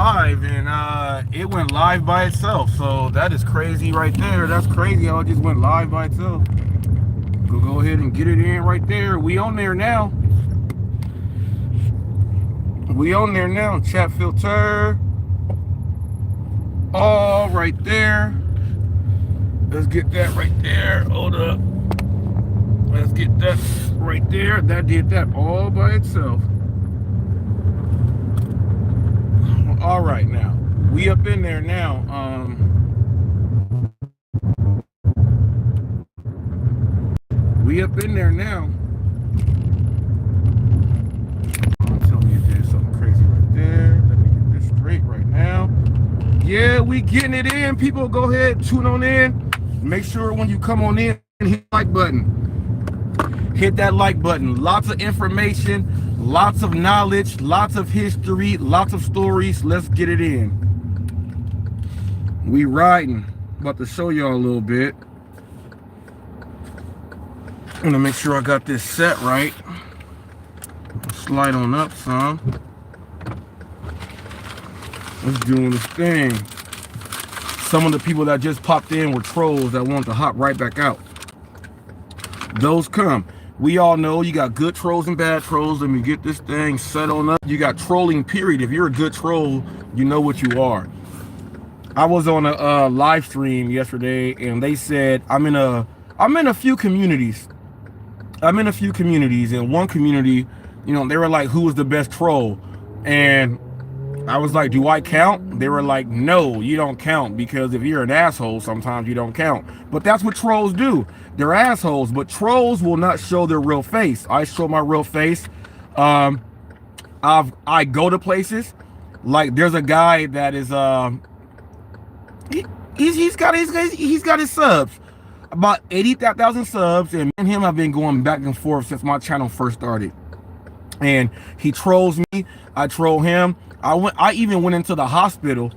live, and it went live by itself. So that is crazy right there. That's crazy how it just went live by itself. Go ahead and get it in right there. We on there now. We on there now. Chat filter. All right there. Let's get that right there. Hold up. Let's get that right there. That did that all by itself. All right, now we up in there now. We up in there now. Tell me if there's something crazy right there. Let me get this straight right now. Yeah, we getting it in. People, go ahead, tune on in. Make sure when you come on in, hit the like button. Hit that like button. Lots of information, lots of knowledge, lots of history, lots of stories. Let's get it in. We riding. About to show y'all a little bit. I'm gonna make sure I got this set right. Slide on up some. Let's doing this thing. Some of the people that just popped in were trolls that want to hop right back out. Those come. We all know you got good trolls and bad trolls. Let me get this thing set on up. You got trolling, period. If you're a good troll, you know what you are. I was on a live stream yesterday, and they said I'm in a few communities. I'm in a few communities, and one community, you know, they were like, who was the best troll? And I was like, do I count? They were like, no, you don't count, because if you're an asshole, sometimes you don't count. But that's what trolls do. They're assholes, but trolls will not show their real face. I show my real face. I go to places. Like, there's a guy that is he's got his subs, about 80,000 subs, and me and him have been going back and forth since my channel first started. And he trolls me, I troll him. I even went into the hospital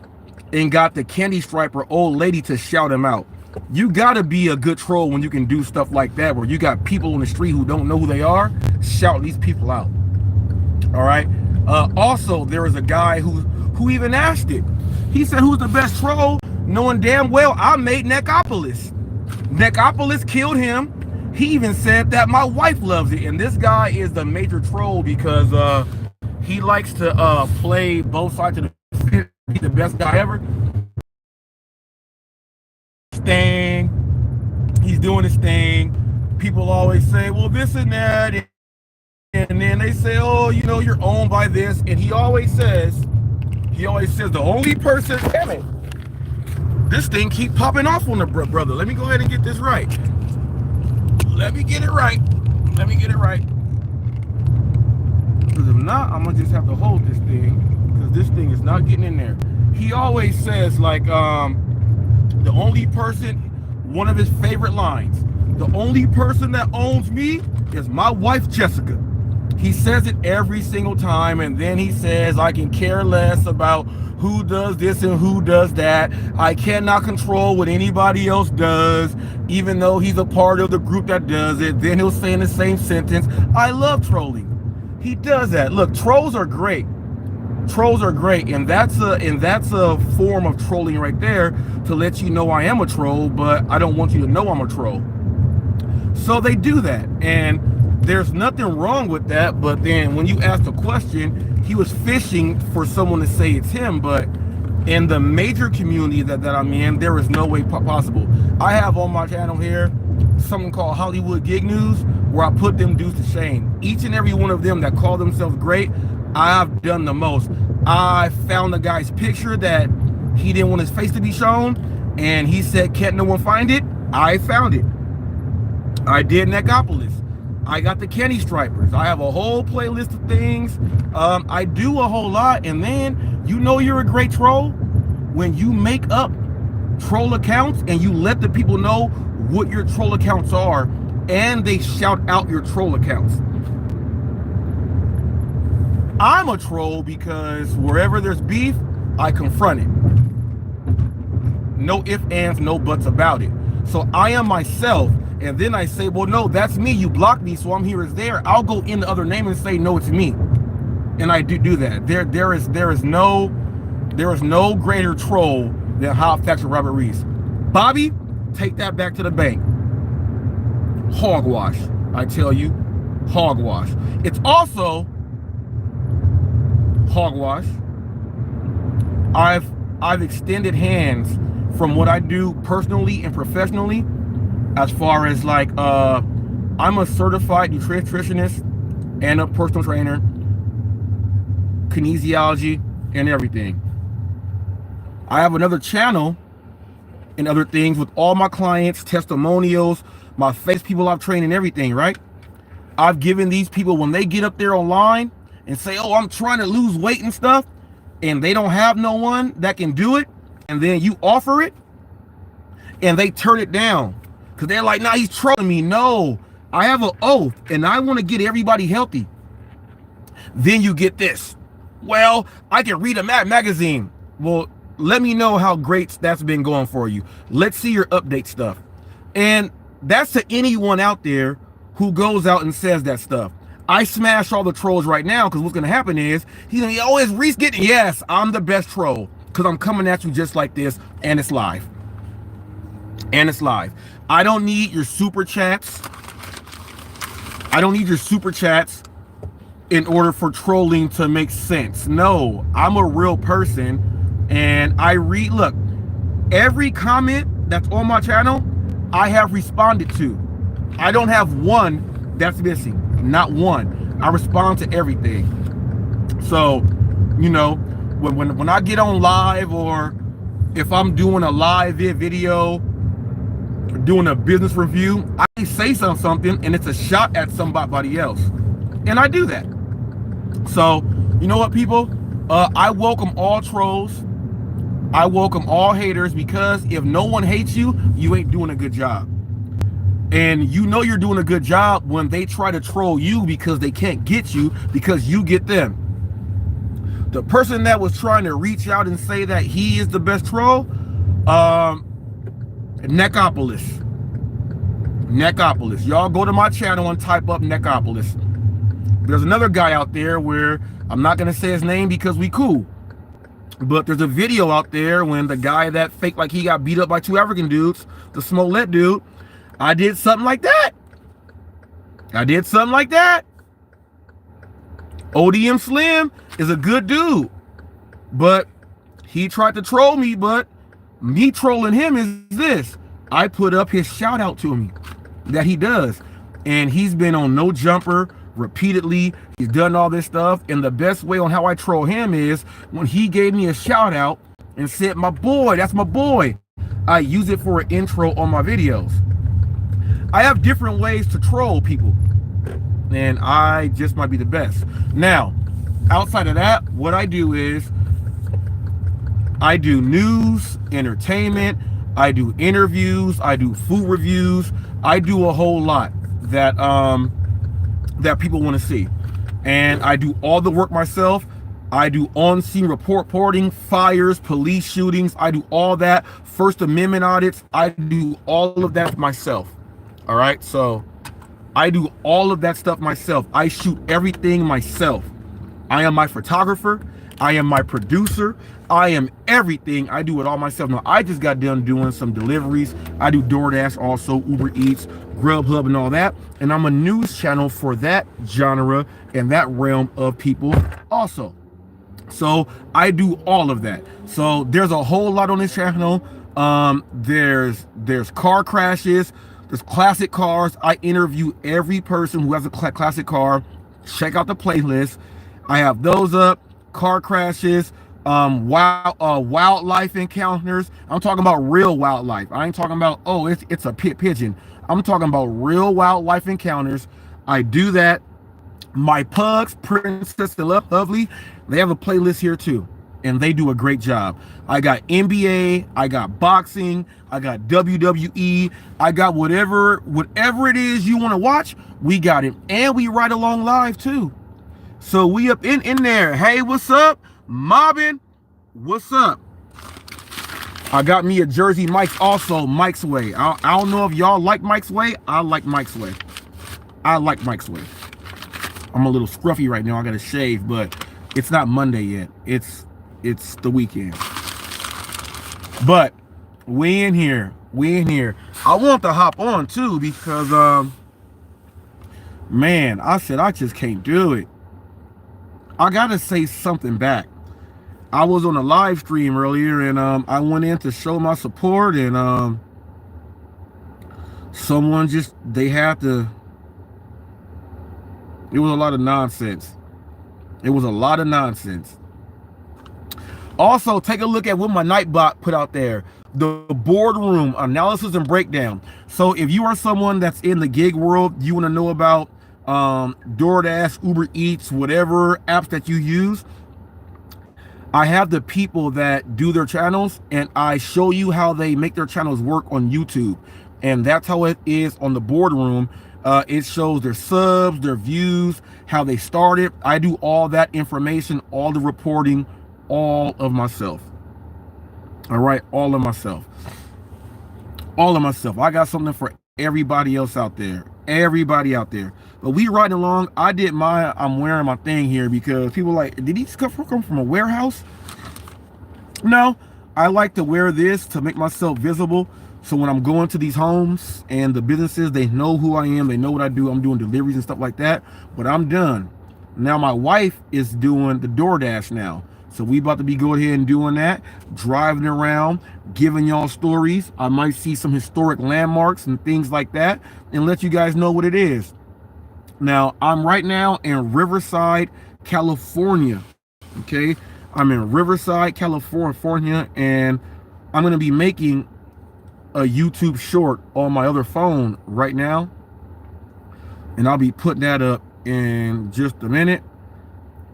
and got the candy striper old lady to shout him out. You gotta be a good troll when you can do stuff like that, where you got people on the street who don't know who they are, shout these people out. All right. Also, there was a guy who even asked it. He said, who's the best troll? Knowing damn well I made Neckopolis. Neckopolis killed him. He even said that my wife loves it. And this guy is the major troll because he likes to play both sides of the fence. He's the best guy ever. Thing. He's doing his thing. People always say, well, this and that. And then they say, oh, you know, you're owned by this. And he always says, the only person, damn it, this thing keep popping off on the brother. Let me go ahead and get this right. Let me get it right. Let me get it right. Because if not, I'm gonna just have to hold this thing, because this thing is not getting in there. He always says, like, the only person, one of his favorite lines, the only person that owns me is my wife, Jessica. He says it every single time, and then he says, I can care less about who does this and who does that. I cannot control what anybody else does, even though he's a part of the group that does it. Then he'll say in the same sentence, I love trolling. He does that. Look, trolls are great. Trolls are great, and that's a form of trolling right there, to let you know I am a troll, but I don't want you to know I'm a troll. So they do that, and there's nothing wrong with that. But then when you ask the question, he was fishing for someone to say it's him. But in the major community that I'm in, there is no way possible. I have on my channel here something called Hollywood Gig News, where I put them dudes to shame. Each and every one of them that call themselves great, I've done the most. I found the guy's picture that he didn't want his face to be shown, and he said, can't no one find it? I found it. I did Neckopolis. I got the candy stripers. I have a whole playlist of things. I do a whole lot. And then, you know, you're a great troll when you make up troll accounts and you let the people know what your troll accounts are, and they shout out your troll accounts. I'm a troll because wherever there's beef, I confront it. No ifs, ands, no buts about it. So I am myself. And then I say, well, no, that's me. You blocked me, so I'm here as there. I'll go in the other name and say, no, it's me. And I do that. There is no There is no greater troll than HotFacts with Robert Reese. Bobby, take that back to the bank. Hogwash, I tell you, hogwash. It's also hogwash. I've extended hands from what I do personally and professionally, as far as like I'm a certified nutritionist and a personal trainer, kinesiology, and everything. I have another channel and other things with all my clients, testimonials, my face people I've trained and everything, right? I've given these people, when they get up there online and say, oh, I'm trying to lose weight and stuff, and they don't have no one that can do it, and then you offer it, and they turn it down because they're like, nah, he's trolling me. No, I have an oath, and I want to get everybody healthy. Then you get this. Well, I can read a magazine. Well, let me know how great that's been going for you. Let's see your update stuff. And that's to anyone out there who goes out and says that stuff. I smash all the trolls right now, because what's going to happen is he's going to be, oh, is Reese getting? Yes, I'm the best troll, because I'm coming at you just like this, and it's live. And it's live. I don't need your super chats. I don't need your super chats in order for trolling to make sense. No, I'm a real person, and I read, look, every comment that's on my channel, I have responded to. I don't have one that's missing. Not one. I respond to everything. So, you know, when I get on live, or if I'm doing a live video, doing a business review, I say something and it's a shot at somebody else. And I do that. So, you know what, people? I welcome all trolls. I welcome all haters, because if no one hates you, you ain't doing a good job. And you know you're doing a good job when they try to troll you because they can't get you, because you get them. The person that was trying to reach out and say that he is the best troll, Neckopolis. Y'all go to my channel and type up Neckopolis. There's another guy out there where I'm not going to say his name because we cool. But there's a video out there when the guy that faked like he got beat up by two African dudes, the Smollett dude, I did something like that. ODM Slim is a good dude, but he tried to troll me, but me trolling him is this. I put up his shout out to me that he does, and he's been on No Jumper repeatedly. He's done all this stuff, and the best way on how I troll him is when he gave me a shout out and said, my boy, that's my boy. I use it for an intro on my videos. I have different ways to troll people, and I just might be the best. Now, outside of that, what I do is I do news, entertainment, I do interviews, I do food reviews, I do a whole lot that that people want to see. And I do all the work myself. I do on-scene reporting, fires, police shootings, I do all that, First Amendment audits, I do all of that myself. All right, so I do all of that stuff myself. I shoot everything myself. I am my photographer. I am my producer. I am everything. I do it all myself. Now, I just got done doing some deliveries. I do Doordash also, Uber Eats, Grubhub, and all that. And I'm a news channel for that genre and that realm of people also. So I do all of that. So there's a whole lot on this channel. There's car crashes. There's classic cars. I interview every person who has a classic car. Check out the playlist. I have those up. Car crashes, wildlife encounters. I'm talking about real wildlife. I ain't talking about, oh, it's a pigeon. I'm talking about real wildlife encounters. I do that. My pugs, Princess and Lovely, they have a playlist here too, and they do a great job. I got NBA, I got boxing, I got WWE, I got whatever it is you want to watch, we got it. And we ride along live too. So we up in there. Hey, what's up? Mobbing, what's up? I got me a jersey Mike's also, Mike's Way. I don't know if y'all like Mike's Way. I like Mike's Way. I'm a little scruffy right now. I got to shave, but it's not Monday yet. It's it's the weekend. But we in here. I want to hop on too because man, I said I just can't do it. I gotta say something back. I was on a live stream earlier and I went in to show my support and someone just, they had to, it was a lot of nonsense. It was a lot of nonsense. Also, take a look at what my Nightbot put out there. The boardroom analysis and breakdown. So if you are someone that's in the gig world, you want to know about DoorDash, Uber Eats, whatever apps that you use, I have the people that do their channels and I show you how they make their channels work on YouTube. And that's how it is on the boardroom. It shows their subs, their views, how they started. I do all that information, all the reporting, all of myself. All right, all of myself. I got something for everybody else out there. Everybody out there. But we riding along. I did my, I'm wearing my thing here because people are like, did he come from a warehouse? No, I like to wear this to make myself visible. So when I'm going to these homes and the businesses, they know who I am. They know what I do. I'm doing deliveries and stuff like that. But I'm done. Now my wife is doing the Doordash now. So we about to be going ahead and doing that, driving around, giving y'all stories. I might see some historic landmarks and things like that and let you guys know what it is. Now, I'm right now in Riverside, California. Okay, I'm in Riverside, California, and I'm going to be making a YouTube short on my other phone right now. And I'll be putting that up in just a minute.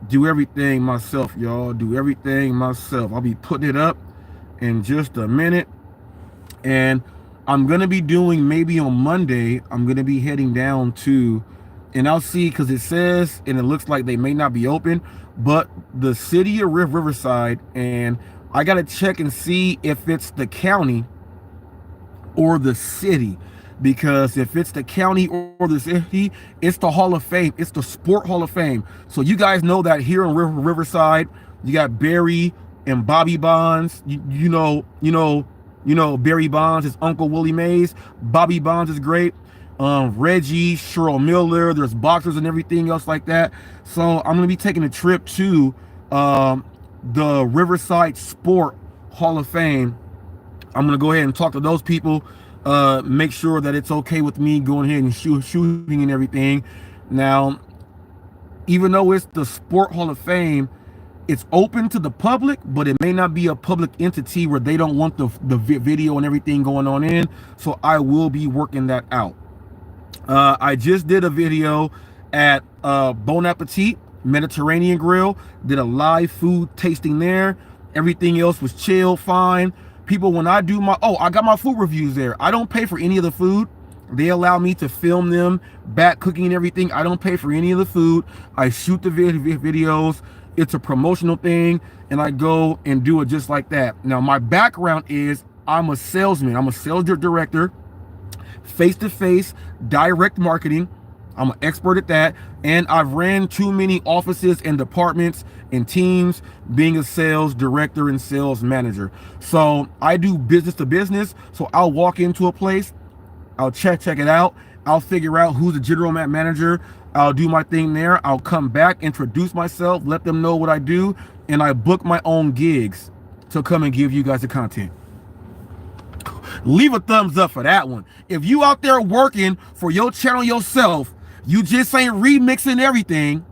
Do everything myself, y'all. Do everything myself. I'll be putting it up in just a minute. And I'm going to be doing, maybe on Monday, I'm going to be heading down to, and I'll see, because it says, and it looks like they may not be open, but the city of Riverside, and I got to check and see if it's the county or the city. Because if it's the county or the city, it's the Hall of Fame. It's the Sport Hall of Fame. So you guys know that here in Riverside, you got Barry and Bobby Bonds. You know Barry Bonds is Uncle Willie Mays. Bobby Bonds is great. Reggie, Cheryl Miller. There's boxers and everything else like that. So I'm gonna be taking a trip to the Riverside Sport Hall of Fame. I'm gonna go ahead and talk to those people. Make sure that it's okay with me going ahead and shooting and everything. Now, even though it's the Sport Hall of Fame, it's open to the public, but it may not be a public entity where they don't want the video and everything going on in. So I will be working that out. I just did a video at Bon Appetit Mediterranean Grill. Did a live food tasting there. Everything else was chill, fine. People, when I do my, I got my food reviews there. I don't pay for any of the food. They allow me to film them back cooking and everything. I don't pay for any of the food. I shoot the videos. It's a promotional thing, and I go and do it just like that. Now, my background is I'm a salesman. I'm a sales director, face-to-face, direct marketing. I'm an expert at that, and I've ran too many offices and departments and teams being a sales director and sales manager. So I do business to business. So I'll walk into a place, I'll check it out, I'll figure out who's the general manager, I'll do my thing there, I'll come back, introduce myself, let them know what I do, and I book my own gigs to come and give you guys the content. Leave a thumbs up for that one. If you out there working for your channel yourself, you just ain't remixing everything.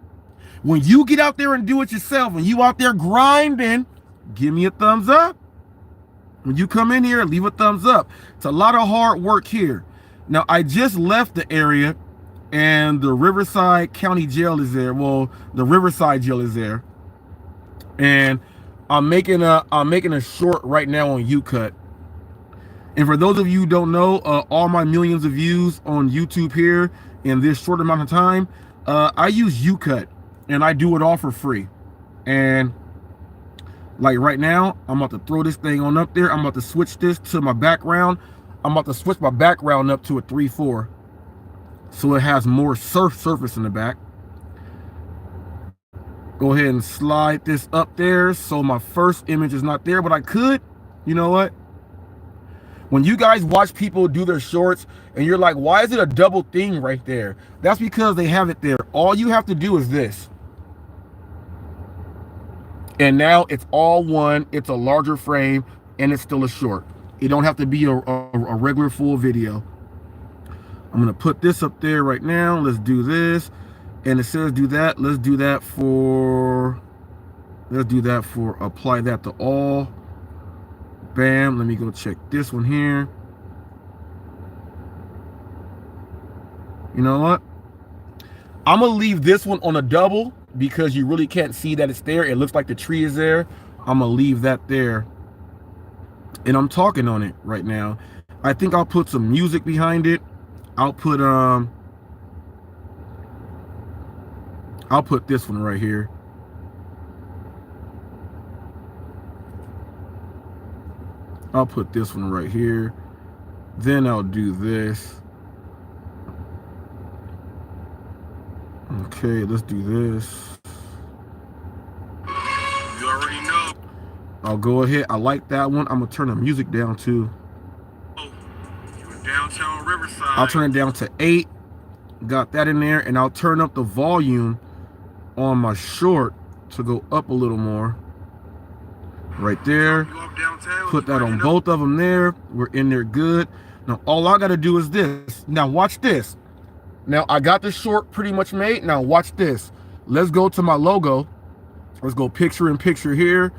When you get out there and do it yourself, and you out there grinding, give me a thumbs up. When you come in here, leave a thumbs up. It's a lot of hard work here. Now, I just left the area, and the Riverside County Jail is there. Well, the Riverside Jail is there. And I'm making a short right now on UCut. And for those of you who don't know, all my millions of views on YouTube here in this short amount of time, I use UCut, and I do it all for free. And like right now, I'm about to throw this thing on up there. I'm about to switch this to my background. I'm about to switch my background up to a 3:4, so it has more surface in the back. Go ahead and slide this up there so my first image is not there, but I could. You know what? When you guys watch people do their shorts and you're like, why is it a double thing right there? That's because they have it there. All you have to do is this. And now it's all one. It's a larger frame and it's still a short. It don't have to be a regular full video. I'm going to put this up there right now. Let's do this. And it says do that. Let's do that for apply that to all. Bam. Let me go check this one here. You know what? I'm going to leave this one on a double because you really can't see that it's there. It looks like the tree is there. I'm going to leave that there. And I'm talking on it right now. I think I'll put some music behind it. I'll put this one right here. I'll put this one right here. Then I'll do this. Okay, let's do this. You already know. I'll go ahead. I like that one. I'm gonna turn the music down too. Downtown Riverside. I'll turn it down to 8. Got that in there, and I'll turn up the volume on my short to go up a little more. Right there. Put that on both of them there. We're in there good. Now all I gotta do is this. Now watch this. Now I got the short pretty much made. Now watch this. Let's go to my logo. Let's go picture in picture here.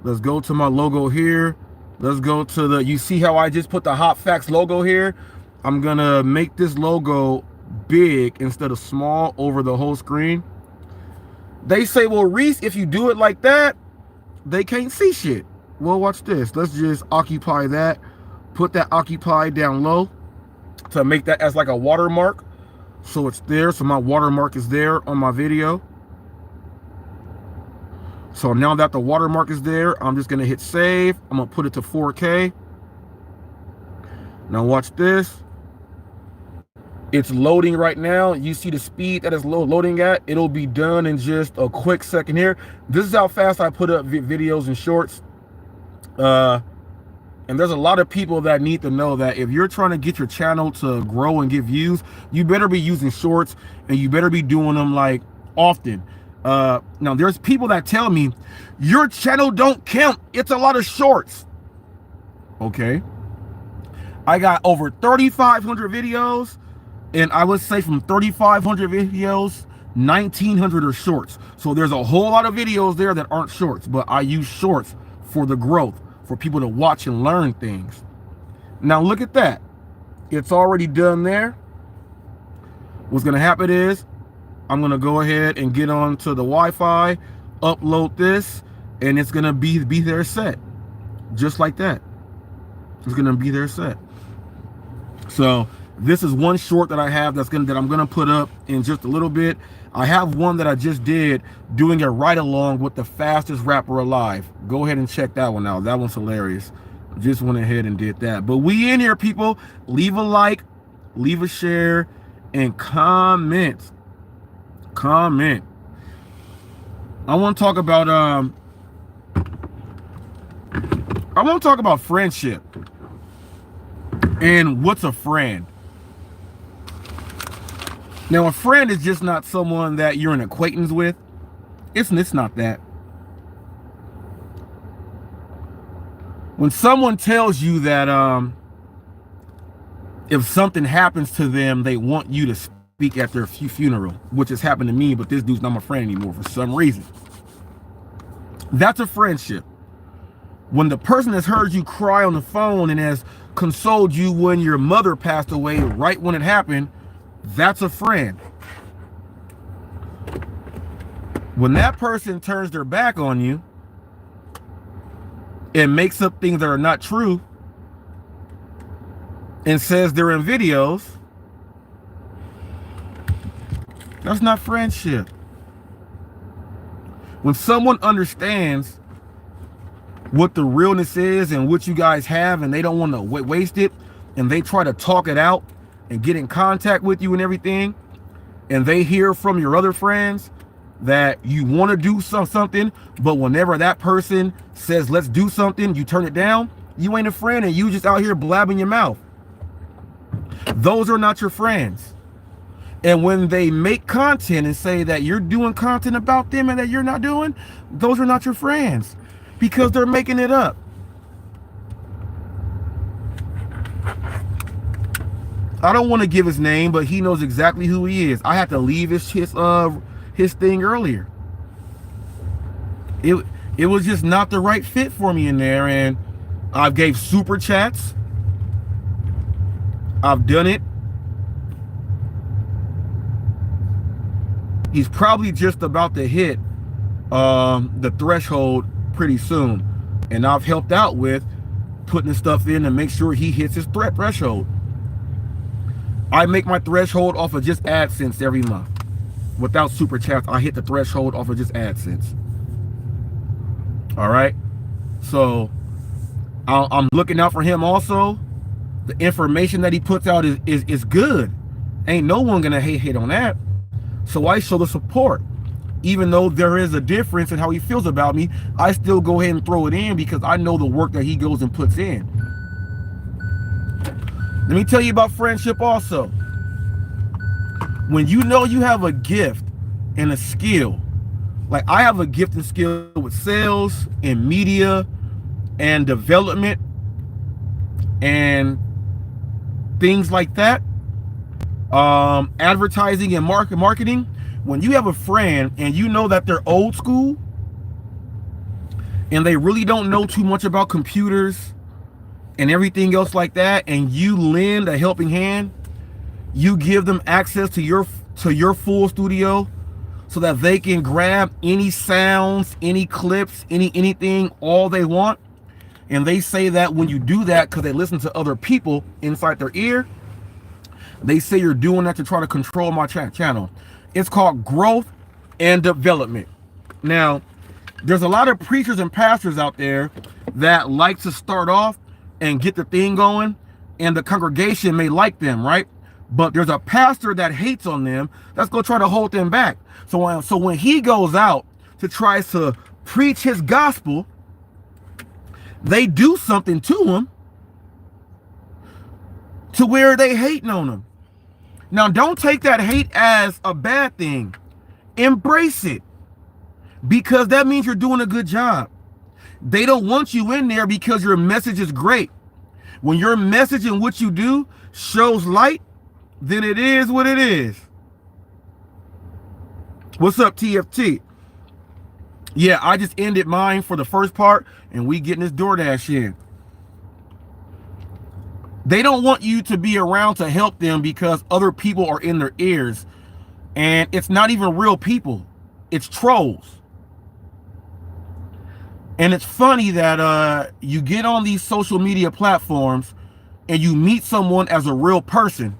Let's go to my logo here. Let's go to the, you see how I just put the HotFacts logo here? I'm gonna make this logo big instead of small over the whole screen. They say, well, Reese, if you do it like that, they can't see shit. Well, watch this. Let's just occupy that. Put that occupy down low to make that as like a watermark. So it's there. So my watermark is there on my video. So now that the watermark is there, I'm just going to hit save. I'm going to put it to 4K. Now watch this. It's loading right now. You see the speed that it's loading at. It'll be done in just a quick second here. This is how fast I put up videos and shorts. And there's a lot of people that need to know that if you're trying to get your channel to grow and get views, you better be using shorts and you better be doing them like often. Now there's people that tell me your channel don't count. It's a lot of shorts. Okay. I got over 3,500 videos, and I would say from 3,500 videos, 1,900 are shorts. So there's a whole lot of videos there that aren't shorts, but I use shorts for the growth, for people to watch and learn things. Now look at that. It's already done there. What's going to happen is I'm going to go ahead and get onto the Wi-Fi, upload this, and it's going to be there set. Just like that. It's going to be there set. So this is one short that I have that I'm going to put up in just a little bit. I have one that I just did doing a ride along with the fastest rapper alive. Go ahead and check that one out. That one's hilarious. Just went ahead and did that. But we in here, people. Leave a like, leave a share, and comment. Comment. I want to talk about friendship and what's a friend. Now, a friend is just not someone that you're an acquaintance with. It's not that. When someone tells you that if something happens to them, they want you to speak at their funeral, which has happened to me, but this dude's not my friend anymore for some reason. That's a friendship. When the person has heard you cry on the phone and has consoled you when your mother passed away right when it happened, that's a friend. When that person turns their back on you and makes up things that are not true and says they're in videos, that's not friendship. When someone understands what the realness is and what you guys have and they don't want to waste it, and they try to talk it out and get in contact with you and everything, and they hear from your other friends that you want to do something, but whenever that person says let's do something, you turn it down. You ain't a friend, and you just out here blabbing your mouth. Those are not your friends. And when they make content and say that you're doing content about them and that you're not doing, those are not your friends, because they're making it up. I don't want to give his name, but he knows exactly who he is. I had to leave his thing earlier. It was just not the right fit for me in there, and I gave super chats. I've done it. He's probably just about to hit the threshold pretty soon, and I've helped out with putting stuff in to make sure he hits his threshold. I make my threshold off of just AdSense every month. Without super chats, I hit the threshold off of just AdSense. All right, so I'm looking out for him also. The information that he puts out is good. Ain't no one gonna hate on that. So I show the support. Even though there is a difference in how he feels about me, I still go ahead and throw it in because I know the work that he goes and puts in. Let me tell you about friendship also. When you know you have a gift and a skill, like I have a gift and skill with sales and media and development and things like that, advertising and marketing. When you have a friend and you know that they're old school and they really don't know too much about computers and everything else like that, and you lend a helping hand, you give them access to your full studio so that they can grab any sounds, any clips, anything, all they want. And they say that when you do that, because they listen to other people inside their ear, they say you're doing that to try to control my channel. It's called growth and development. Now, there's a lot of preachers and pastors out there that like to start off and get the thing going, and the congregation may like them, right? But there's a pastor that hates on them that's going to try to hold them back. So when he goes out to try to preach his gospel, they do something to him to where they hating on him. Now, don't take that hate as a bad thing. Embrace it, because that means you're doing a good job. They don't want you in there because your message is great. When your message and what you do shows light, then it is what it is. What's up, TFT? Yeah, I just ended mine for the first part, and we getting this Doordash in. They don't want you to be around to help them because other people are in their ears. And it's not even real people. It's trolls. And it's funny that you get on these social media platforms and you meet someone as a real person.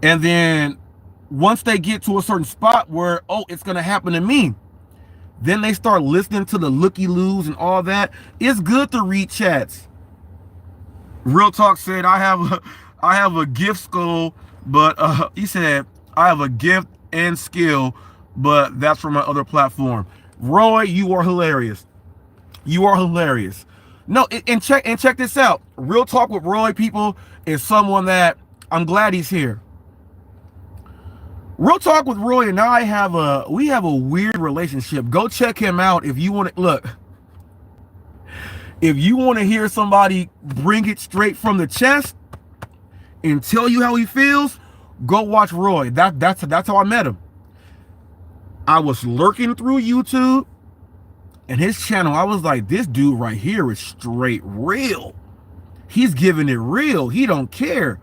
And then once they get to a certain spot where, oh, it's going to happen to me, then they start listening to the looky-loos and all that. It's good to read chats. Real Talk said, I have a gift skill, but he said, I have a gift and skill, but that's from my other platform. Roy, you are hilarious. You are hilarious. No, and check this out. Real Talk with Roy, people, is someone that I'm glad he's here. Real Talk with Roy and I have a weird relationship. Go check him out if you want to look. If you want to hear somebody bring it straight from the chest and tell you how he feels, go watch Roy. That's how I met him. I was lurking through YouTube and his channel. I was like, this dude right here is straight real. He's giving it real. He don't care.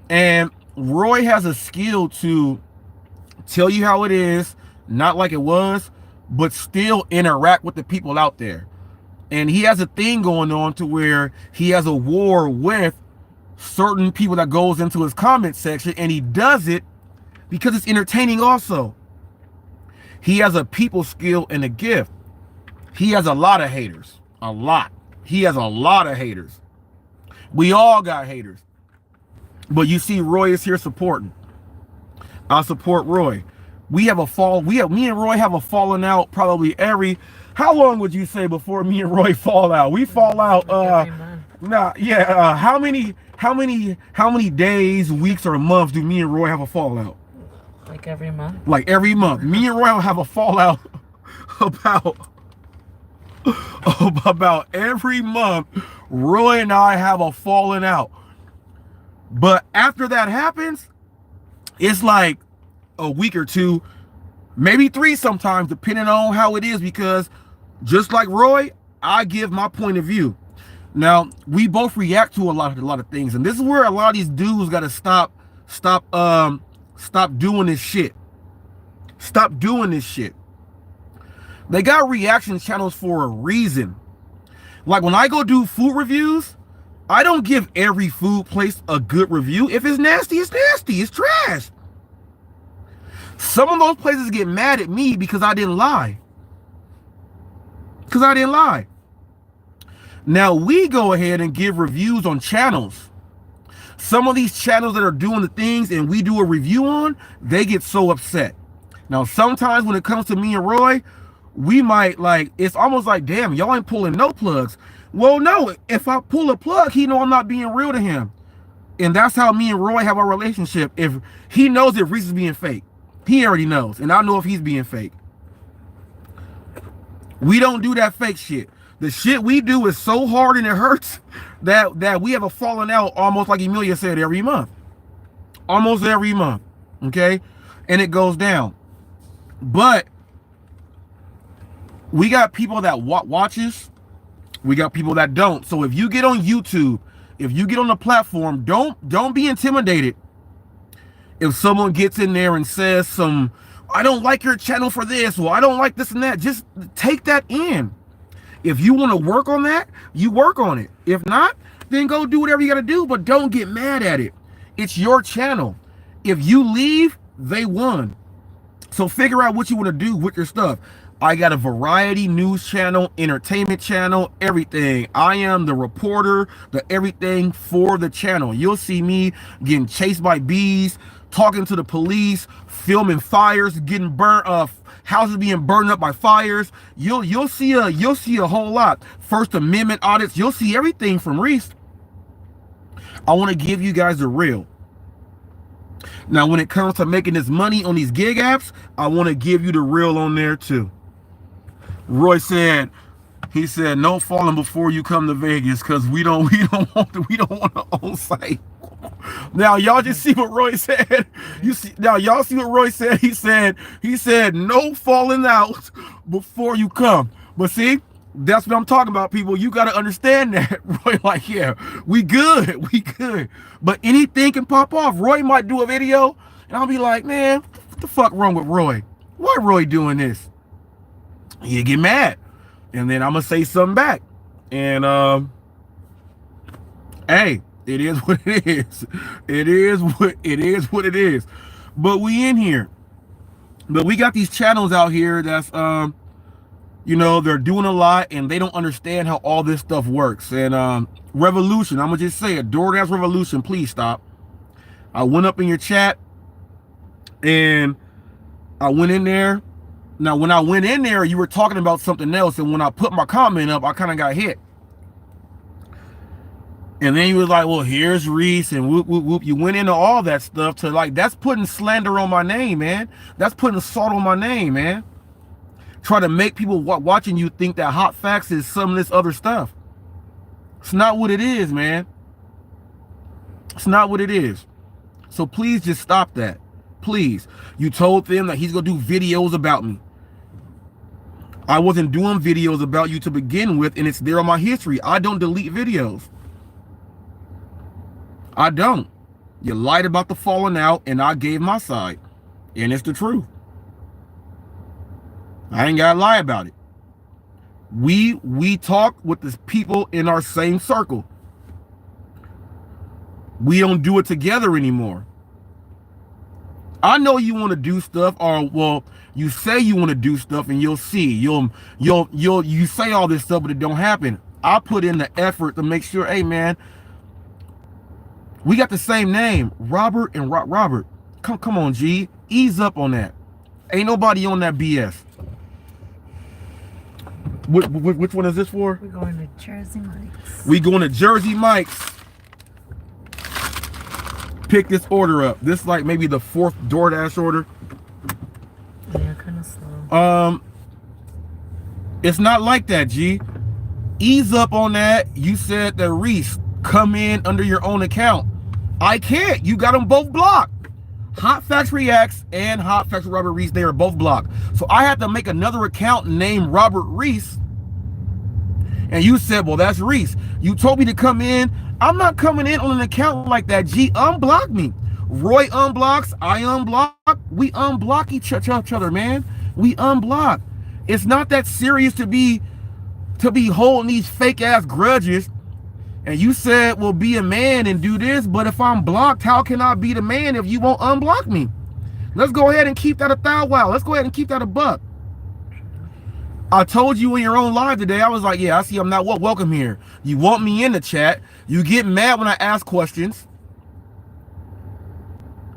And Roy has a skill to tell you how it is, not like it was, but still interact with the people out there. And he has a thing going on to where he has a war with certain people that goes into his comment section, and he does it because it's entertaining also. He has a people skill and a gift. He has a lot of haters. A lot. He has a lot of haters. We all got haters. But you see Roy is here supporting. I'll support Roy. Me and Roy have a falling out probably every, how long would you say before me and Roy fall out? We fall out, how many days, weeks, or months do me and Roy have a fallout? Like every month? Like every month. Me and Roy have a fallout about every month. Roy and I have a falling out. But after that happens, it's like a week or two, maybe 3 sometimes, depending on how it is, because just like Roy, I give my point of view. Now, we both react to a lot of things, and this is where a lot of these dudes got to stop doing this shit. Stop doing this shit. They got reaction channels for a reason. Like when I go do food reviews, I don't give every food place a good review. If it's nasty, it's nasty. It's trash. Some of those places get mad at me because I didn't lie. Now we go ahead and give reviews on channels. Some of these channels that are doing the things and we do a review on, they get so upset. Now, sometimes when it comes to me and Roy, we might it's almost like, damn, y'all ain't pulling no plugs. Well, no, if I pull a plug, he know I'm not being real to him. And that's how me and Roy have our relationship. If he knows if Reese is being fake, he already knows. And I know if he's being fake. We don't do that fake shit. The shit we do is so hard and it hurts that we have a falling out, almost like Emilia said, every month. Almost every month. Okay? And it goes down. But we got people that watches. We got people that don't. So if you get on YouTube, if you get on the platform, don't be intimidated. If someone gets in there and says I don't like your channel for this, or I don't like this and that, just take that in. If you want to work on that, you work on it. If not, then go do whatever you got to do, but don't get mad at it. It's your channel. If you leave, they won. So figure out what you want to do with your stuff. I got a variety news channel, entertainment channel, everything. I am the reporter, the everything for the channel. You'll see me getting chased by bees, talking to the police, filming fires, getting burnt, houses being burned up by fires. You'll see a whole lot. First Amendment audits. You'll see everything from Reese. I want to give you guys the real. Now, when it comes to making this money on these gig apps, I want to give you the real on there too. Roy said, he said, no falling before you come to Vegas, because we don't want to own site. Now y'all just see what Roy said. Y'all see what Roy said. He said no falling out before you come. But see, that's what I'm talking about, people. You got to understand that. Roy like, yeah, we good. But anything can pop off. Roy might do a video and I'll be like, man, what the fuck wrong with Roy? Why Roy doing this? He'll get mad. And then I'm going to say something back. And, hey, it is what it is. It is what it is. But we in here. But we got these channels out here that's, they're doing a lot and they don't understand how all this stuff works. And Revolution, I'm going to just say it. Doordash Revolution, please stop. I went up in your chat and I went in there. Now, when I went in there, you were talking about something else. And when I put my comment up, I kind of got hit. And then you was like, well, here's Reese and whoop, whoop, whoop. You went into all that stuff to that's putting slander on my name, man. That's putting salt on my name, man. Try to make people watching you think that HotFacts is some of this other stuff. It's not what it is, man. It's not what it is. So please just stop that. Please. You told them that he's going to do videos about me. I wasn't doing videos about you to begin with, and it's there on my history. I don't delete videos. I don't. You lied about the falling out, and I gave my side. And it's the truth. I ain't got to lie about it. We talk with the people in our same circle. We don't do it together anymore. I know you want to do stuff, or well, you say you want to do stuff, and you'll see. You say all this stuff, but it don't happen. I put in the effort to make sure, hey man, we got the same name, Robert and Robert. Come on, G, ease up on that. Ain't nobody on that BS. Which one is this for? We're going to Jersey Mike's. We going to Jersey Mike's. Pick this order up. This is like maybe the 4th Doordash order. Yeah, kind of slow. It's not like that, G. Ease up on that. You said that Reese, come in under your own account. I can't. You got them both blocked. HotFacts Reacts and HotFacts Robert-Reese, they are both blocked. So I had to make another account named Robert Reese. And you said, well, that's Reese. You told me to come in. I'm not coming in on an account like that, G. Unblock me. Roy unblocks. I unblock. We unblock each other, man. We unblock. It's not that serious to be holding these fake ass grudges. And you said, well, be a man and do this, but if I'm blocked, how can I be the man if you won't unblock me? Let's go ahead and keep that a $1,000. Let's go ahead and keep that a $1. I told you in your own live today, I was like, yeah, I see I'm not welcome here. You want me in the chat. You get mad when I ask questions.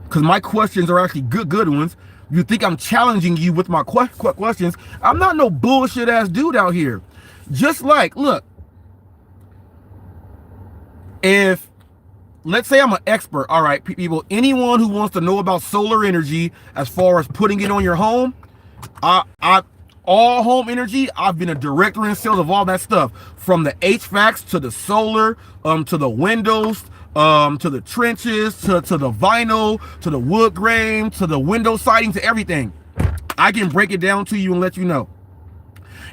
Because my questions are actually good ones. You think I'm challenging you with my questions. I'm not no bullshit ass dude out here. Just like, look. If, let's say I'm an expert, all right, people, anyone who wants to know about solar energy as far as putting it on your home, all home energy, I've been a director in sales of all that stuff, from the HVACs to the solar, to the windows, to the trenches, to the vinyl, to the wood grain, to the window siding, to everything. I can break it down to you and let you know.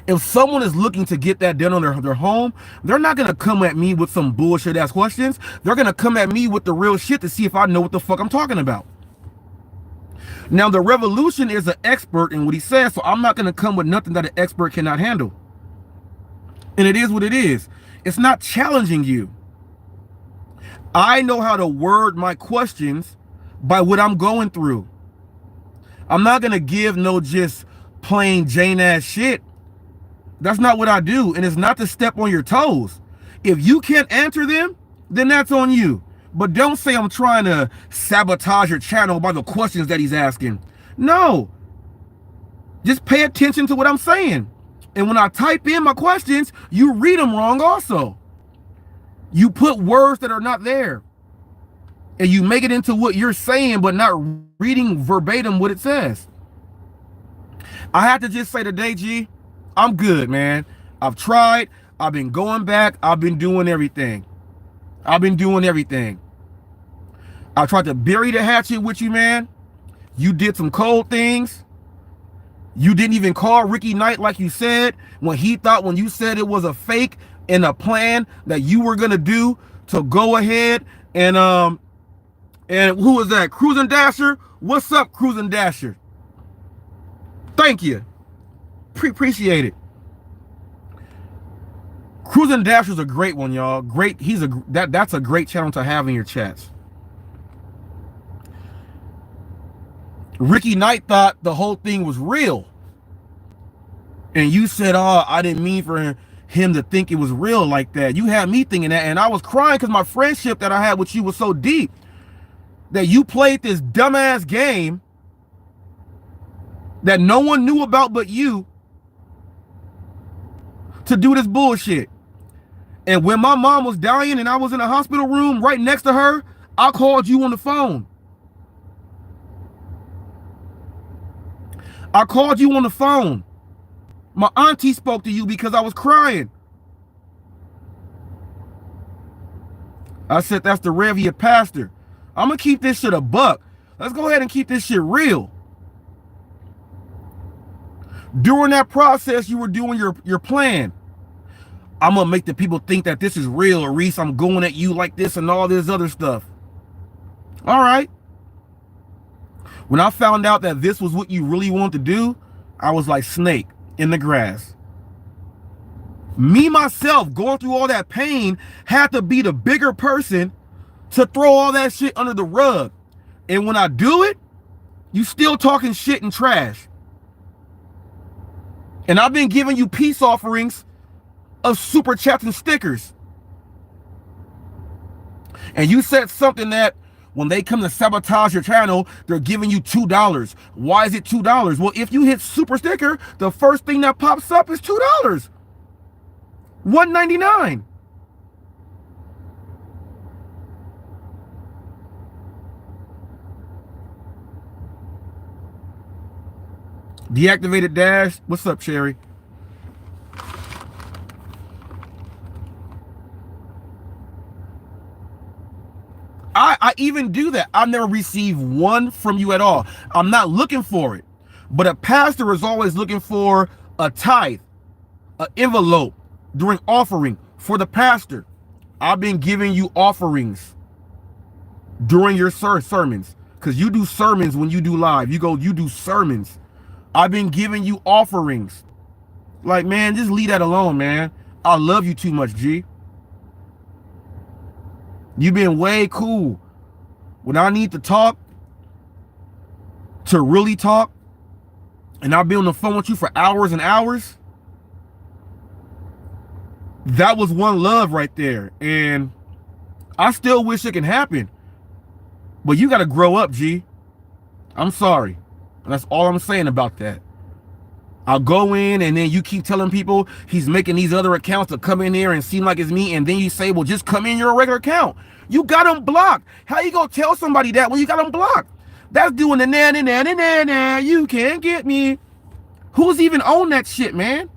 If someone is looking to get that done on their home, they're not going to come at me with some bullshit ass questions. They're going to come at me with the real shit to see if I know what the fuck I'm talking about. Now, the Revolution is an expert in what he says, so I'm not going to come with nothing that an expert cannot handle. And it is what it is. It's not challenging you. I know how to word my questions by what I'm going through. I'm not going to give no just plain Jane ass shit. That's not what I do, and it's not to step on your toes. If you can't answer them, then that's on you. But don't say I'm trying to sabotage your channel by the questions that he's asking. No. Just pay attention to what I'm saying. And when I type in my questions, you read them wrong also. You put words that are not there. And you make it into what you're saying, but not reading verbatim what it says. I have to just say today, G, I'm good, man. I've tried. I've been going back. I've been doing everything. I tried to bury the hatchet with you, man. You did some cold things. You didn't even call Ricky Knight like you said when you said it was a fake and a plan that you were gonna do to go ahead and who was that? Cruising Dasher? What's up, Cruising Dasher? Thank you. Appreciate it. Cruising Dasher's a great one, y'all. Great. That's a great channel to have in your chats. Ricky Knight thought the whole thing was real. And you said, oh, I didn't mean for him to think it was real like that. You had me thinking that, and I was crying because my friendship that I had with you was so deep that you played this dumbass game that no one knew about but you to do this bullshit. And when my mom was dying and I was in a hospital room right next to her, I called you on the phone. My auntie spoke to you because I was crying. I said, that's the Revia pastor. I'm going to keep this shit a buck. Let's go ahead and keep this shit real. During that process, you were doing your plan. I'm going to make the people think that this is real, or Reese, I'm going at you like this and all this other stuff. All right. When I found out that this was what you really wanted to do, I was like snake in the grass. Me, myself, going through all that pain, had to be the bigger person to throw all that shit under the rug. And when I do it, you still talking shit and trash. And I've been giving you peace offerings of super chats and stickers. And you said something that When they come to sabotage your channel, they're giving you $2. Why is it $2? Well, if you hit super sticker, the first thing that pops up is $2. $1.99. Deactivated Dash. What's up, Cherry? I even do that. I never receive one from you at all. I'm not looking for it. But a pastor is always looking for a tithe, an envelope during offering for the pastor. I've been giving you offerings during your sermons, because you do sermons when you do live. You do sermons. I've been giving you offerings. Like, man, just leave that alone, man. I love you too much, G. You've been way cool. When I need to talk, to really talk, and I'll be on the phone with you for hours and hours, that was one love right there. And I still wish it can happen. But you got to grow up, G. I'm sorry. And that's all I'm saying about that. I'll go in and then you keep telling people he's making these other accounts to come in here and seem like it's me. And then you say, well, just come in your regular account. You got them blocked. How you gonna tell somebody that when you got them blocked? That's doing the na. You can't get me. Who's even on that shit, man?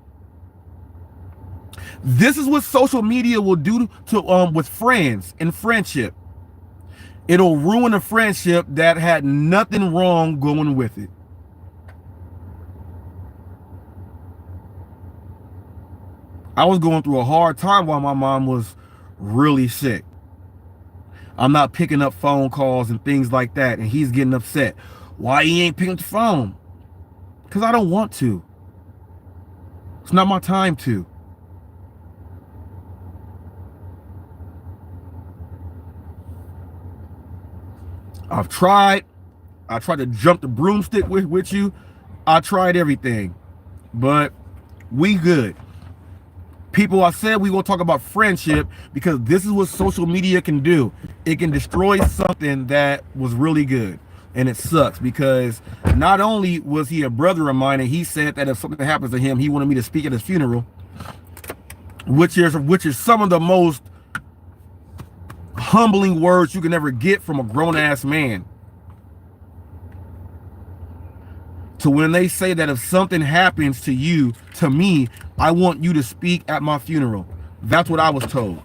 This is what social media will do to with friends and friendship. It'll ruin a friendship that had nothing wrong going with it. I was going through a hard time while my mom was really sick. I'm not picking up phone calls and things like that, and he's getting upset. Why he ain't picking up the phone? Because I don't want to. It's not my time to. I tried to jump the broomstick with you. I tried everything, but we good. People, I said we gonna talk about friendship because this is what social media can do. It can destroy something that was really good. And it sucks because not only was he a brother of mine, and he said that if something happens to him, he wanted me to speak at his funeral, which is some of the most humbling words you can ever get from a grown-ass man. To when they say that if something happens to you, to me, I want you to speak at my funeral. That's what I was told.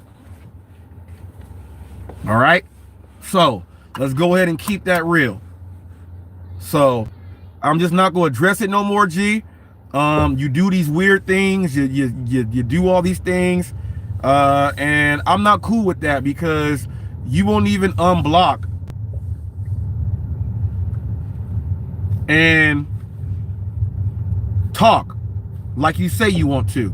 All right? So, let's go ahead and keep that real. So, I'm just not going to address it no more, G. You do these weird things. You do all these things. And I'm not cool with that because you won't even unblock. And talk like you say you want to.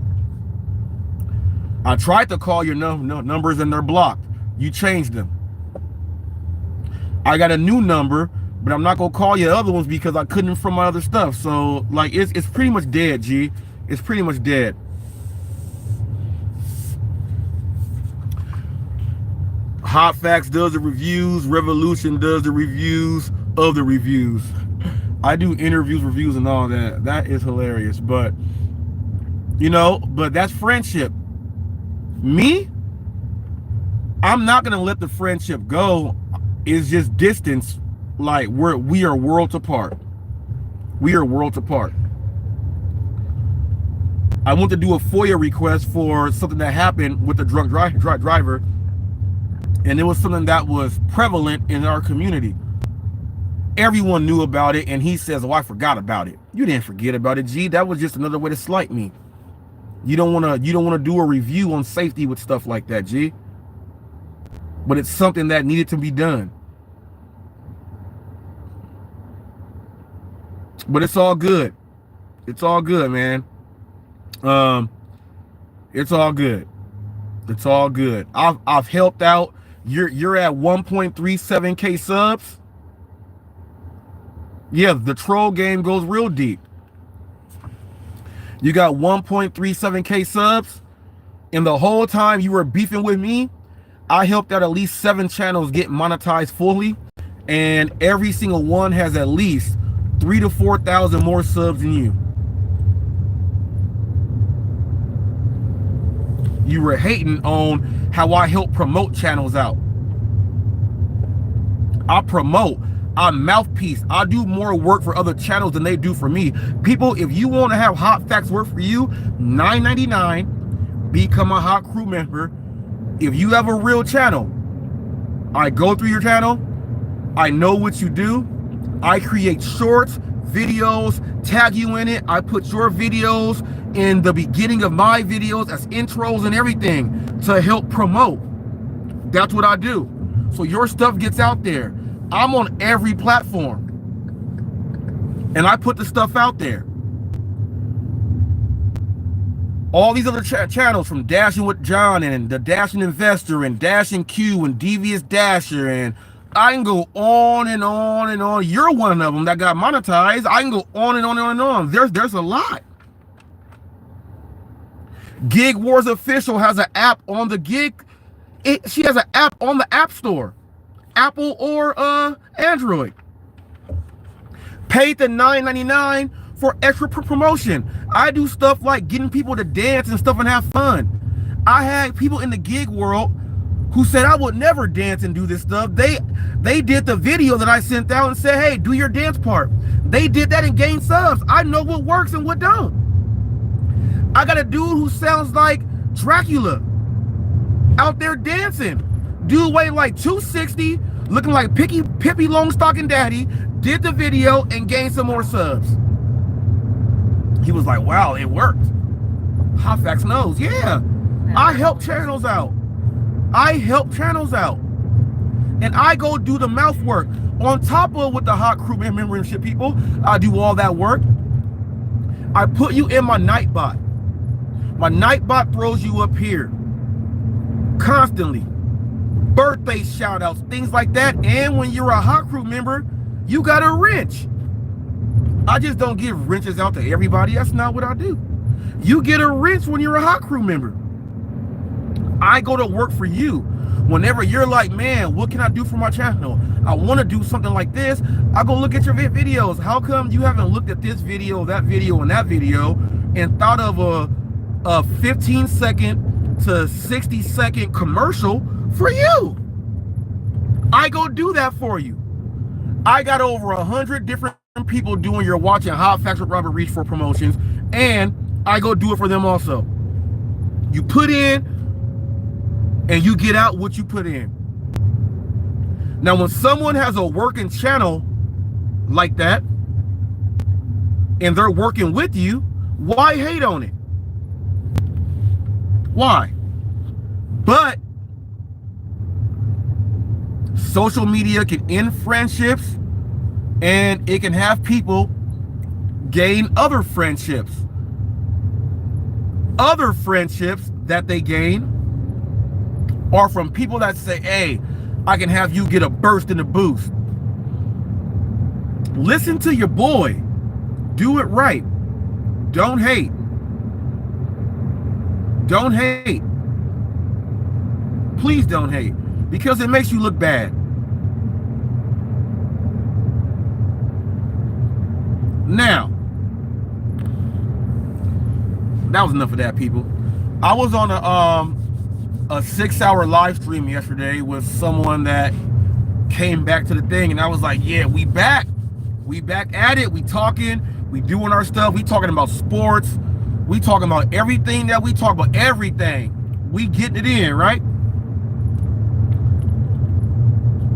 I tried to call your numbers and they're blocked. You changed them. I got a new number, but I'm not gonna call your other ones because I couldn't from my other stuff. So like it's pretty much dead, G. It's pretty much dead. HotFacts does the reviews. Revolution does the reviews of the reviews. I do interviews, reviews, and all that. That is hilarious. But, you know, but that's friendship. Me, I'm not going to let the friendship go. It's just distance. Like, we are worlds apart. We are worlds apart. I went to do a FOIA request for something that happened with the drunk driver. And it was something that was prevalent in our community. Everyone knew about it, and he says, oh, I forgot about it. You didn't forget about it, G. That was just another way to slight me. You don't want to do a review on safety with stuff like that, G. But it's something that needed to be done. But it's all good. It's all good, man. It's all good. It's all good. I've helped out. You're at 1.37K subs. Yeah, the troll game goes real deep. You got 1.37K subs, and the whole time you were beefing with me, I helped out at least 7 channels get monetized fully. and every single one has at least 3,000 to 4,000 more subs than you. You were hating on how I help promote channels out. I promote, I mouthpiece, I do more work for other channels than they do for me. People, if you want to have Hot Facts work for you, $9.99, become a Hot Crew member. If you have a real channel, I go through your channel, I know what you do, I create shorts, videos, tag you in it, I put your videos in the beginning of my videos as intros and everything to help promote. That's what I do. So your stuff gets out there. I'm on every platform. And I put the stuff out there. All these other channels, from Dashing with John and the Dashing Investor and Dashing Q and Devious Dasher, and I can go on and on and on. You're one of them that got monetized. I can go on and on and on and on. There's a lot. Gig Wars Official has an app on the Gig. She has an app on the App Store, Apple or Android. Pay the $9.99 for extra promotion. I do stuff like getting people to dance and stuff and have fun. I had people in the gig world who said I would never dance and do this stuff. They did the video that I sent out and said, hey, do your dance part. They did that and gained subs. I know what works and what don't. I got a dude who sounds like Dracula out there dancing. Dude weighed like 260, looking like Pippi Longstocking Daddy, did the video and gained some more subs. He was like, wow, it worked. Hot Facts knows. Yeah. I help channels out. And I go do the mouth work. On top of with the Hot Crew membership people, I do all that work. I put you in my Nightbot. My Nightbot throws you up here constantly. Birthday shout outs, things like that. And when you're a Hot Crew member, you got a wrench. I just don't give wrenches out to everybody. That's not what I do. You get a wrench when you're a Hot Crew member. I go to work for you. Whenever you're like, man, what can I do for my channel? I want to do something like this. I go look at your videos. How come you haven't looked at this video, that video, and that video and thought of a 15-second to 60-second commercial for you? I go do that for you. I got over 100 different people doing your watching Hot Facts with Robert Reese for promotions, and I go do it for them also. You put in and you get out what you put in. Now, when someone has a working channel like that and they're working with you, why hate on it? Why? But social media can end friendships, and it can have people gain other friendships. Other friendships that they gain are from people that say, hey, I can have you get a burst and a boost. Listen to your boy. Do it right. Don't hate. Don't hate. Please don't hate, because it makes you look bad. Now, that was enough of that, people. I was on a 6-hour live stream yesterday with someone that came back to the thing, and I was like, yeah, we back at it. We talking, we doing our stuff, we talking about sports, we talking about everything that we talk about, everything. We getting it in, right?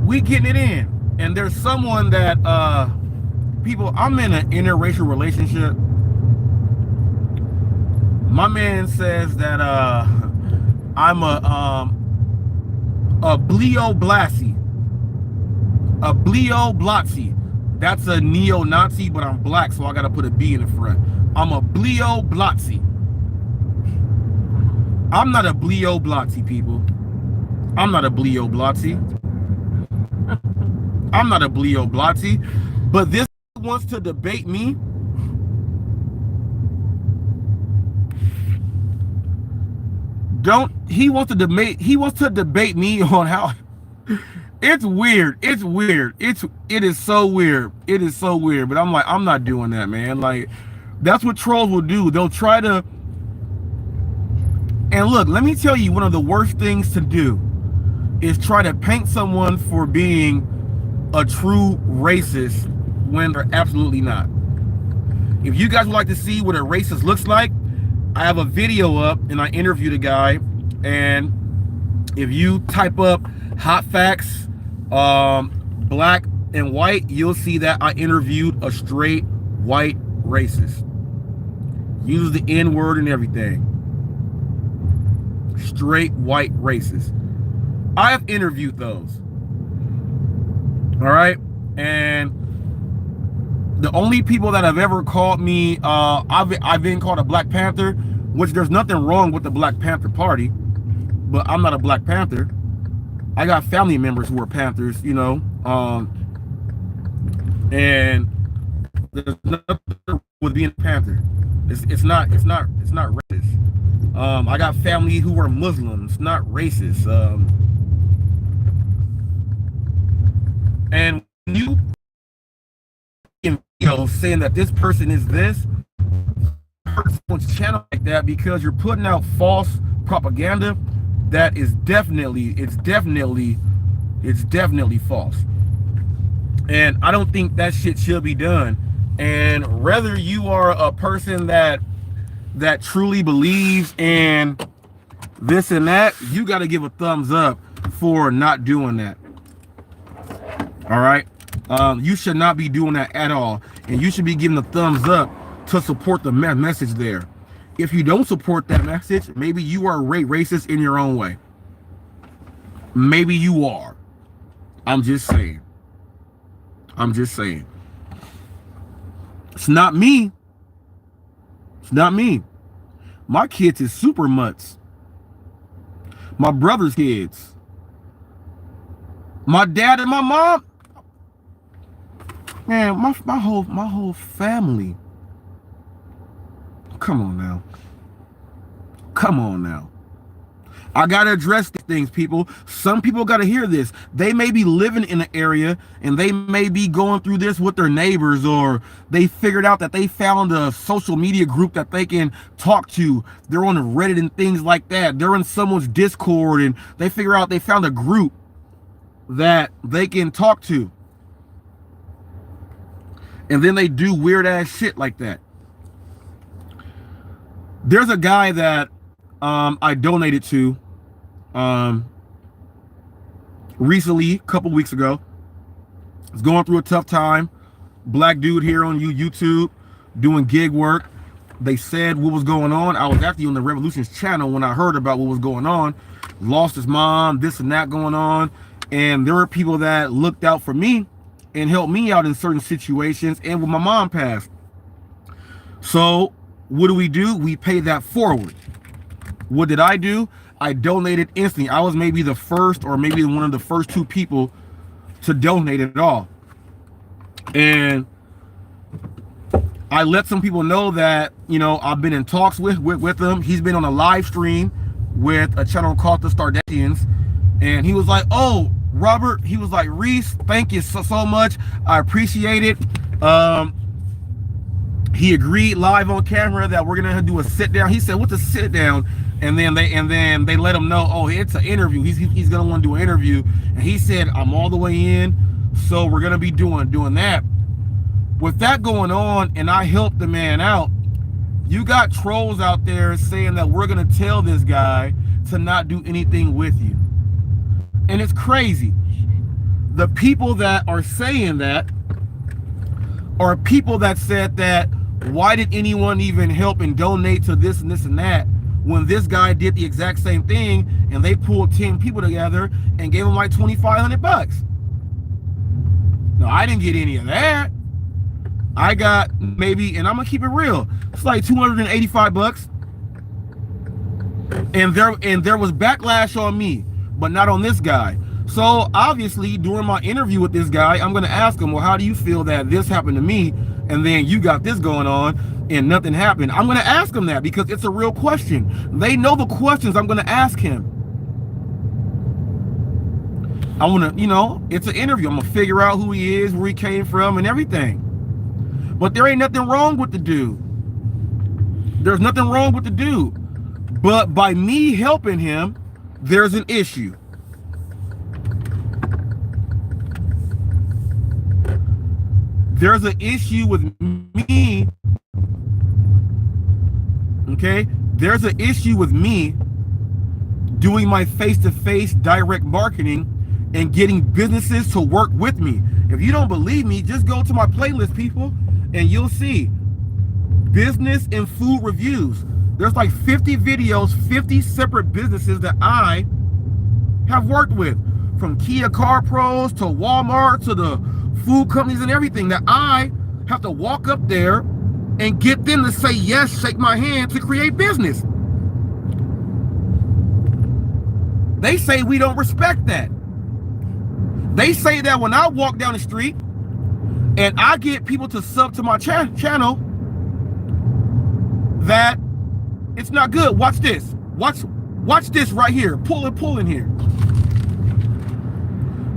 We getting it in. And there's someone that people, I'm in an interracial relationship. My man says that I'm a bleo-blassie. A bleo-blassie. That's a neo-Nazi, but I'm black, so I gotta put a B in the front. I'm a bleo-blassie. I'm not a bleo-blassie, people. I'm not a bleo-blassie. I'm not a bleo-blassie. But this wants to debate me. He wants to debate me on how It's weird. It's weird. It is so weird. It is so weird. But I'm like, I'm not doing that, man. Like, that's what trolls will do. They'll try to. And look, let me tell you, one of the worst things to do is try to paint someone for being a true racist when they're absolutely not. If you guys would like to see what a racist looks like, I have a video up and I interviewed a guy, and if you type up HotFacts, black and white, you'll see that I interviewed a straight white racist. Uses the N-word and everything. Straight white racist. I have interviewed those. All right, and the only people that have ever called me, I've been called a Black Panther, which there's nothing wrong with the Black Panther Party, but I'm not a Black Panther. I got family members who are Panthers, you know, and there's nothing with being a Panther. It's not racist. I got family who are Muslims, not racist. And you know, saying that this person is this, someone's channel like that because you're putting out false propaganda that is definitely false. And I don't think that shit should be done. And whether you are a person that truly believes in this and that, you got to give a thumbs up for not doing that. All right, you should not be doing that at all, and you should be giving a thumbs up to support the message there. If you don't support that message, maybe you are racist in your own way. Maybe you are. I'm just saying. It's not me. It's not me. My kids is super mutts. My brother's kids. My dad and my mom. Man, my whole family. Come on now. I gotta address these things, people. Some people gotta hear this. They may be living in an area and they may be going through this with their neighbors, or they figured out that they found a social media group that they can talk to. They're on Reddit and things like that. They're in someone's Discord and they figure out they found a group that they can talk to. And then they do weird ass shit like that. There's a guy that I donated to recently, a couple weeks ago. He's going through a tough time. Black dude here on YouTube doing gig work. They said what was going on. I was actually on the Revolution's channel when I heard about what was going on. Lost his mom, this and that going on. And there were people that looked out for me and helped me out in certain situations, and when my mom passed. So what do? We pay that forward. What did I do? I donated instantly. I was maybe the first, or maybe one of the first 2 people to donate at all. And I let some people know that, you know, I've been in talks with him. He's been on a live stream with a channel called the Stardatians, and he was like, "Oh, Robert," he was like, "Reese, thank you so much. I appreciate it." He agreed live on camera that we're gonna do a sit down. He said, "What's a sit down?" And then they let him know, "Oh, it's an interview. He's gonna want to do an interview." And he said, "I'm all the way in, so we're gonna be doing that." With that going on, and I helped the man out, you got trolls out there saying that we're gonna tell this guy to not do anything with you. And it's crazy. The people that are saying that are people that said that, why did anyone even help and donate to this and this and that, when this guy did the exact same thing and they pulled 10 people together and gave him like $2,500. No, I didn't get any of that. I got maybe, and I'm gonna keep it real, it's like $285. And there was backlash on me, but not on this guy. So obviously during my interview with this guy, I'm gonna ask him, well, how do you feel that this happened to me and then you got this going on and nothing happened? I'm gonna ask him that because it's a real question. They know the questions I'm gonna ask him. I want to, you know, it's an interview. I'm going to figure out who he is, where he came from, and everything. But there ain't nothing wrong with the dude. There's nothing wrong with the dude. But by me helping him, there's an issue. There's an issue with me. Okay? There's an issue with me doing my face-to-face direct marketing and getting businesses to work with me. If you don't believe me, just go to my playlist, people, and you'll see business and food reviews. There's like 50 videos, 50 separate businesses that I have worked with, from Kia Car Pros to Walmart to the food companies and everything, that I have to walk up there and get them to say yes, shake my hand to create business. They say we don't respect that. They say that when I walk down the street and I get people to sub to my channel, that it's not good. Watch this. Watch this right here. Pull in here.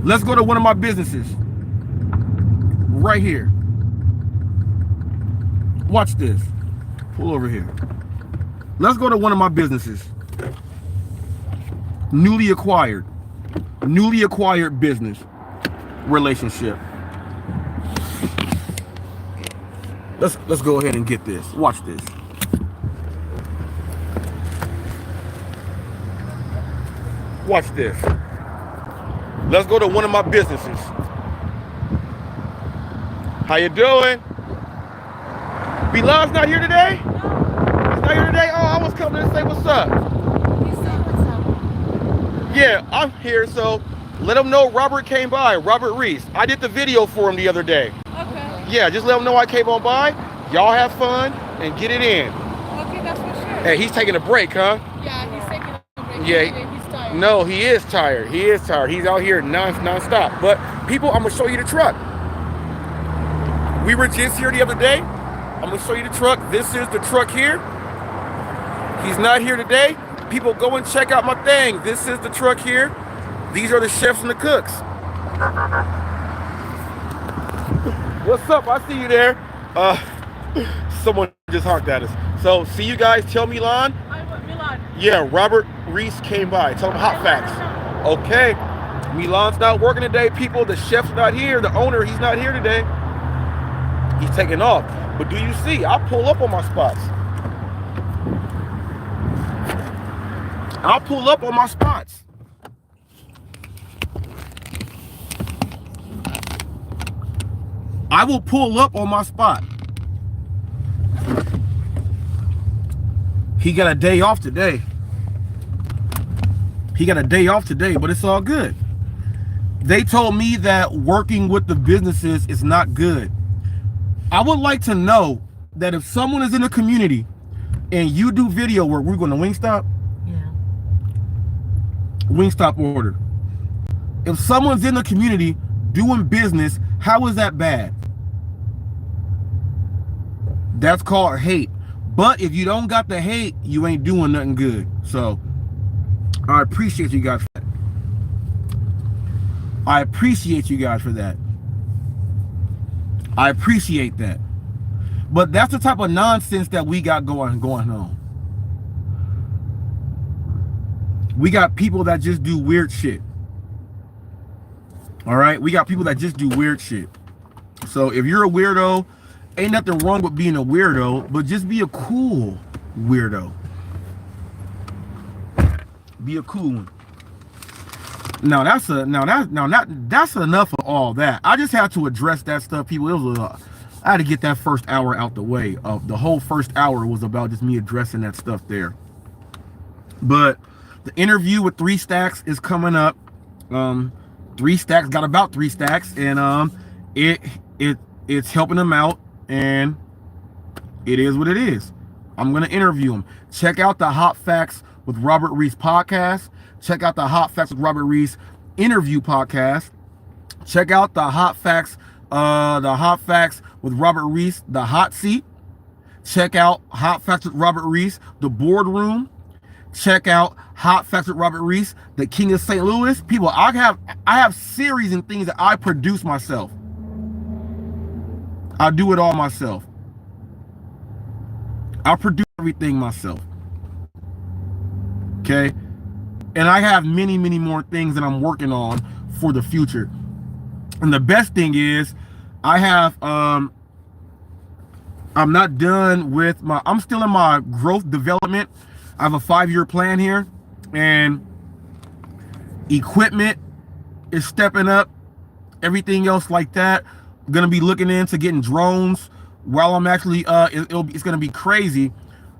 Let's go to one of my businesses. Right here. Watch this. Pull over here. Let's go to one of my businesses. Newly acquired business relationship. Let's go ahead and get this. Watch this. Watch this. Let's go to one of my businesses. How you doing? Bilal's not here today? No. He's not here today? Oh, I was coming to say what's up. You said what's up? Yeah, I'm here, so let him know Robert came by, Robert Reese. I did the video for him the other day. Okay. Yeah, just let him know I came on by. Y'all have fun and get it in. Okay, that's for sure. Hey, he's taking a break, huh? Yeah, he's taking a break. Yeah. He's tired. No, he is tired. He is tired. He's out here non-stop. But people, I'm gonna show you the truck. We were just here the other day. I'm gonna show you the truck. This is the truck here. He's not here today. People, go and check out my thing. This is the truck here. These are the chefs and the cooks. What's up? I see you there. Someone just honked at us. So, see you guys. Tell Milan. Milan. Yeah, Robert Reese came by. Tell him HotFacts. Okay. Milan's not working today, people. The chef's not here. The owner, he's not here today. He's taking off. But do you see? I'll pull up on my spots. I'll pull up on my spots. I will pull up on my spot. He got a day off today. But it's all good. They told me that working with the businesses is not good. I would like to know that if someone is in the community and you do video work, we're going to Wingstop? Yeah. Wingstop order. If someone's in the community doing business, how is that bad? That's called hate. But if you don't got the hate, you ain't doing nothing good. So I appreciate you guys for that. I appreciate that. But that's the type of nonsense that we got going on. We got people that just do weird shit. All right? We got people that just do weird shit. So if you're a weirdo, ain't nothing wrong with being a weirdo, but just be a cool weirdo. Be a cool one. Now that's enough of all that. I just had to address that stuff, people. It was I had to get that first hour out the way. The whole first hour was about just me addressing that stuff there. But the interview with 3 Stacks is coming up. 3 Stacks got about 3 Stacks, and it's helping them out, and it is what it is. I'm gonna interview him. Check out the Hot Facts with Robert Reese podcast. Check out the Hot Facts with Robert Reese interview podcast. Check out the Hot Facts with Robert Reese, the hot seat. Check out Hot Facts with Robert Reese, the boardroom. Check out Hot Facts with Robert Reese, the King of St. Louis. People, I have series and things that I produce myself. I do it all myself. I produce everything myself. Okay? And I have many, many more things that I'm working on for the future. And the best thing is, I have I'm not done with I'm still in my growth development. I have a 5-year plan here, and equipment is stepping up, everything else like that. I'm gonna be looking into getting drones while I'm actually it's gonna be crazy.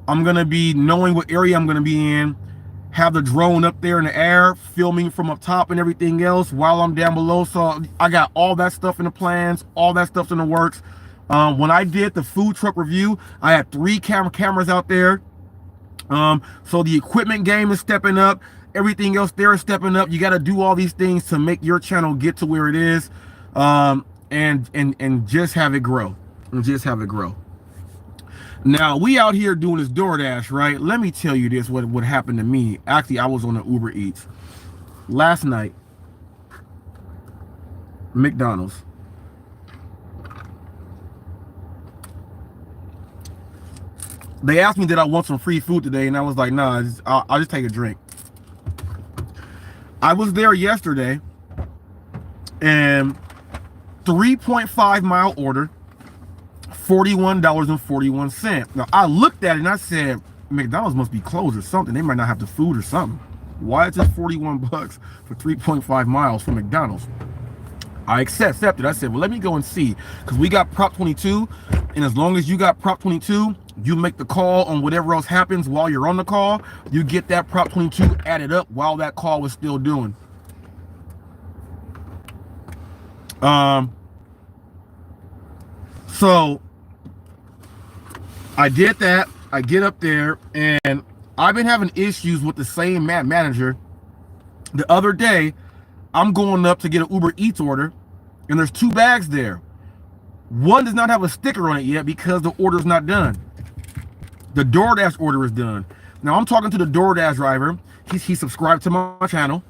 I'm gonna be knowing what area I'm gonna be in, have the drone up there in the air filming from up top and everything else while I'm down below. So I got all that stuff in the plans, all that stuff's in the works. When I did the food truck review, I had 3 cameras out there. So the equipment game is stepping up, everything else there is stepping up. You got to do all these things to make your channel get to where it is, and just have it grow, Now we out here doing this Doordash, right? Let me tell you this, what happened to me. Actually, I was on the Uber Eats last night. McDonald's. They asked me did I want some free food today, and I was like, nah, I'll just take a drink. I was there yesterday, and 3.5 mile order, $41.41. Now I looked at it and I said, McDonald's must be closed or something. They might not have the food or something. Why is it 41 bucks for 3.5 miles from McDonald's? I accepted. I said, well, let me go and see, because we got Prop 22, and as long as you got Prop 22, you make the call on whatever else happens while you're on the call. You get that Prop 22 added up while that call was still doing. So I did that. I get up there, and I've been having issues with the same manager. The other day, I'm going up to get an Uber Eats order, and there's 2 bags there. One does not have a sticker on it yet because the order's not done. The Doordash order is done. Now I'm talking to the Doordash driver. He subscribed to my channel,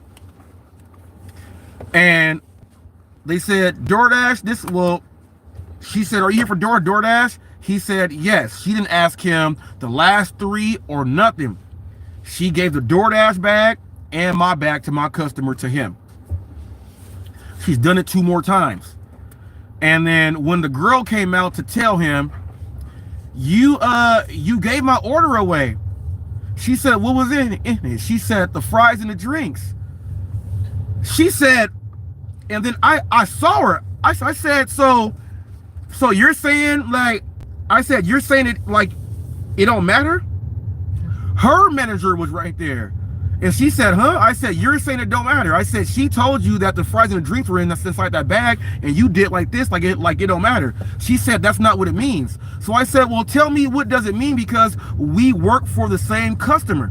and they said, Doordash, she said, are you here for Doordash? He said yes. She didn't ask him the last 3 or nothing. She gave the Doordash bag and my bag to my customer, to him. She's done it 2 more times. And then when the girl came out to tell him, you gave my order away. She said, what was in it? She said, the fries and the drinks. She said, and then I saw her. I said, so you're saying, like, I said, you're saying it like it don't matter? Her manager was right there. And she said, huh? I said, you're saying it don't matter. I said, she told you that the fries and the drinks were inside that bag, and you did like this, like it don't matter. She said, that's not what it means. So I said, well, tell me, what does it mean? Because we work for the same customer.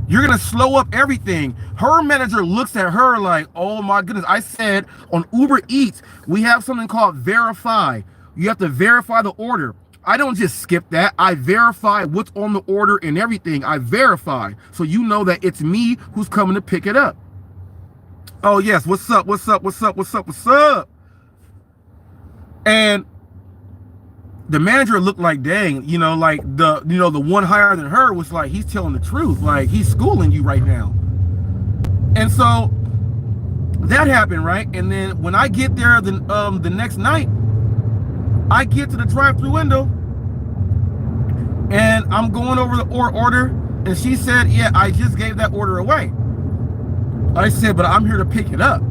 You're going to slow up everything. Her manager looks at her like, oh my goodness. I said, on Uber Eats, we have something called verify. You have to verify the order. I don't just skip that. I verify what's on the order and everything. I verify, so you know that it's me who's coming to pick it up. Oh yes, what's up? And the manager looked like, dang, like the one higher than her was like, he's telling the truth, like he's schooling you right now. And so that happened, right? And then when I get there the next night, I get to the drive-thru window, and I'm going over the order, and she said, yeah, I just gave that order away. I said, but I'm here to pick it up.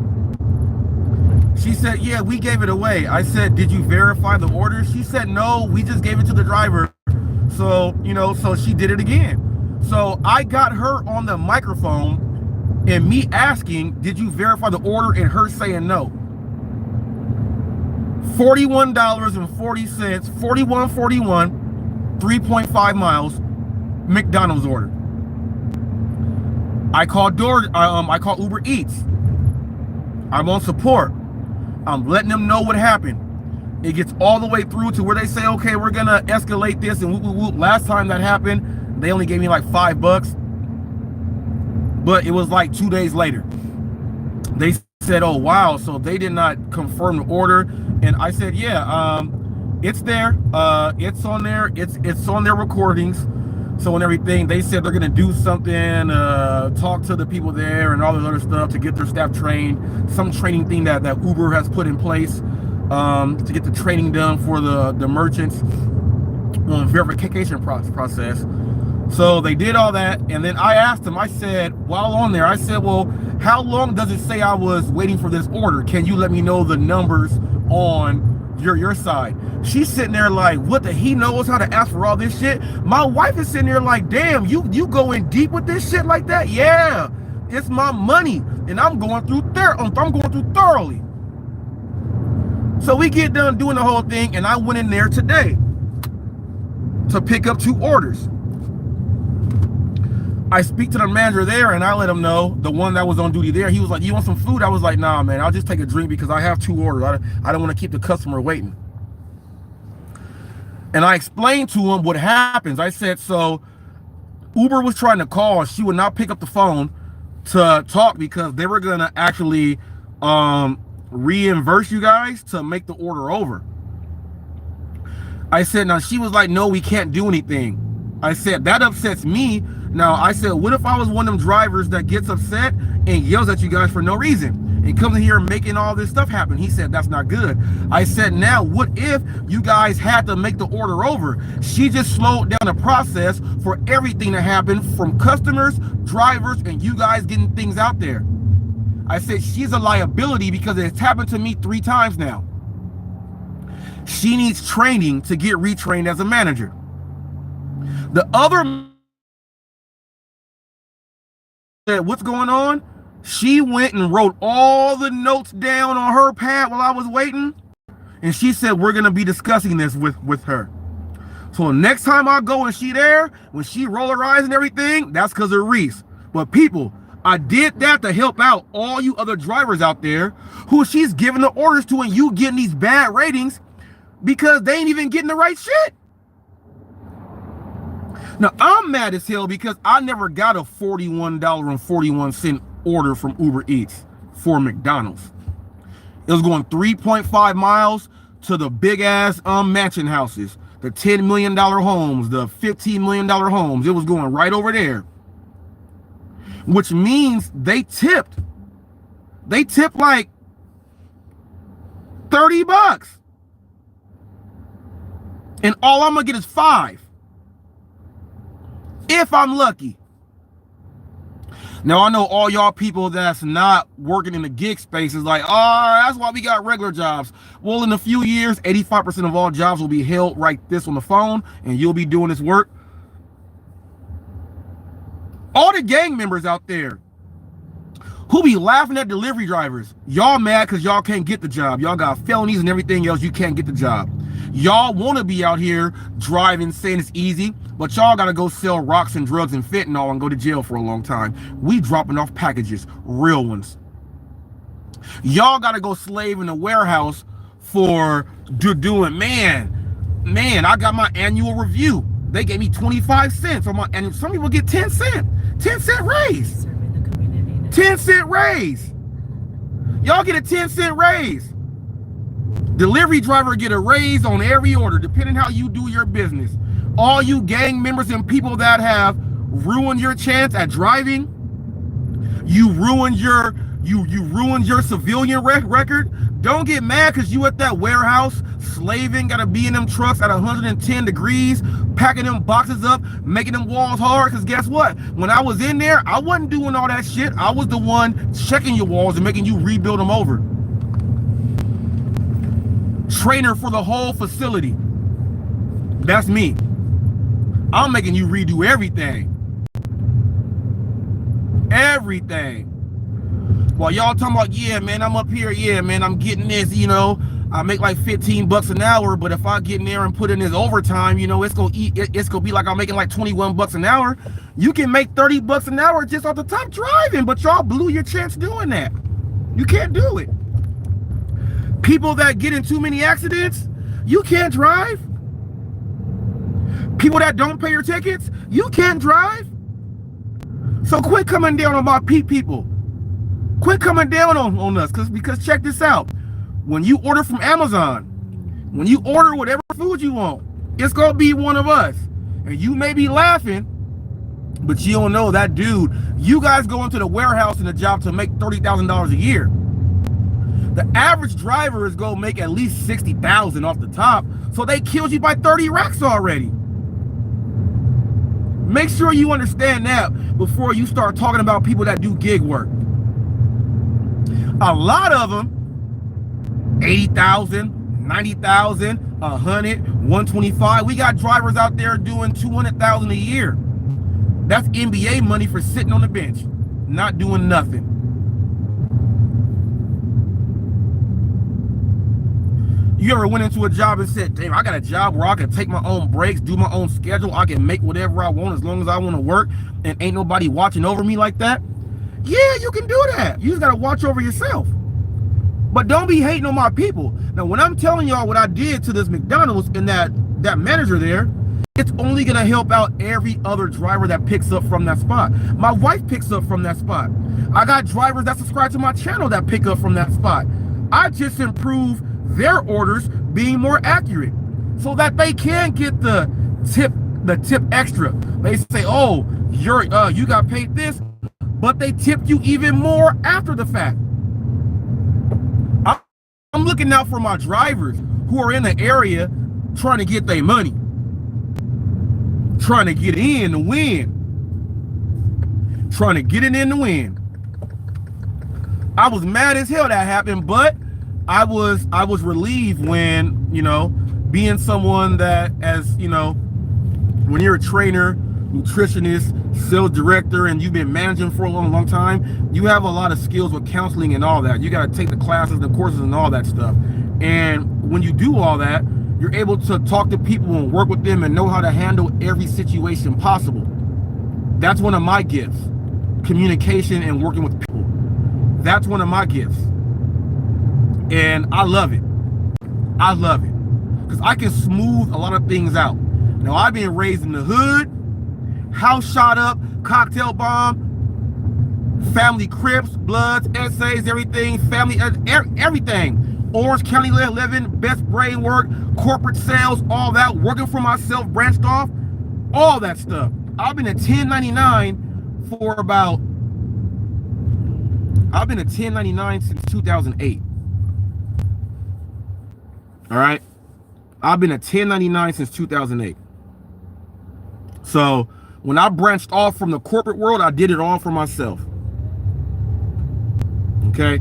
She said, yeah, we gave it away. I said, did you verify the order? She said, no, we just gave it to the driver. So, so she did it again. So I got her on the microphone, and me asking, did you verify the order, and her saying no. $41.40, $41.41, 3.5 miles, McDonald's order. I called Uber Eats. I'm on support. I'm letting them know what happened. It gets all the way through to where they say, okay, we're gonna escalate this, and whoop, whoop, whoop. Last time that happened, They only gave me like $5, but it was like 2 days later. They said, oh wow, so they did not confirm the order. And I said, yeah, it's there, it's on there, it's on their recordings, so and everything. They said they're gonna do something, talk to the people there and all this other stuff to get their staff trained, some training thing that Uber has put in place, to get the training done for the merchants, verification process. So they did all that, and then I asked them, I said, while on there, I said, well, how long does it say I was waiting for this order? Can you let me know the numbers on your side? She's sitting there like, what the, he knows how to ask for all this shit? My wife is sitting there like, damn, you go in deep with this shit like that? Yeah, it's my money, and I'm going through thoroughly. So we get done doing the whole thing, and I went in there today to pick up 2 orders. I speak to the manager there, and I let him know, the one that was on duty there. He was like, you want some food? I was like, nah, man, I'll just take a drink because I have 2 orders. I don't want to keep the customer waiting. And I explained to him what happens. I said, so Uber was trying to call. She would not pick up the phone to talk because they were going to actually reimburse you guys to make the order over. I said, now she was like, no, we can't do anything. I said, that upsets me. Now, I said, what if I was one of them drivers that gets upset and yells at you guys for no reason and comes in here making all this stuff happen? He said, that's not good. I said, now, what if you guys had to make the order over? She just slowed down the process for everything that happened from customers, drivers, and you guys getting things out there. I said, she's a liability because it's happened to me 3 times now. She needs training to get retrained as a manager. The other said, what's going on? She went and wrote all the notes down on her pad while I was waiting, and she said, we're going to be discussing this with her. So next time I go and she there, when she roll her eyes and everything, that's because of Reese. But people, I did that to help out all you other drivers out there who she's giving the orders to, and you getting these bad ratings because they ain't even getting the right shit. Now, I'm mad as hell because I never got a $41.41 order from Uber Eats for McDonald's. It was going 3.5 miles to the big ass mansion houses, the $10 million homes, the $15 million homes. It was going right over there, which means they tipped like $30. And all I'm gonna get is 5. If I'm lucky. Now, I know all y'all people that's not working in the gig space is like, oh, that's why we got regular jobs. Well, in a few years, 85% of all jobs will be held right this on the phone, and you'll be doing this work. All the gang members out there who be laughing at delivery drivers, y'all mad because y'all can't get the job. Y'all got felonies and everything else, you can't get the job. Y'all want to be out here driving, saying it's easy, but y'all got to go sell rocks and drugs and fentanyl and go to jail for a long time. We dropping off packages, real ones. Y'all got to go slave in a warehouse for doing, man, I got my annual review. They gave me 25 cents on my annual. Some people get 10 cents. 10 cent raise. 10 cent raise. Y'all get a 10 cent raise. Delivery driver get a raise on every order, depending how you do your business. All you gang members and people that have ruined your chance at driving, you ruined your civilian record. Don't get mad because you at that warehouse slaving, gotta be in them trucks at 110 degrees, packing them boxes up, making them walls hard. Because guess what? When I was in there, I wasn't doing all that shit. I was the one checking your walls and making you rebuild them over. Trainer for the whole facility. That's me. I'm making you redo everything. Everything. While y'all talking about, yeah, man, I'm up here. Yeah, man, I'm getting this, you know. I make like $15 an hour, but if I get in there and put in this overtime, you know, it's gonna be like I'm making like $21 an hour. You can make $30 an hour just off the top driving, but y'all blew your chance doing that. You can't do it. People that get in too many accidents, you can't drive. People that don't pay your tickets, you can't drive. So quit coming down on my people. Quit coming down on us, because check this out. When you order from Amazon, when you order whatever food you want, it's gonna be one of us. And you may be laughing, but you don't know that dude. You guys go into the warehouse in a job to make $30,000 a year. The average driver is gonna make at least 60,000 off the top, so they killed you by 30 racks already. Make sure you understand that before you start talking about people that do gig work. A lot of them, 80,000, 90,000, 100, 125. We got drivers out there doing 200,000 a year. That's NBA money for sitting on the bench, not doing nothing. You ever went into a job and said, damn, I got a job where I can take my own breaks, do my own schedule, I can make whatever I want as long as I want to work, and ain't nobody watching over me like that? Yeah, you can do that. You just got to watch over yourself. But don't be hating on my people. Now, when I'm telling y'all what I did to this McDonald's and that manager there, it's only going to help out every other driver that picks up from that spot. My wife picks up from that spot. I got drivers that subscribe to my channel that pick up from that spot. I just improve their orders being more accurate so that they can get the tip extra. They say, oh, you got paid this, but they tipped you even more after the fact. I'm looking out for my drivers who are in the area trying to get their money, trying to get in to win, trying to get it in to win. I was mad as hell that happened, but I was relieved when, you know, being someone that, as you know, when you're a trainer, nutritionist, sales director, and you've been managing for a long time, you have a lot of skills with counseling and all that. You got to take the classes, the courses, and all that stuff. And when you do all that, you're able to talk to people and work with them and know how to handle every situation possible. That's one of my gifts. Communication and working with people. That's one of my gifts. And I love it. I love it. Because I can smooth a lot of things out. Now, I've been raised in the hood, house shot up, cocktail bomb, family Crips, Bloods, essays, everything, family, everything. Orange County living, best brain work, corporate sales, all that, working for myself, branched off, all that stuff. I've been a 1099 for about, I've been a 1099 since 2008. All right. I've been a 1099 since 2008. So when I branched off from the corporate world, I did it all for myself. Okay.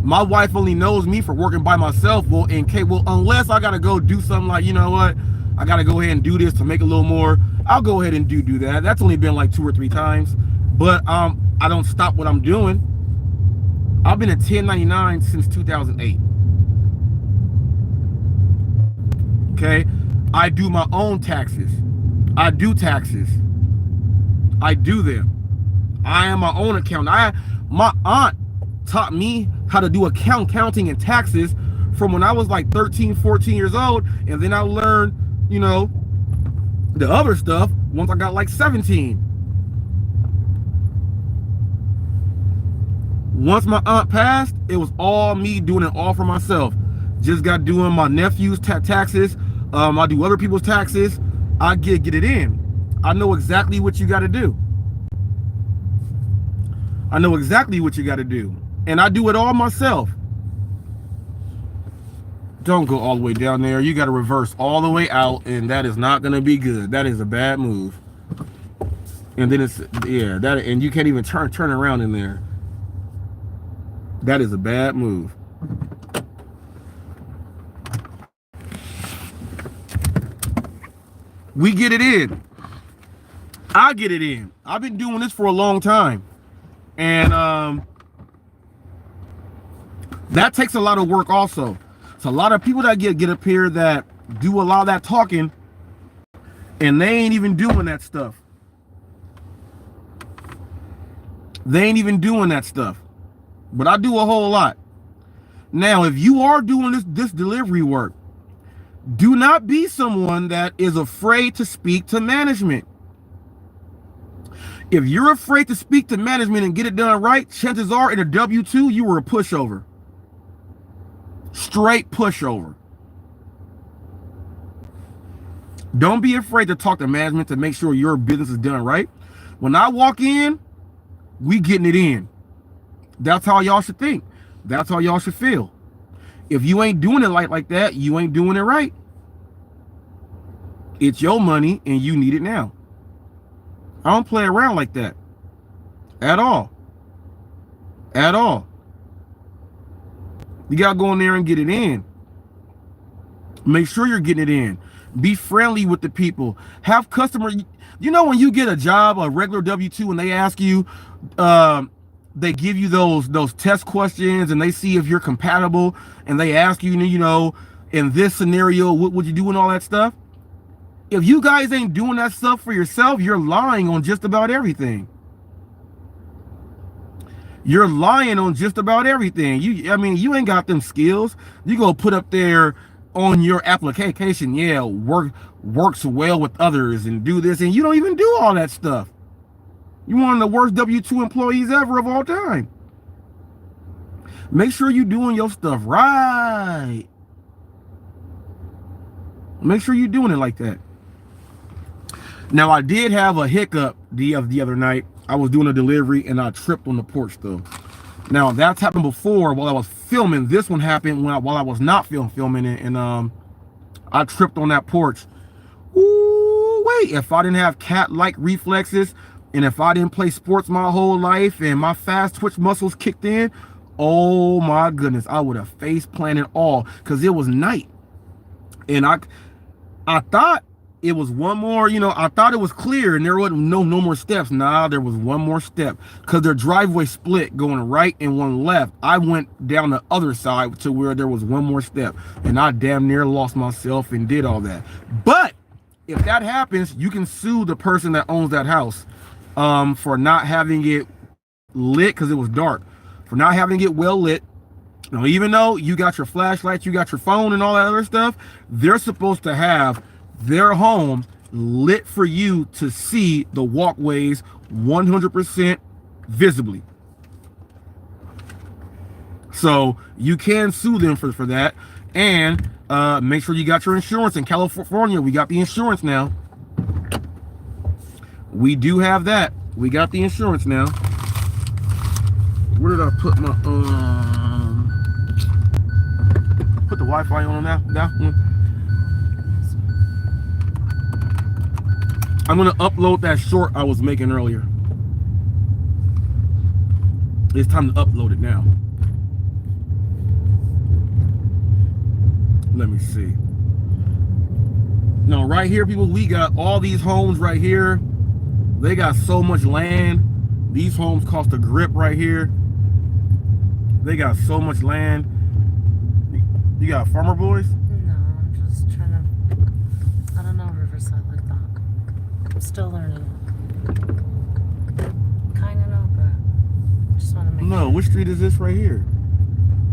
My wife only knows me for working by myself. Well, unless I got to go do something like, you know what, I got to go ahead and do this to make a little more, I'll go ahead and do that. That's only been like 2 or 3 times. But I don't stop what I'm doing. I've been a 1099 since 2008. Okay, I do my own taxes. I do taxes. I do them. I am my own accountant. My aunt taught me how to do accounting and taxes from when I was like 13, 14 years old. And then I learned, you know, the other stuff once I got like 17. Once my aunt passed, it was all me doing it all for myself. Just got doing my nephew's taxes. I do other people's taxes. I get it in. I know exactly what you got to do. I know exactly what you got to do. And I do it all myself. Don't go all the way down there. You got to reverse all the way out, and that is not going to be good. That is a bad move. And then it's, yeah, that, and you can't even turn around in there. That is a bad move. We get it in. I get it in. I've been doing this for a long time. And that takes a lot of work also. So a lot of people that get up here that do a lot of that talking, and they ain't even doing that stuff. They ain't even doing that stuff. But I do a whole lot. Now, if you are doing this delivery work, Do not be someone that is afraid to speak to management. If you're afraid to speak to management and get it done right, chances are in a W-2, you were a pushover. Straight pushover. Don't be afraid to talk to management to make sure your business is done right. When I walk in, we getting it in. That's how y'all should think. That's how y'all should feel. If you ain't doing it like that, you ain't doing it right. It's your money and you need it now. I don't play around like that. At all. At all. You gotta go in there and get it in. Make sure you're getting it in. Be friendly with the people. Have customers. You know when you get a job, a regular W-2, and they ask you, they give you those test questions and they see if you're compatible, and they ask you, you know, in this scenario, what would you do and all that stuff? If you guys ain't doing that stuff for yourself, you're lying on just about everything. You're lying on just about everything. I mean, you ain't got them skills. You go put up there on your application, yeah, works well with others and do this, and you don't even do all that stuff. You're one of the worst W-2 employees ever of all time. Make sure you're doing your stuff right. Make sure you're doing it like that. Now, I did have a hiccup the other night. I was doing a delivery and I tripped on the porch though. Now, that's happened before while I was filming. This one happened while I was not filming it, and I tripped on that porch. Ooh, wait, if I didn't have cat-like reflexes, and if I didn't play sports my whole life and my fast twitch muscles kicked in, oh my goodness, I would have face planted all, because it was night. And I thought it was one more, you know, I thought it was clear and there wasn't no more steps. Nah, there was one more step, because their driveway split going right and one left. I went down the other side to where there was one more step, and I damn near lost myself and did all that. But if that happens, you can sue the person that owns that house for not having it lit, because it was dark, for not having it well lit. Now, even though you got your flashlights, you got your phone and all that other stuff, they're supposed to have their home lit for you to see the walkways 100% visibly. So you can sue them for that. And make sure you got your insurance. In California, we got the insurance now. We do have that. We got the insurance now. Where did I put my put the Wi-Fi on that one? I'm gonna upload that short I was making earlier. It's time to upload it now. Let me see. Now, right here, people, we got all these homes right here. They got so much land. These homes cost a grip right here. They got so much land. You got farmer boys? No, I'm just trying to, I don't know Riverside like that. I'm still learning. Kind of know, but just want to make No, sure. which street is this right here?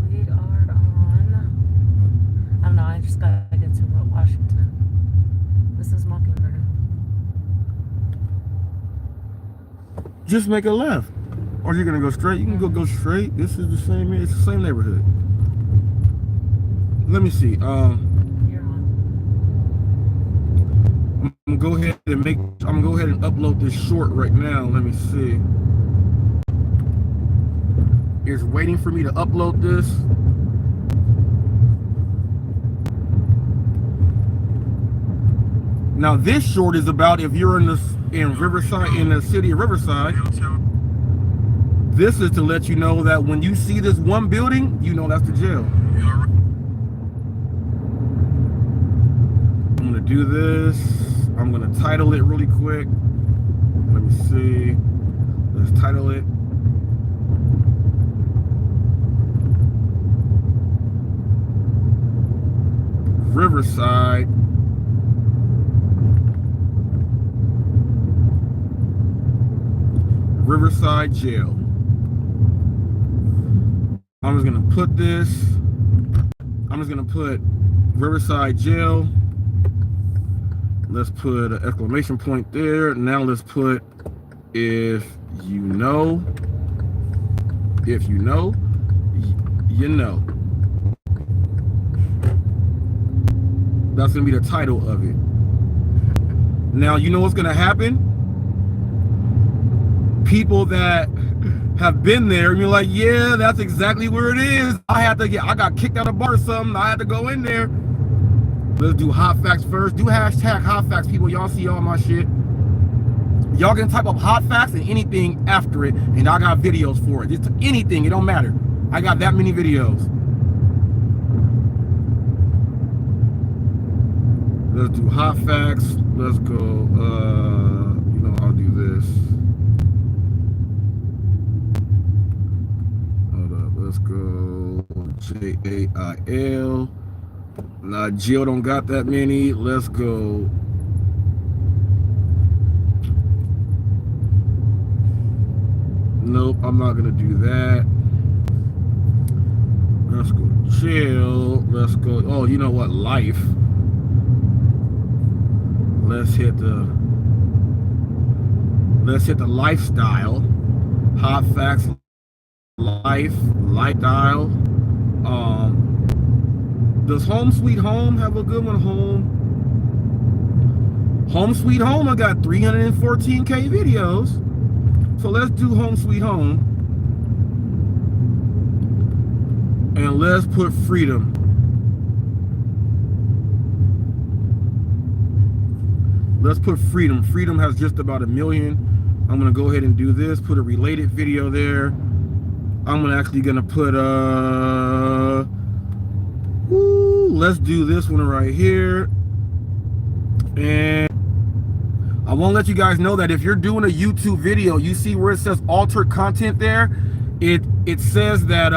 We are on, I don't know, I just got to get to Washington. This is Mockingbird. Just make a left. Or you're gonna go straight. You can go straight. This is the same. It's the same neighborhood. Let me see. You're on. I'm gonna go ahead and upload this short right now. Let me see. It's waiting for me to upload this. Now this short is about if you're in Riverside, in the city of Riverside. This is to let you know that when you see this one building, you know that's the jail. I'm gonna do this. I'm gonna title it really quick. Let me see. Let's title it. Riverside. Riverside Jail. I'm just gonna put this. I'm just gonna put Riverside Jail. Let's put an exclamation point there. Now let's put if you know. If you know, you know. That's gonna be the title of it. Now you know what's gonna happen? People that have been there and you're like, yeah, that's exactly where it is. I got kicked out of a bar or something. I had to go in there. Let's do hot facts first. Do hashtag hot facts, people. Y'all see all my shit. Y'all can type up hot facts and anything after it, and I got videos for it. Just anything, it don't matter. I got that many videos. Let's do hot facts. Let's go. You know, I'll do this. Hold up. Let's go. JAIL. Nah, Jill don't got that many. Let's go. Nope, I'm not gonna do that. Let's go chill. Let's go. Oh, you know what? Life. Let's hit the lifestyle. Hot facts. Lifestyle. Does Home Sweet Home have a good one? Home Sweet Home, I got 314K videos. So let's do Home Sweet Home. And let's put freedom. Let's put freedom. Freedom has just about 1 million. I'm gonna go ahead and do this, put a related video there. I'm actually gonna put let's do this one right here. And I want to let you guys know that if you're doing a YouTube video, you see where it says altered content there, it says that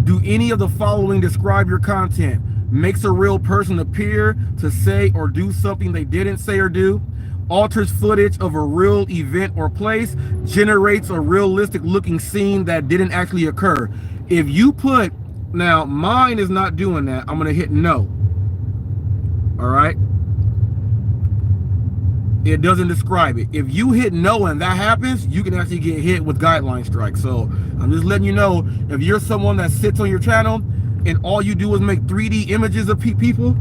do any of the following describe your content? Makes a real person appear to say or do something they didn't say or do, alters footage of a real event or place, generates a realistic looking scene that didn't actually occur. If you put, now mine is not doing that, I'm gonna hit no. All right, it doesn't describe it. If you hit no and that happens, you can actually get hit with guideline strike. So I'm just letting you know, if you're someone that sits on your channel and all you do is make 3D images of people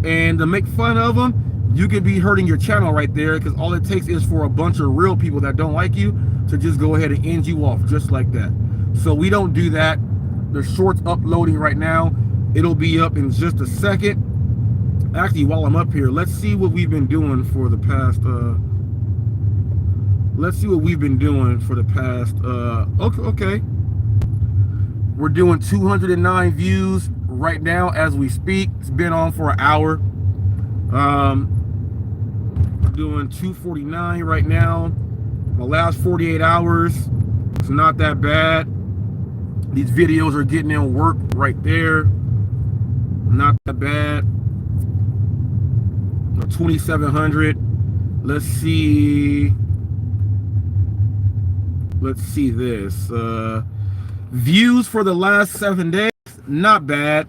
and to make fun of them, you could be hurting your channel right there, because all it takes is for a bunch of real people that don't like you to just go ahead and end you off just like that. So we don't do that. The short's uploading right now. It'll be up in just a second. Actually, while I'm up here, let's see what we've been doing for the past okay. We're doing 209 views right now as we speak. It's been on for an hour. Doing 249 right now. My last 48 hours. It's not that bad. These videos are getting in work right there. Not that bad. 2,700. Let's see this. Views for the last 7 days. Not bad.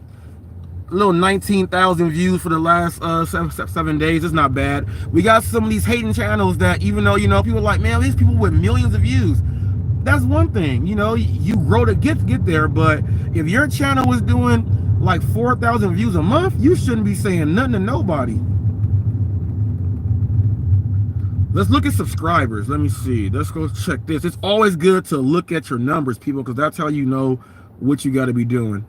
A little 19,000 views for the last 7 days. It's not bad. We got some of these hating channels that, even though, you know, people are like, man, these people with millions of views. That's one thing, you know, you grow to get there, but if your channel was doing like 4,000 views a month, you shouldn't be saying nothing to nobody. Let's look at subscribers. Let me see. Let's go check this. It's always good to look at your numbers, people, because that's how you know what you got to be doing.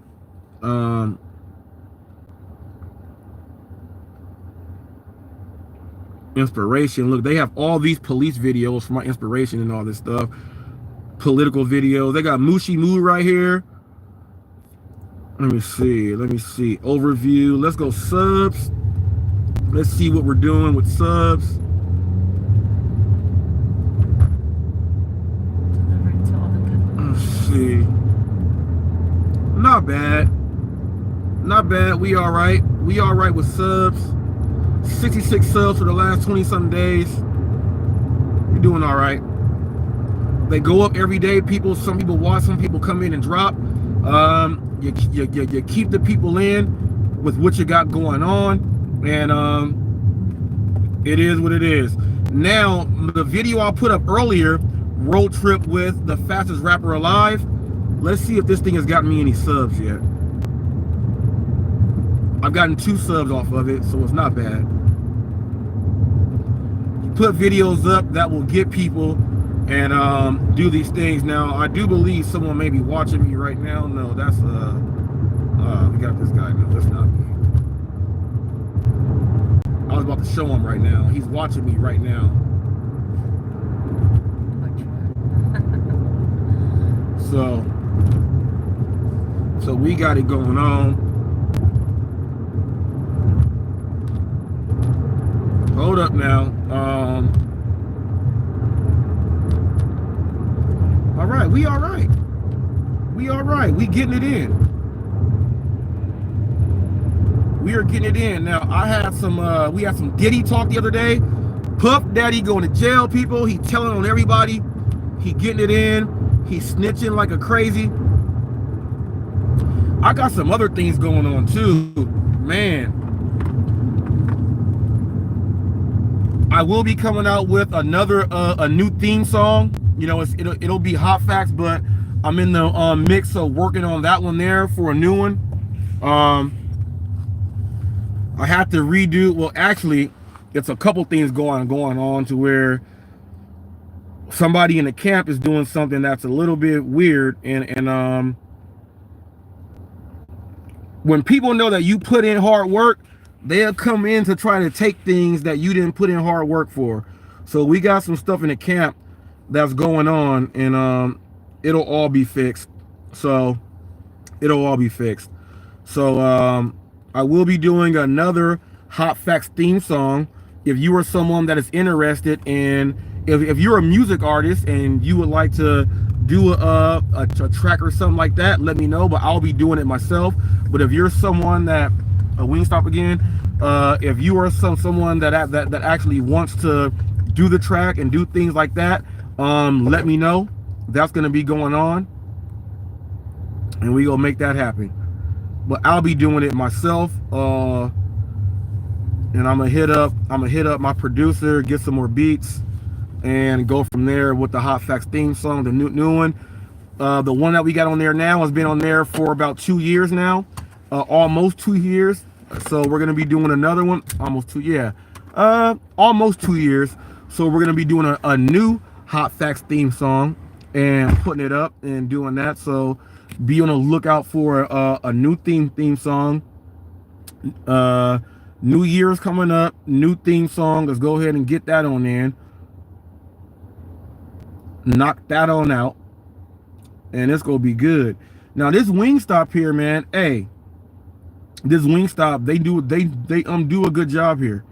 Inspiration. Look, they have all these police videos for my inspiration and all this stuff. Political videos. They got Mushi Moo right here. Let me see. Overview. Let's go subs. Let's see what we're doing with subs. Let's see. Not bad. We all right with subs. 66 subs for the last 20-something days. You're doing all right. They go up every day. Some people watch, some people come in and drop. You keep the people in. with what you got going on, and it is what it is. Now, the video I put up earlier, road trip with the fastest rapper alive, let's see if this thing has gotten me any subs yet. I've gotten 2 subs off of it, so it's not bad. Put videos up that will get people and do these things. Now, I do believe someone may be watching me right now. No, that's we got this guy. No, that's not me. I was about to show him right now. He's watching me right now. So we got it going on. Hold up now. All right, we all right. We all right. We getting it in. We are getting it in. Now, I had some, we had some Diddy talk the other day. Puff Daddy going to jail, people. He telling on everybody. He getting it in. He snitching like a crazy. I got some other things going on too, man. I will be coming out with another, a new theme song. You know, it'll be Hot Facts, but I'm in the mix of working on that one there for a new one. I have to redo, well, actually, it's a couple things going on to where somebody in the camp is doing something that's a little bit weird, and when people know that you put in hard work, they'll come in to try to take things that you didn't put in hard work for. So we got some stuff in the camp that's going on, and it'll all be fixed. So it'll all be fixed. So I will be doing another Hot Facts theme song. If you are someone that is interested in, if you're a music artist and you would like to do a track or something like that, let me know, but I'll be doing it myself. But if you're someone that, Wingstop again, if you are someone that actually wants to do the track and do things like that, let me know. That's going to be going on, and we gonna make that happen. But I'll be doing it myself, and I'm gonna hit up my producer, get some more beats, and go from there with the Hot Facts theme song, the new one. The one that we got on there now has been on there for about 2 years now, almost 2 years. So we're gonna be doing another one, almost 2 years. So we're gonna be doing a new Hot Facts theme song and putting it up and doing that. So be on the lookout for a new theme song. New Year's coming up, new theme song. Let's go ahead and get that on in. Knock that on out, and it's gonna be good. Now this Wingstop here, man. Hey, this Wingstop, they do a good job here.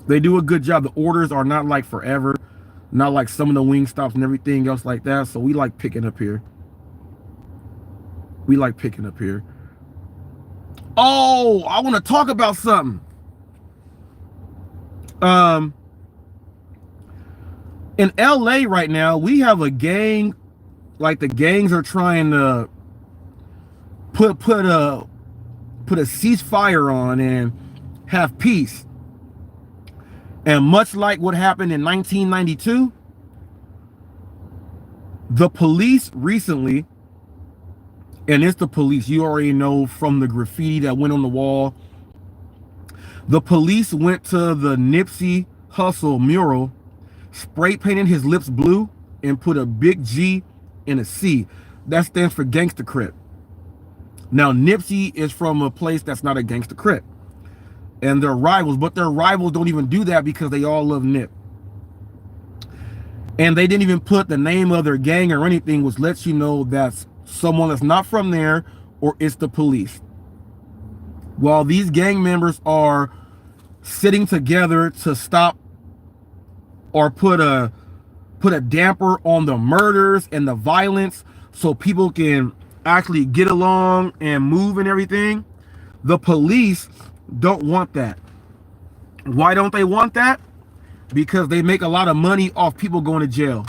They do a good job. The orders are not like forever, not like some of the Wingstops and everything else like that. So we like picking up here. We like picking up here. Oh, I want to talk about something. In LA right now, we have a gang. Like the gangs are trying to put a ceasefire on and have peace. And much like what happened in 1992, the police recently, and it's the police, you already know from the graffiti that went on the wall, the police went to the Nipsey Hussle mural, spray painted his lips blue, and put a big G and a C. That stands for Gangsta Crip. Now, Nipsey is from a place that's not a Gangsta Crip. And they're rivals, but their rivals don't even do that because they all love Nip. And they didn't even put the name of their gang or anything, which lets you know that's someone that's not from there, or it's the police. While these gang members are sitting together to stop or put a damper on the murders and the violence so people can actually get along and move and everything, the police don't want that. Why don't they want that? Because they make a lot of money off people going to jail.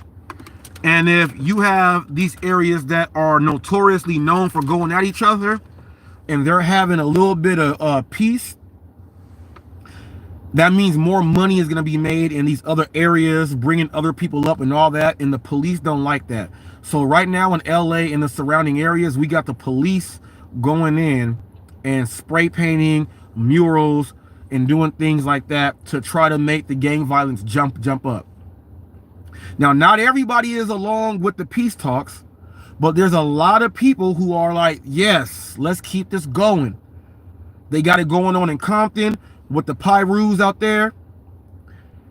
And if you have these areas that are notoriously known for going at each other, and they're having a little bit of peace, that means more money is going to be made in these other areas, bringing other people up and all that, and the police don't like that. So right now in LA and the surrounding areas, we got the police going in and spray painting murals and doing things like that to try to make the gang violence jump up. Now, not everybody is along with the peace talks, but there's a lot of people who are like, yes, let's keep this going. They got it going on in Compton with the Pyrus out there,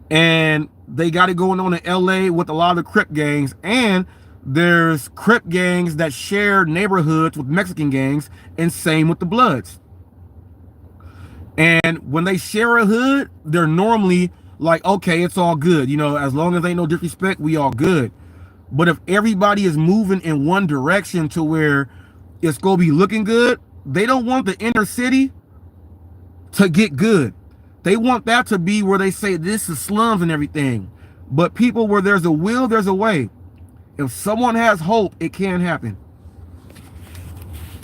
and they got it going on in LA with a lot of the Crip gangs, and there's Crip gangs that share neighborhoods with Mexican gangs, and same with the Bloods. And when they share a hood, they're normally like, okay, it's all good, you know, as long as ain't no disrespect, we all good. But if everybody is moving in one direction to where it's gonna be looking good, they don't want the inner city to get good. They want that to be where they say this is slums and everything. But people, where there's a will, there's a way. If someone has hope, it can happen.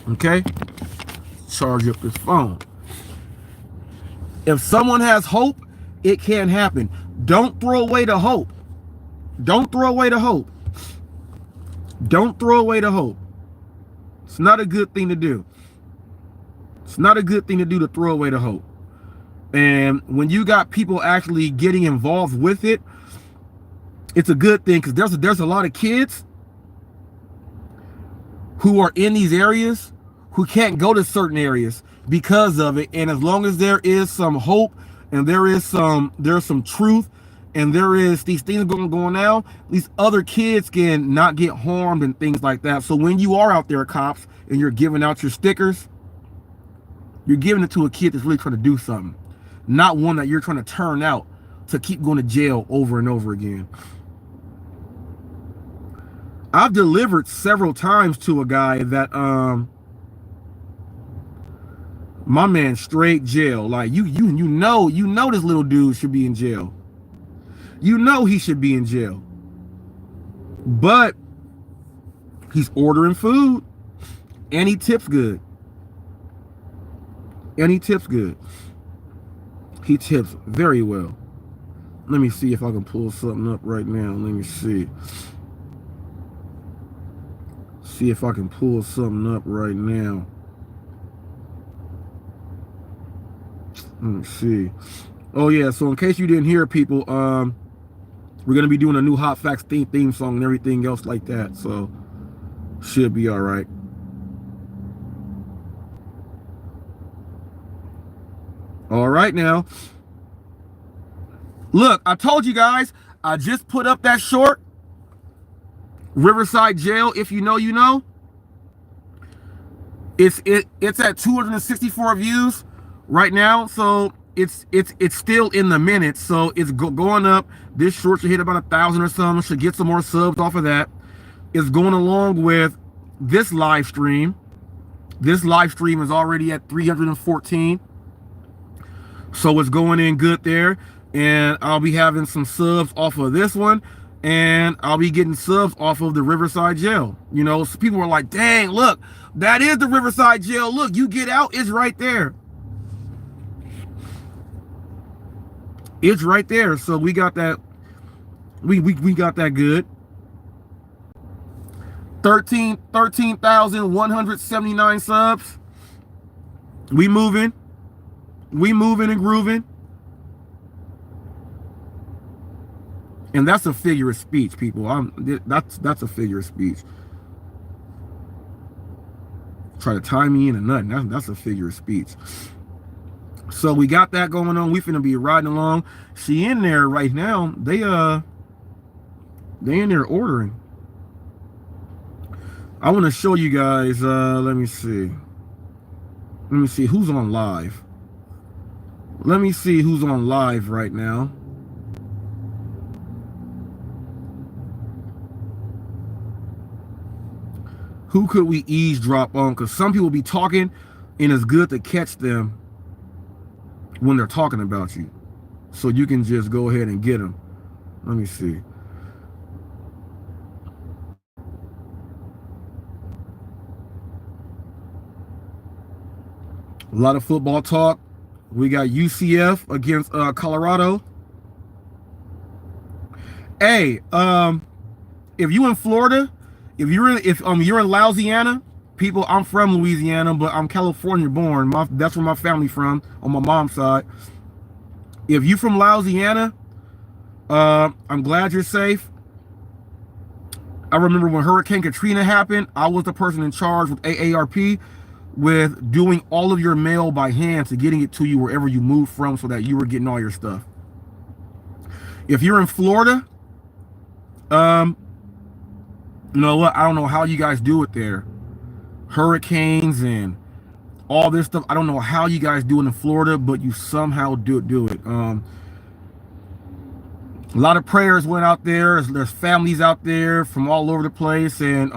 Okay? Charge up this phone. If someone has hope, it can happen. Don't throw away the hope. Don't throw away the hope. Don't throw away the hope. It's not a good thing to do. It's not a good thing to do, to throw away the hope. And when you got people actually getting involved with it, it's a good thing, because there's a lot of kids who are in these areas who can't go to certain areas because of it. And as long as there is some hope, and there's some truth, and there is these things going on now, these other kids can not get harmed and things like that. So when you are out there, cops, and you're giving out your stickers, you're giving it to a kid that's really trying to do something, not one that you're trying to turn out to keep going to jail over and over again. I've delivered several times to a guy that my man straight jail. Like you know this little dude should be in jail. You know he should be in jail. But he's ordering food, and he tips good. And he tips good. He tips very well. Let me see if I can pull something up right now. Let me see. See if I can pull something up right now. Let me see. Oh yeah, so in case you didn't hear, people, we're gonna be doing a new Hot Facts theme song and everything else like that. So should be all right. All right now. Look, I told you guys, I just put up that short. Riverside Jail, if you know, you know. It's at 264 views right now, so it's still in the minutes, so it's going up. This short should hit about 1,000 or something. Should get some more subs off of that. It's going along with this live stream. This live stream is already at 314, so it's going in good there. And I'll be having some subs off of this one, and I'll be getting subs off of the Riverside Jail. You know, so people are like, dang, look, that is the Riverside Jail. Look, you get out, it's right there. It's right there. So we got that. We got that good. 13,179 subs. We moving and grooving. And that's a figure of speech, people. That's a figure of speech. Try to tie me into nothing. That's a figure of speech. So we got that going on. We finna be riding along. She in there right now. They in there ordering. I want to show you guys. Let me see who's on live. Let me see who's on live right now. Who could we eavesdrop on? Because some people be talking, and it's good to catch them when they're talking about you, so you can just go ahead and get them. Let me see. A lot of football talk. We got UCF against Colorado. Hey, if you in Florida, if you're in Louisiana, people, I'm from Louisiana, but I'm California born. That's where my family from on my mom's side. If you from Louisiana, I'm glad you're safe. I remember when Hurricane Katrina happened, I was the person in charge with AARP with doing all of your mail by hand to getting it to you wherever you moved from so that you were getting all your stuff. If you're in Florida, you know what? I don't know how you guys do it there. Hurricanes and all this stuff. I don't know how you guys do it in Florida, but you somehow do it. A lot of prayers went out there. There's families out there from all over the place, and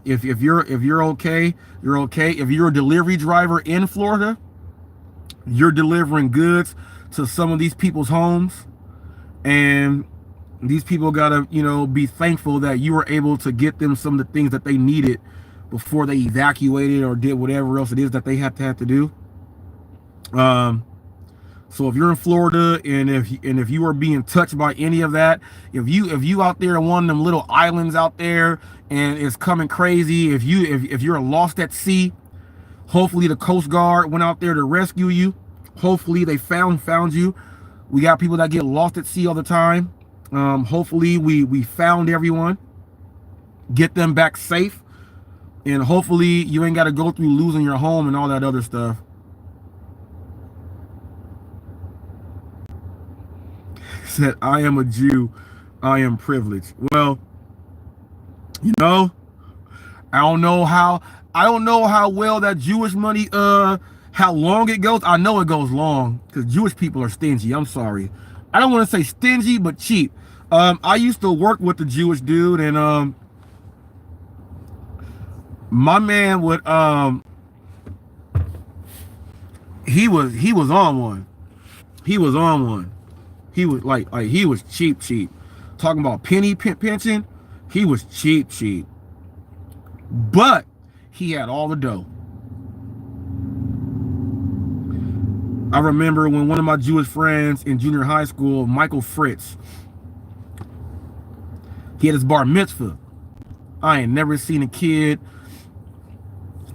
if you're okay, you're okay. If you're a delivery driver in Florida, you're delivering goods to some of these people's homes, and these people gotta, be thankful that you were able to get them some of the things that they needed before they evacuated or did whatever else it is that they have to do. So if you're in Florida and if you are being touched by any of that, if you out there on one of them little islands out there and it's coming crazy, if you're lost at sea, hopefully the Coast Guard went out there to rescue you. Hopefully they found you. We got people that get lost at sea all the time. Hopefully we found everyone, get them back safe, and hopefully you ain't got to go through losing your home and all that other stuff. Said, I am a Jew, I am privileged. Well, I don't know how well that Jewish money, how long it goes. I know it goes long because Jewish people are stingy. I'm sorry. I don't want to say stingy, but cheap. I used to work with the Jewish dude, and my man would he was on one. He was on one. He was like he was cheap. Talking about penny pinching, he was cheap. But he had all the dough. I remember when one of my Jewish friends in junior high school, Michael Fritz, he had his bar mitzvah. I ain't never seen a kid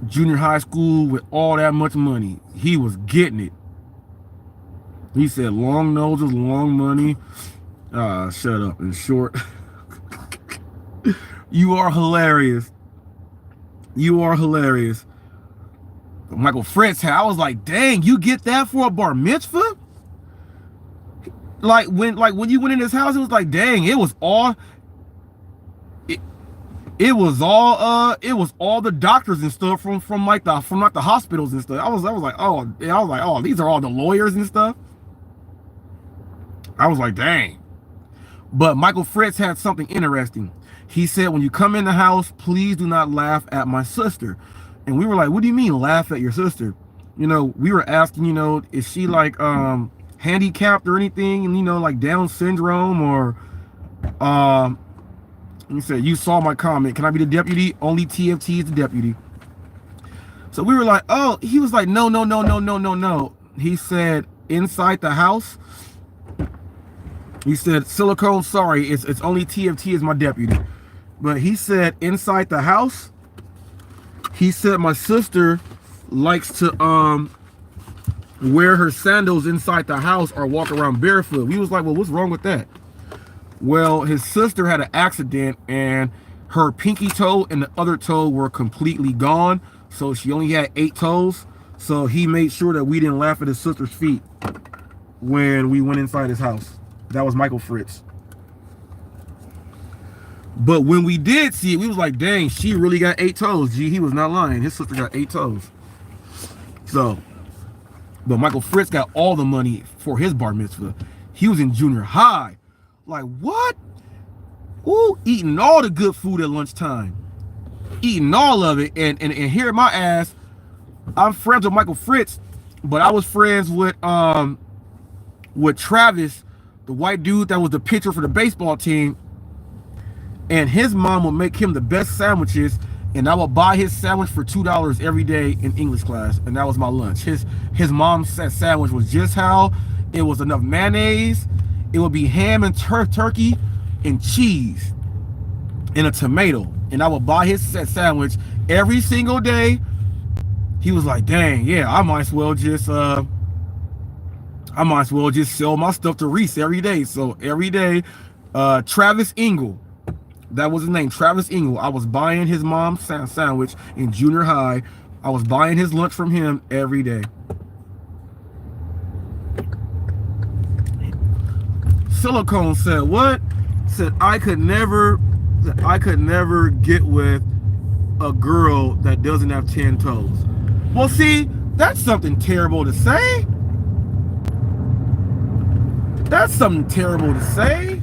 junior high school with all that much money. He was getting it. He said, long noses, long money. Shut up, in short. You are hilarious. You are hilarious. Michael Fritz, I was like, dang, you get that for a bar mitzvah? Like when you went in his house, it was like, dang, it was all the doctors and stuff from the hospitals and stuff. I was like, oh, these are all the lawyers and stuff. I was like, dang. But Michael Fritz had something interesting. He said, when you come in the house, please do not laugh at my sister. And we were like, what do you mean laugh at your sister? We were asking, is she like handicapped or anything? And, like Down syndrome or he said, you saw my comment. Can I be the deputy? Only TFT is the deputy. So we were like, oh, he was like, no. He said, inside the house, he said, silicone, sorry, it's only TFT is my deputy. But he said, inside the house, he said, my sister likes to wear her sandals inside the house or walk around barefoot. We was like, well, what's wrong with that? Well, his sister had an accident and her pinky toe and the other toe were completely gone. So she only had 8 toes. So he made sure that we didn't laugh at his sister's feet when we went inside his house. That was Michael Fritz. But when we did see it, we was like, dang, she really got 8 toes. Gee, he was not lying. His sister got 8 toes. So, but Michael Fritz got all the money for his bar mitzvah. He was in junior high. Like, what? Ooh, eating all the good food at lunchtime. Eating all of it. And here my ass, I'm friends with Michael Fritz, but I was friends with Travis, the white dude that was the pitcher for the baseball team. And his mom would make him the best sandwiches. and I would buy his sandwich for $2 every day in English class, and that was my lunch. His mom's sandwich was just how it was enough mayonnaise. It would be ham and turkey and cheese and a tomato, and I would buy his sandwich every single day. He was like, "Dang, yeah, I might as well just sell my stuff to Reese every day." So every day, Travis Ingle. That was his name, Travis Ingle. I was buying his mom's sandwich in junior high. I was buying his lunch from him every day. Silicone said, what? Said, I could never get with a girl that doesn't have 10 toes. Well, see, that's something terrible to say. That's something terrible to say,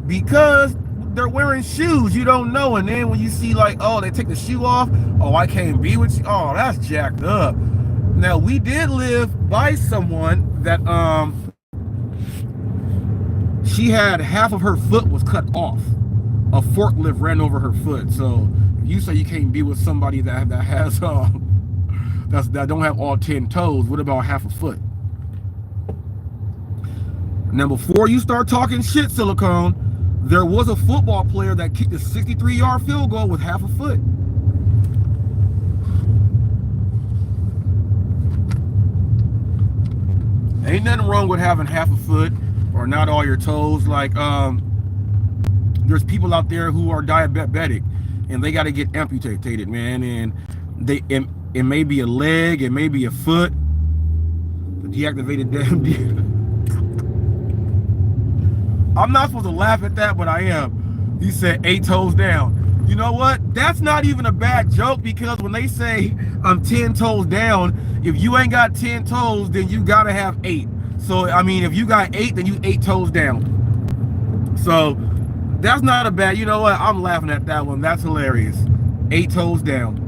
because they're wearing shoes, you don't know, and then when you see like, oh, they take the shoe off, oh, I can't be with you, oh, that's jacked up. Now, we did live by someone that she had half of her foot was cut off. A forklift ran over her foot. So if you say you can't be with somebody that has that don't have all 10 toes, what about half a foot? Now, before you start talking shit, Silicone, there was a football player that kicked a 63-yard field goal with half a foot. Ain't nothing wrong with having half a foot or not all your toes. Like, there's people out there who are diabetic and they got to get amputated, man. And it may be a leg, it may be a foot. The deactivated damn deal. I'm not supposed to laugh at that, but I am. He said 8 toes down. You know what? That's not even a bad joke, because when they say I'm 10 toes down, if you ain't got 10 toes, then you gotta have 8. So, I mean, if you got 8, then you 8 toes down. So, that's not a bad, you know what? I'm laughing at that one. That's hilarious. 8 toes down.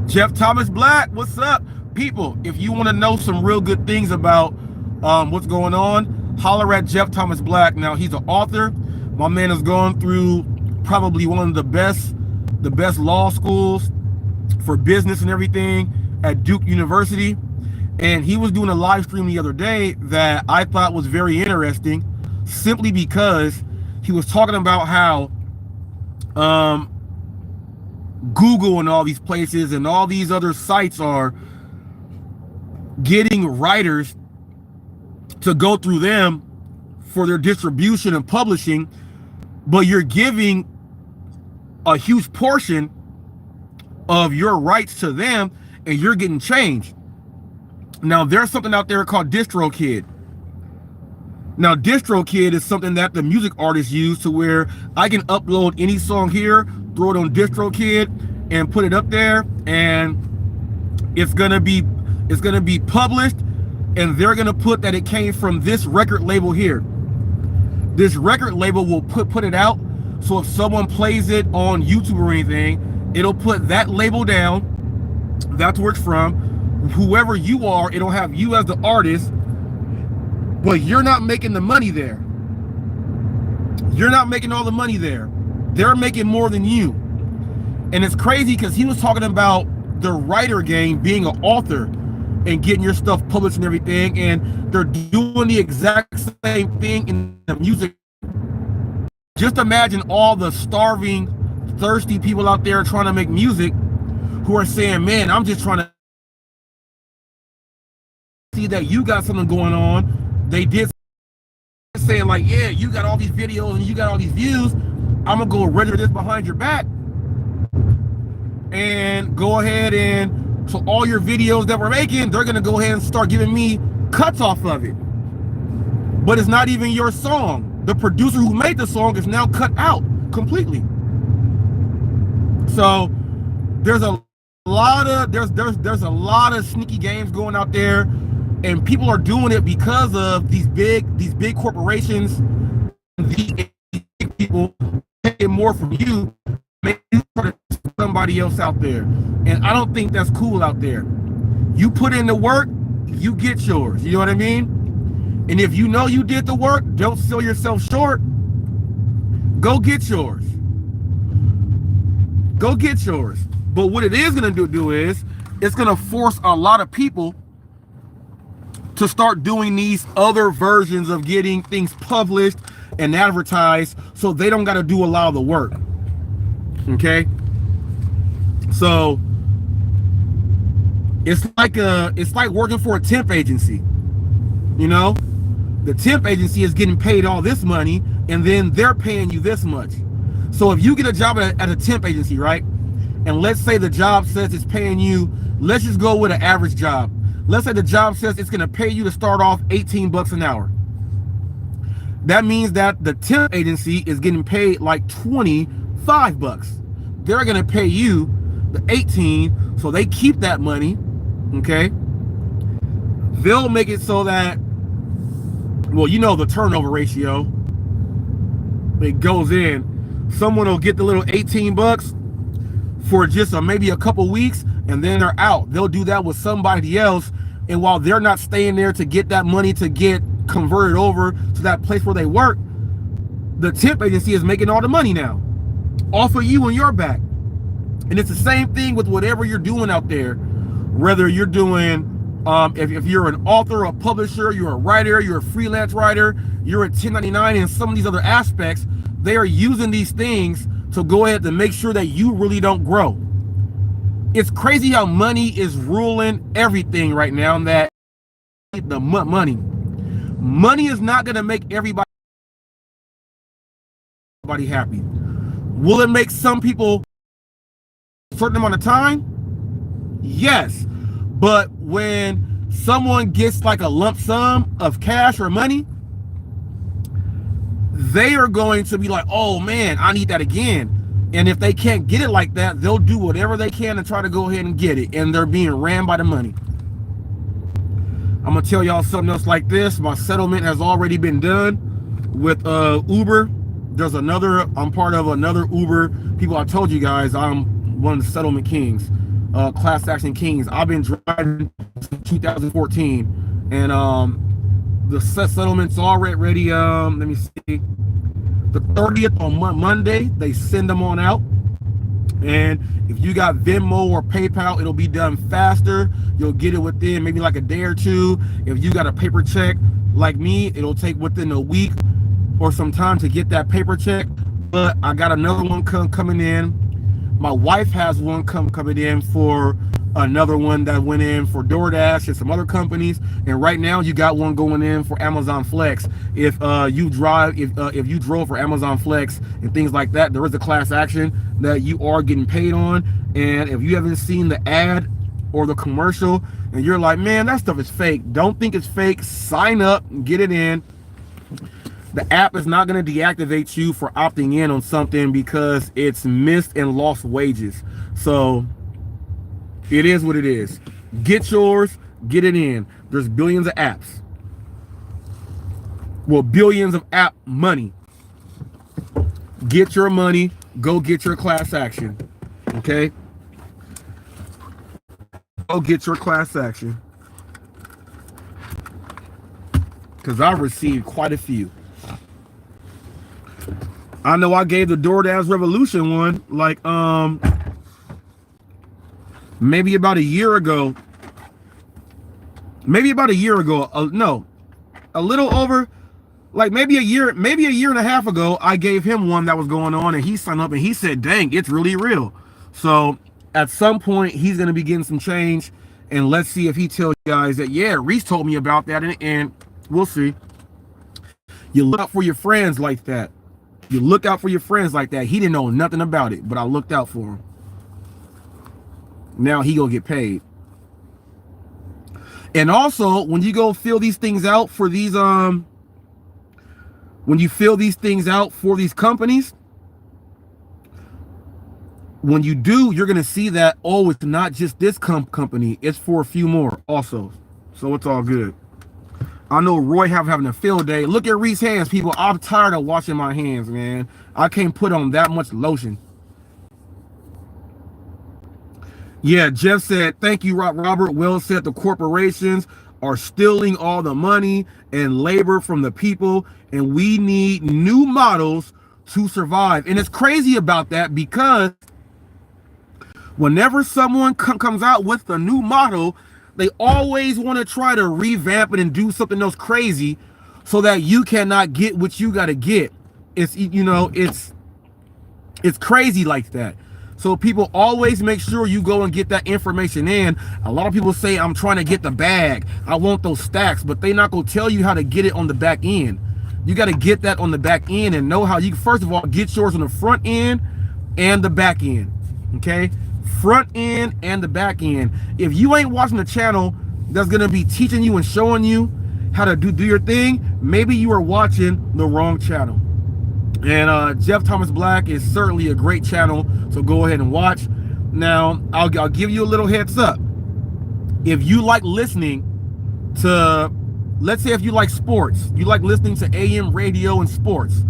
Jeff Thomas Black, what's up? People, if you want to know some real good things about what's going on, holler at Jeff Thomas Black. Now, he's an author. My man is going through probably one of the best law schools for business and everything at Duke University. And he was doing a live stream the other day that I thought was very interesting, simply because he was talking about how Google and all these places and all these other sites are getting writers to go through them for their distribution and publishing, but you're giving a huge portion of your rights to them and you're getting changed. Now, there's something out there called DistroKid. Now, DistroKid is something that the music artists use, to where I can upload any song here, throw it on DistroKid and put it up there, and it's gonna be published, and they're gonna put that it came from this record label here. This record label will put it out, so if someone plays it on YouTube or anything, it'll put that label down. That's where it's from. Whoever you are, it'll have you as the artist, but you're not making the money there. You're not making all the money there. They're making more than you. And it's crazy, because he was talking about the writer game, being an author and getting your stuff published and everything, and they're doing the exact same thing in the music. Just imagine all the starving, thirsty people out there trying to make music, who are saying, man, I'm just trying to see that you got something going on. They did saying like, yeah, you got all these videos and you got all these views, I'm gonna go register this behind your back and go ahead, and so all your videos that we're making, they're gonna go ahead and start giving me cuts off of it. But it's not even your song. The producer who made the song is now cut out completely. So there's a lot of sneaky games going out there, and people are doing it because of these big corporations, these big people paying more from you, maybe somebody else out there. And I don't think that's cool out there. You put in the work, you get yours. You know what I mean? And if you know you did the work, don't sell yourself short. Go get yours. Go get yours. But what it is going to do is it's going to force a lot of people to start doing these other versions of getting things published and advertised, so they don't got to do a lot of the work. Okay, so it's like working for a temp agency. You know, the temp agency is getting paid all this money, and then they're paying you this much. So if you get a job at a temp agency, right, and let's say the job says it's paying you, let's just go with an average job. Let's say the job says it's going to pay you to start off 18 bucks an hour. That means that the temp agency is getting paid like 25 bucks. They're going to pay you the 18, so they keep that money, okay? They'll make it so that, well, you know the turnover ratio. It goes in. Someone will get the little 18 bucks for just maybe a couple weeks, and then they're out. They'll do that with somebody else, and while they're not staying there to get that money to get converted over to that place where they work, the temp agency is making all the money now off of you and your back. And it's the same thing with whatever you're doing out there, whether you're doing if you're an author, a publisher, you're a writer, you're a freelance writer, you're a 1099, and some of these other aspects. They are using these things to go ahead to make sure that you really don't grow. It's crazy how money is ruling everything right now, and that the money is not going to make everybody happy. Will it make some people a certain amount of time? Yes. But when someone gets like a lump sum of cash or money, they are going to be like, oh man, I need that again. And if they can't get it like that, they'll do whatever they can to try to go ahead and get it. And they're being ran by the money. I'm going to tell y'all something else like this. My settlement has already been done with Uber. I'm part of another Uber people. I told you guys I'm one of the settlement kings, class action kings. I've been driving since 2014. And the settlement's already, let me see. The 30th on Monday, they send them on out. And if you got Venmo or PayPal, it'll be done faster. You'll get it within maybe like a day or two. If you got a paper check like me, it'll take within a week or some time to get that paper check. But I got another one coming in. My wife has one coming in for another one that went in for Doordash and some other companies, and right now you got one going in for Amazon Flex. If you drove for Amazon Flex and things like that, there is a class action that you are getting paid on. And if you haven't seen the ad or the commercial and you're like, man, that stuff is fake, don't think it's fake. Sign up and get it in. The app is not going to deactivate you for opting in on something because it's missed and lost wages. So it is what it is. Get yours, get it in. There's billions of apps. Well, billions of app money. Get your money, go get your class action. Okay? Go get your class action. Because I've received quite a few. I know I gave the DoorDash Revolution one like maybe about a year ago. No, a little over, like maybe a year and a half ago, I gave him one that was going on, and he signed up and he said, dang, it's really real. So at some point he's going to be getting some change, and let's see if he tells you guys that, yeah, Reese told me about that, and we'll see. You look out for your friends like that. You look out for your friends like that. He didn't know nothing about it, but I looked out for him. Now he gonna get paid. And also, when you go fill these things out for these when you fill these things out for these companies, when you do, you're gonna see that, oh, it's not just this company, it's for a few more also. So it's all good. I know Roy having a field day. Look at Reese's hands, people. I'm tired of washing my hands, man. I can't put on that much lotion. Yeah, Jeff said, thank you, Robert. Well said. The corporations are stealing all the money and labor from the people, and we need new models to survive. And it's crazy about that because Whenever someone comes out with a new model, they always want to try to revamp it and do something else crazy so that you cannot get what you got to get. It's crazy like that. So people always make sure you go and get that information in. A lot of people say, I'm trying to get the bag, I want those stacks, but they not going to tell you how to get it on the back end. You got to get that on the back end and know how you, first of all, get yours on the front end and the back end. Okay, front end and the back end. If you ain't watching the channel that's going to be teaching you and showing you how to do your thing, maybe you are watching the wrong channel. And Jeff Thomas Black is certainly a great channel, so go ahead and watch. Now, I'll give you a little heads up. If you like listening to, let's say if you like sports, you like listening to AM radio and sports,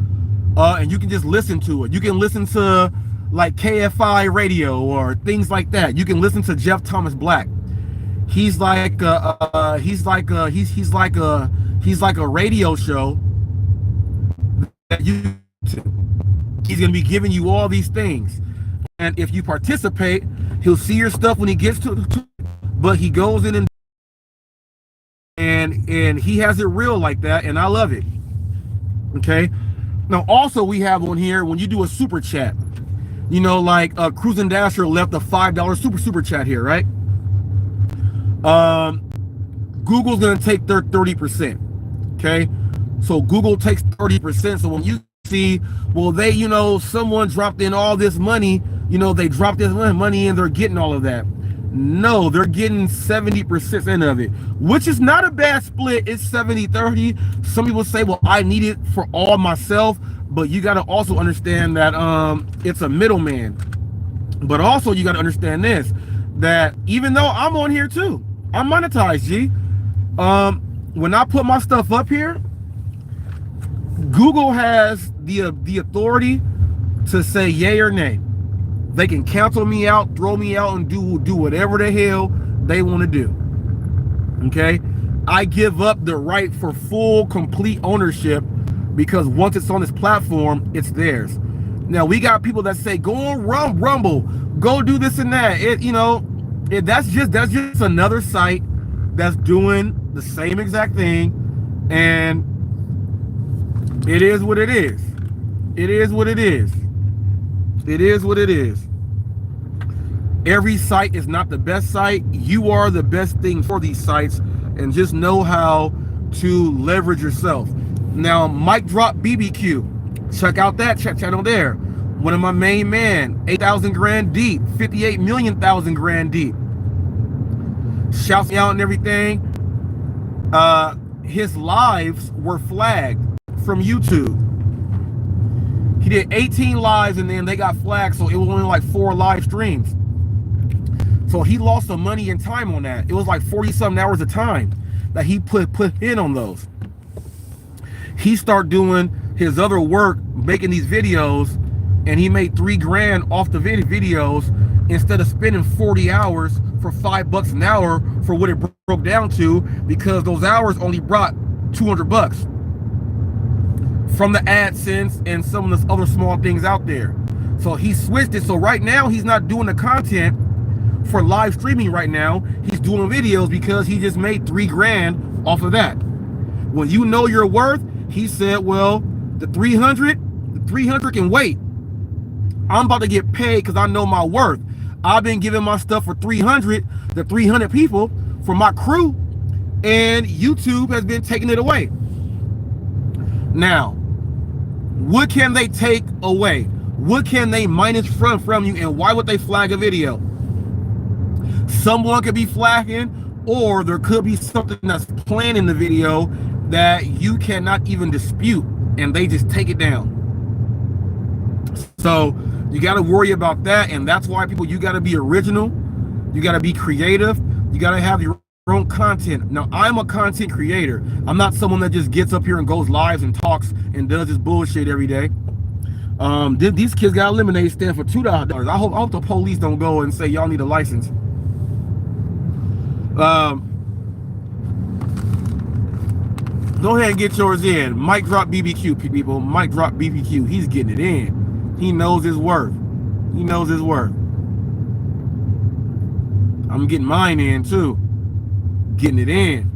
and you can just listen to it. You can listen to like KFI radio or things like that. You can listen to Jeff Thomas Black. He's like a radio show that he's going to be giving you all these things, and if you participate, he'll see your stuff when he gets to but he goes in and he has it real like that, and I love it. Okay, now also we have on here, when you do a super chat, you know, like Cruising Dasher left a $5 super chat here, right? Google's gonna take their 30%. Okay, so Google takes 30%. So when you see, well, they, you know, someone dropped in all this money, you know, they dropped this money and they're getting all of that. No, they're getting 70% of it, which is not a bad split. It's 70-30. Some people say, well, I need it for all myself, but you got to also understand that it's a middleman. But also you got to understand this, that even though I'm on here too, I'm monetized, G. When I put my stuff up here, Google has the authority to say yay or nay. They can cancel me out, throw me out, and do whatever the hell they want to do. Okay, I give up the right for full, complete ownership, because once it's on this platform, it's theirs. Now we got people that say, go on Rumble, go do this and that. That's just another site that's doing the same exact thing, and it is what it is. It is what it is. It is what it is. Every site is not the best site. You are the best thing for these sites, and just know how to leverage yourself. Now, Mike Drop BBQ, check out that channel there. One of my main man, 8,000 grand deep, 58 million thousand grand deep. Shouts me out and everything. His lives were flagged from YouTube. He did 18 lives and then they got flagged, so it was only like 4 live streams. So he lost some money and time on that. It was like 40-something hours of time that he put in on those. He started doing his other work, making these videos, and he made $3 grand off the videos instead of spending 40 hours for $5 an hour for what it broke down to, because those hours only brought $200 from the AdSense and some of the other small things out there. So he switched it. So right now he's not doing the content for live streaming right now. He's doing videos because he just made $3 grand off of that. When you know your worth, he said, well, the 300 can wait. I'm about to get paid because I know my worth. I've been giving my stuff for 300, the 300 people for my crew, and YouTube has been taking it away. Now, what can they take away? What can they minus from you, and why would they flag a video? Someone could be flagging, or there could be something that's planned in the video that you cannot even dispute, and they just take it down. So you got to worry about that, and that's why people, you got to be original, you got to be creative, you got to have your own content. Now, I'm a content creator. I'm not someone that just gets up here and goes live and talks and does this bullshit every day. These kids got a lemonade stand for $2. I hope the police don't go and say y'all need a license. Go ahead and get yours in. Mike Drop BBQ, people. Mike Drop BBQ. He's getting it in. He knows his worth. He knows his worth. I'm getting mine in too. Getting it in.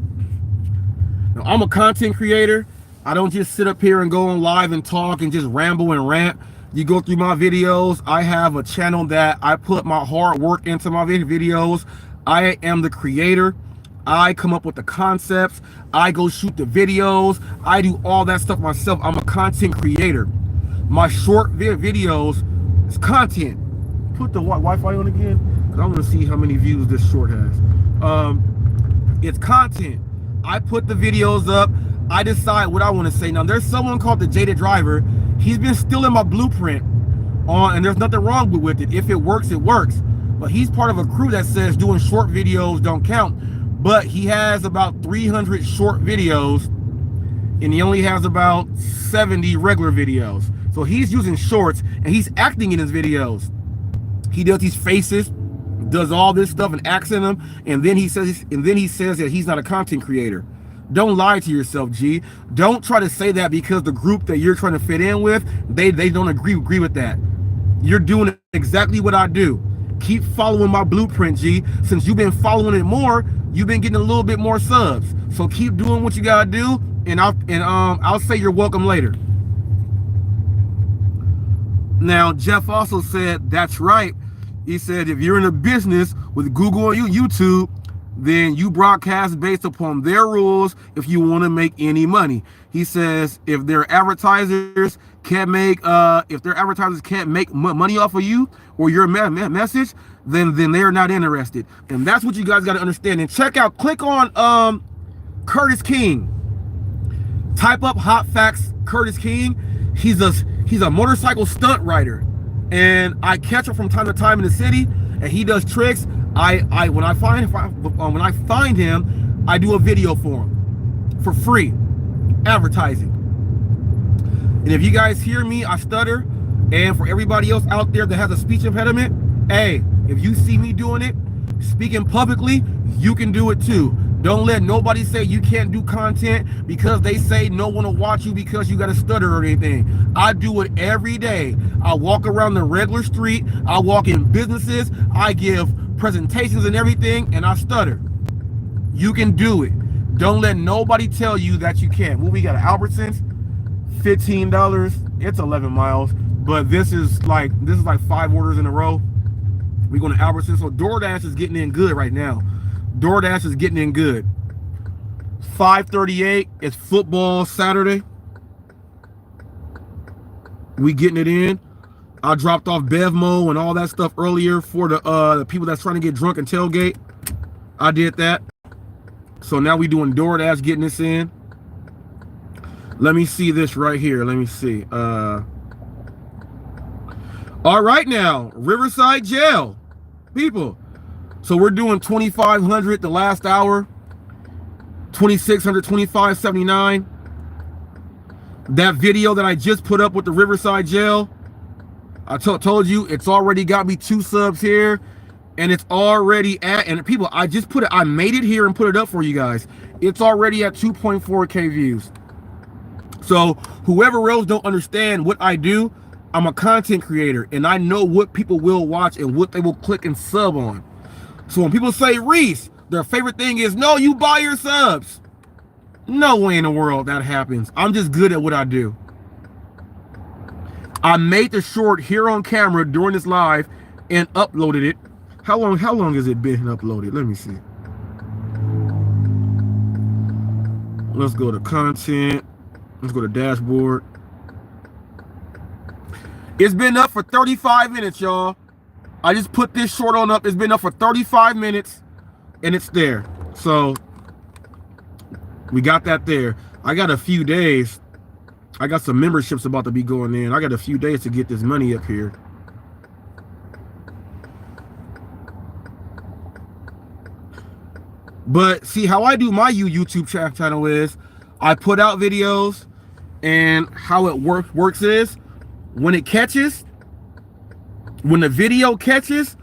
Now, I'm a content creator. I don't just sit up here and go on live and talk and just ramble and rant. You go through my videos. I have a channel that I put my hard work into my videos. I am the creator. I come up with the concepts. I go shoot the videos. I do all that stuff myself. I'm a content creator. My short videos is content. Put the Wi-Fi on again, because I want to see how many views this short has. It's content. I put the videos up. I decide what I want to say. Now, there's someone called the Jaded Driver. He's been stealing my blueprint and there's nothing wrong with it. If it works, it works. But he's part of a crew that says doing short videos don't count. But he has about 300 short videos, and he only has about 70 regular videos. So he's using shorts, and he's acting in his videos. He does these faces, does all this stuff and acts in them, and then he says that he's not a content creator. Don't lie to yourself, G. Don't try to say that because the group that you're trying to fit in with, they don't agree with that. You're doing exactly what I do. Keep following my blueprint, G. Since you've been following it more, you've been getting a little bit more subs. So keep doing what you gotta do, and I'll say you're welcome later. Now, Jeff also said, that's right. He said, if you're in a business with Google and YouTube, then you broadcast based upon their rules if you want to make any money. He says, if their advertisers can't make money off of you or your message, then they're not interested. And that's what you guys got to understand. And click on Curtis King. Type up HotFacts Curtis King. He's a motorcycle stunt rider, and I catch him from time to time in the city, and he does tricks. When I find him, I do a video for him for free, advertising. And if you guys hear me, I stutter. And for everybody else out there that has a speech impediment, hey, if you see me doing it, speaking publicly, you can do it too. Don't let nobody say you can't do content because they say no one will watch you because you got to stutter or anything. I do it every day. I walk around the regular street. I walk in businesses. I give presentations and everything, and I stutter. You can do it. Don't let nobody tell you that you can't. Well, we got Albertsons, $15. It's 11 miles, but this is like 5 orders in a row. We're going to Albertsons. So Doordash is getting in good right now. Doordash is getting in good. 5:38. It's football Saturday. We getting it in. I dropped off Bevmo and all that stuff earlier for the people that's trying to get drunk and tailgate. I did that. So now we doing Doordash, getting this in. Let me see this right here. Let me see. All right now, Riverside Jail, people. So we're doing 2,500 the last hour, 2,600, 2,579. That video that I just put up with the Riverside Jail, I told you it's already got me 2 subs here, and it's already at, and people, I made it here and put it up for you guys. It's already at 2.4K views. So whoever else don't understand what I do, I'm a content creator, and I know what people will watch and what they will click and sub on. So when people say, Reese, their favorite thing is, no, you buy your subs. No way in the world that happens. I'm just good at what I do. I made the short here on camera during this live and uploaded it. How long has it been uploaded? Let me see. Let's go to content. Let's go to dashboard. It's been up for 35 minutes, y'all. I just put this short on up. It's been up for 35 minutes, and it's there. So we got that there. I got a few days. I got some memberships about to be going in. I got a few days to get this money up here. But see, how I do my YouTube channel is I put out videos, and how it works is when it catches, when the video catches,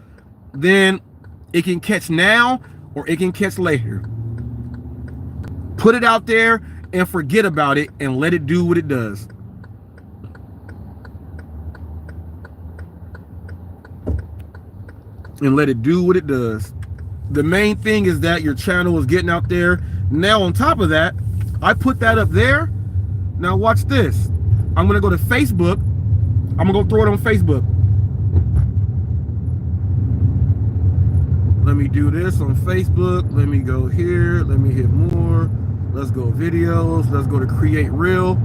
then it can catch now or it can catch later. Put it out there and forget about it and let it do what it does. And let it do what it does. The main thing is that your channel is getting out there. Now on top of that, I put that up there. Now watch this. I'm gonna go to Facebook. I'm gonna go throw it on Facebook. Let me do this on Facebook. Let me go here. Let me hit more. Let's go videos. Let's go to create reel.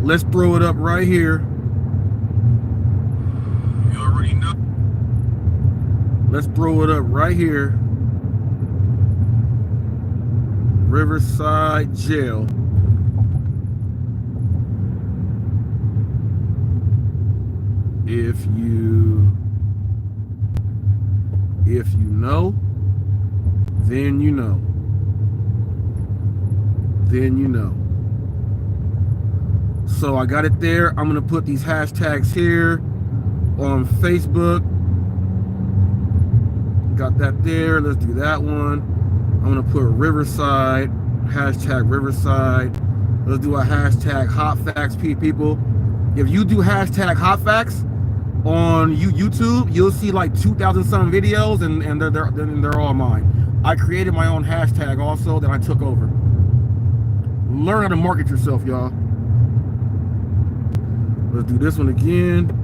Let's throw it up right here. You already know. Let's throw it up right here. Riverside Jail. If you know, then you know. Then you know. So I got it there. I'm gonna put these hashtags here on Facebook. Got that there. Let's do that one. I'm gonna put Riverside, hashtag Riverside. Let's do a hashtag HotFacts, people. If you do hashtag HotFacts on YouTube, you'll see like 2,000 some videos, and they're all mine. I created my own hashtag also that I took over. Learn how to market yourself, y'all. Let's do this one again.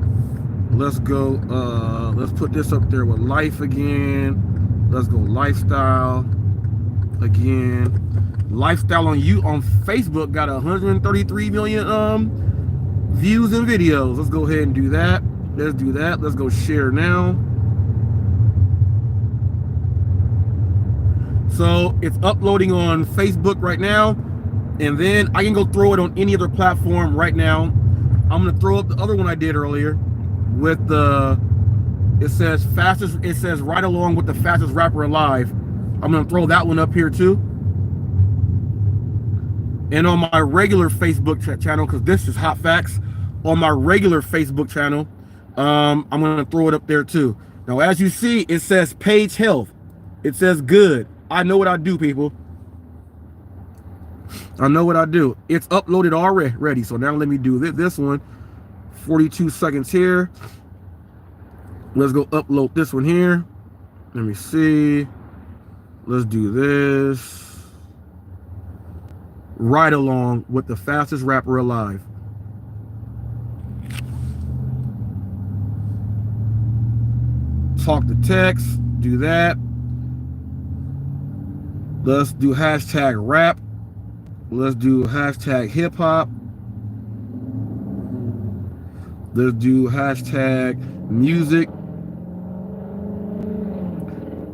Let's go, let's put this up there with life again. Let's go lifestyle again. Lifestyle on Facebook got 133 million views and videos. Let's go ahead and do that. Let's do that. Let's go share now. So it's uploading on Facebook right now, and then I can go throw it on any other platform right now. I'm gonna throw up the other one I did earlier with the, it says right along with the fastest rapper alive. I'm gonna throw that one up here too. And on my regular Facebook channel, because this is Hot Facts, on my regular Facebook channel, I'm gonna throw it up there too. Now, as you see, it says page health. It says good. I know what I do, people. I know what I do. It's uploaded already. So now let me do this one. 42 seconds here. Let's go upload this one here. Let me see. Let's do this. Right along with the fastest rapper alive. Talk to text. Do that. Let's do hashtag rap. Let's do hashtag hip hop. Let's do hashtag music.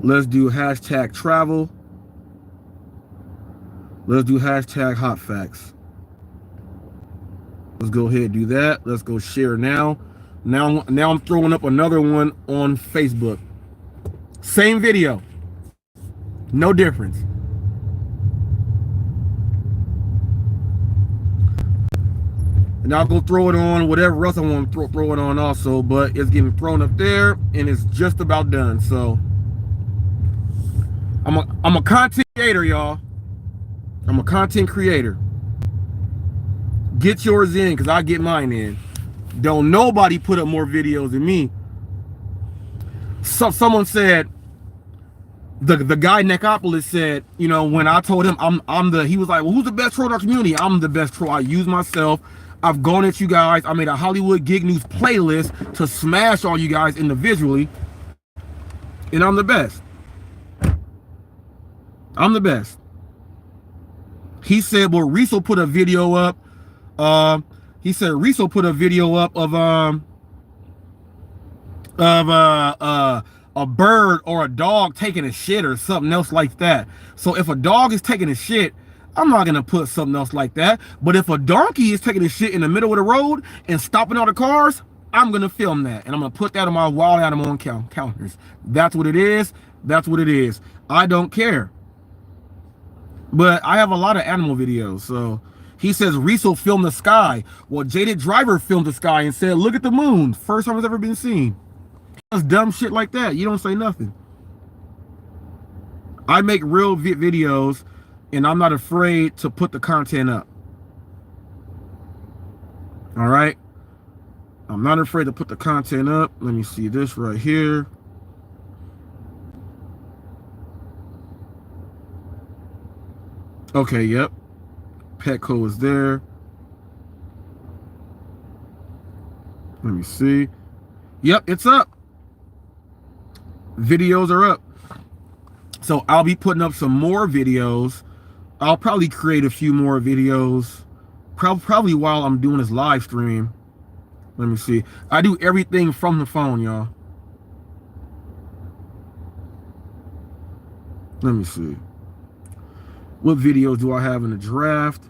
Let's do hashtag travel. Let's do hashtag hot facts. Let's go ahead and do that. Let's go share now. Now I'm throwing up another one on Facebook. Same video. No difference. And I'll go throw it on whatever else I want to throw it on also, but it's getting thrown up there and it's just about done. So I'm a content creator, y'all. I'm a content creator. Get yours in, because I get mine in. Don't nobody put up more videos than me. So someone said, the guy Neckopolis said, you know, when I told him he was like, well, who's the best troll in our community? I'm the best troll. I use myself. I've gone at you guys. I made a Hollywood Gig News playlist to smash all you guys individually. And I'm the best. I'm the best. He said, well, Reese will put a video up. He said Reese will put a video up of a bird or a dog taking a shit or something else like that. So if a dog is taking a shit, I'm not gonna put something else like that. But if a donkey is taking a shit in the middle of the road and stopping all the cars, I'm gonna film that, and I'm gonna put that on my wild animal encounters. That's what it is. That's what it is. I don't care. But I have a lot of animal videos. So he says Reese will film the sky. Well, Jaded Driver filmed the sky and said, look at the moon. First time it's ever been seen. That's dumb shit like that. You don't say nothing. I make real videos, and I'm not afraid to put the content up. All right? I'm not afraid to put the content up. Let me see this right here. Okay, yep. Petco is there. Let me see. Yep, it's up. Videos are up. So I'll be putting up some more videos. I'll probably create a few more videos. Probably while I'm doing this live stream. Let me see. I do everything from the phone, y'all. Let me see. What videos do I have in the draft?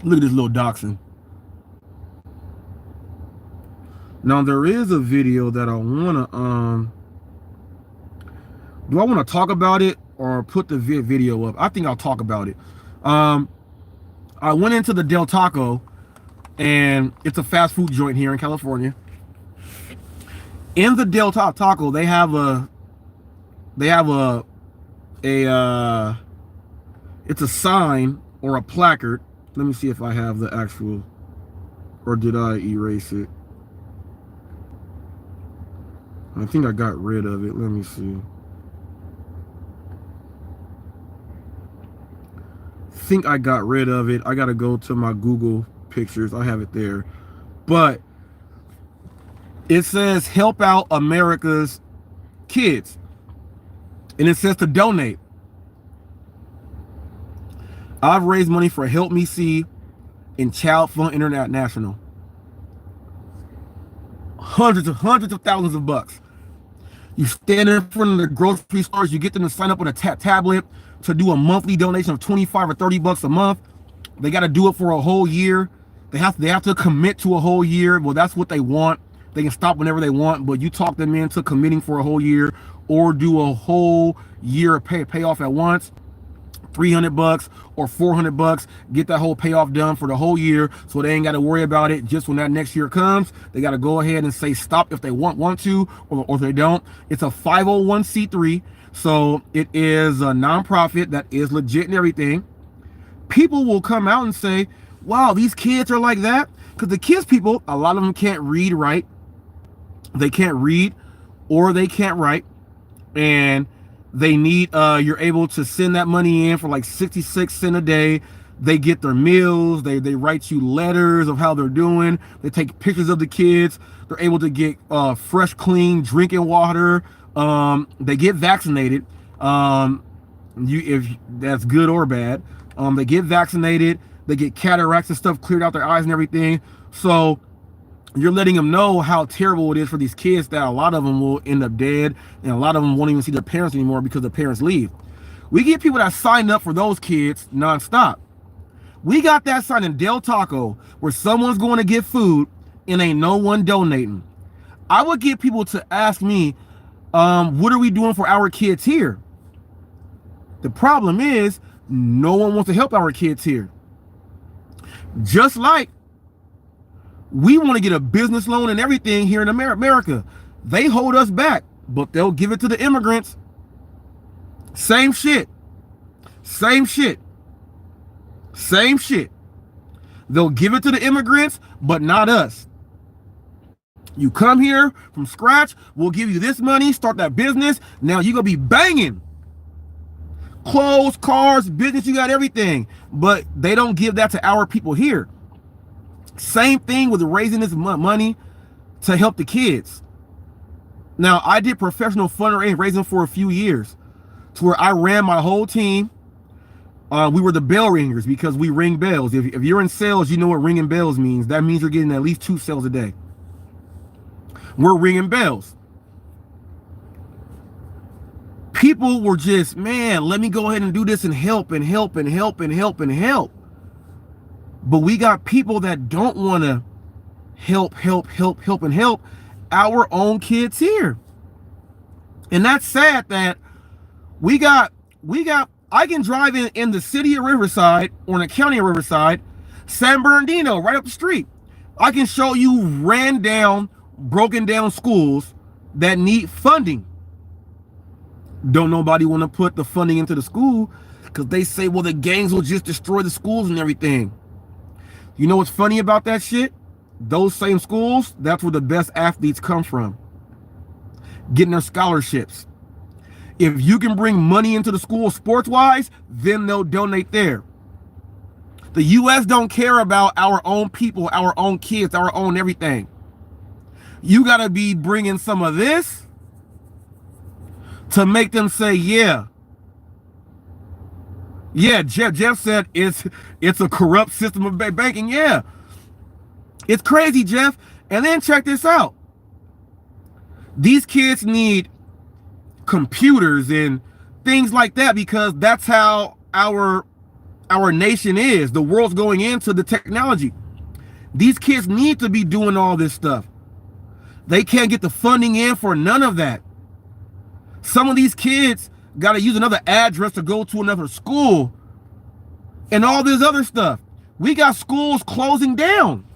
Look at this little dachshund. Now there is a video that I wanna do I want to talk about it or put the video up? I think I'll talk about it. I went into the Del Taco, and it's a fast food joint here in California. In the Del Taco, they have it's a sign or a placard. Let me see if I have the actual, or did I erase it? I think I got rid of it. Let me see. I think I got rid of it. I gotta go to my Google pictures. I have it there. But it says help out America's kids. And it says to donate. I've raised money for Help Me See and Child Fund International. Hundreds of thousands of bucks. You stand in front of the grocery stores, you get them to sign up with a tablet to do a monthly donation of 25 or 30 bucks a month. They got to do it for a whole year. They have to commit to a whole year. Well, that's what they want. They can stop whenever they want, but you talk them into committing for a whole year or do a whole year pay off at once. 300 bucks or 400 bucks, get that whole payoff done for the whole year, so they ain't got to worry about it just when that next year comes. They got to go ahead and say stop if they want to, or if they don't. It's a 501c3, so it is a nonprofit that is legit and everything. People will come out and say, wow, these kids are like that, because the kids people, a lot of them can't read right. They can't read or they can't write, and they need you're able to send that money in for like 66 cents a day. They get their meals, they write you letters of how they're doing, they take pictures of the kids, they're able to get fresh, clean drinking water, they get vaccinated, if that's good or bad, they get vaccinated, they get cataracts and stuff cleared out their eyes and everything. So you're letting them know how terrible it is for these kids, that a lot of them will end up dead, and a lot of them won't even see their parents anymore because the parents leave. We get people that signed up for those kids nonstop. We got that sign in Del Taco where someone's going to get food and ain't no one donating. I would get people to ask me, what are we doing for our kids here? The problem is no one wants to help our kids here. Just like we want to get a business loan and everything here in America. They hold us back, but they'll give it to the immigrants. Same shit. Same shit. Same shit. They'll give it to the immigrants, but not us. You come here from scratch, we'll give you this money, start that business. Now you're going to be banging. Clothes, cars, business, you got everything. But they don't give that to our people here. Same thing with raising this money to help the kids. Now, I did professional fundraising for a few years to where I ran my whole team. We were the bell ringers because we ring bells. If you're in sales, you know what ringing bells means. That means you're getting at least 2 sales a day. We're ringing bells. People were just, man, let me go ahead and do this and help and help and help and help and help. But we got people that don't want to help our own kids here. And that's sad that we got, I can drive in the city of Riverside or in the county of Riverside, San Bernardino, right up the street. I can show you broken down schools that need funding. Don't nobody want to put the funding into the school because they say, well, the gangs will just destroy the schools and everything. You know what's funny about that shit? Those same schools, that's where the best athletes come from, getting their scholarships. If you can bring money into the school sports-wise, then they'll donate there. The U.S. don't care about our own people, our own kids, our own everything. You got to be bringing some of this to make them say, yeah. Yeah, Jeff said it's a corrupt system of banking. Yeah. It's crazy, Jeff. And then check this out. These kids need computers and things like that because that's how our nation is. The world's going into the technology. These kids need to be doing all this stuff. They can't get the funding in for none of that. Some of these kids got to use another address to go to another school and all this other stuff. We got schools closing down.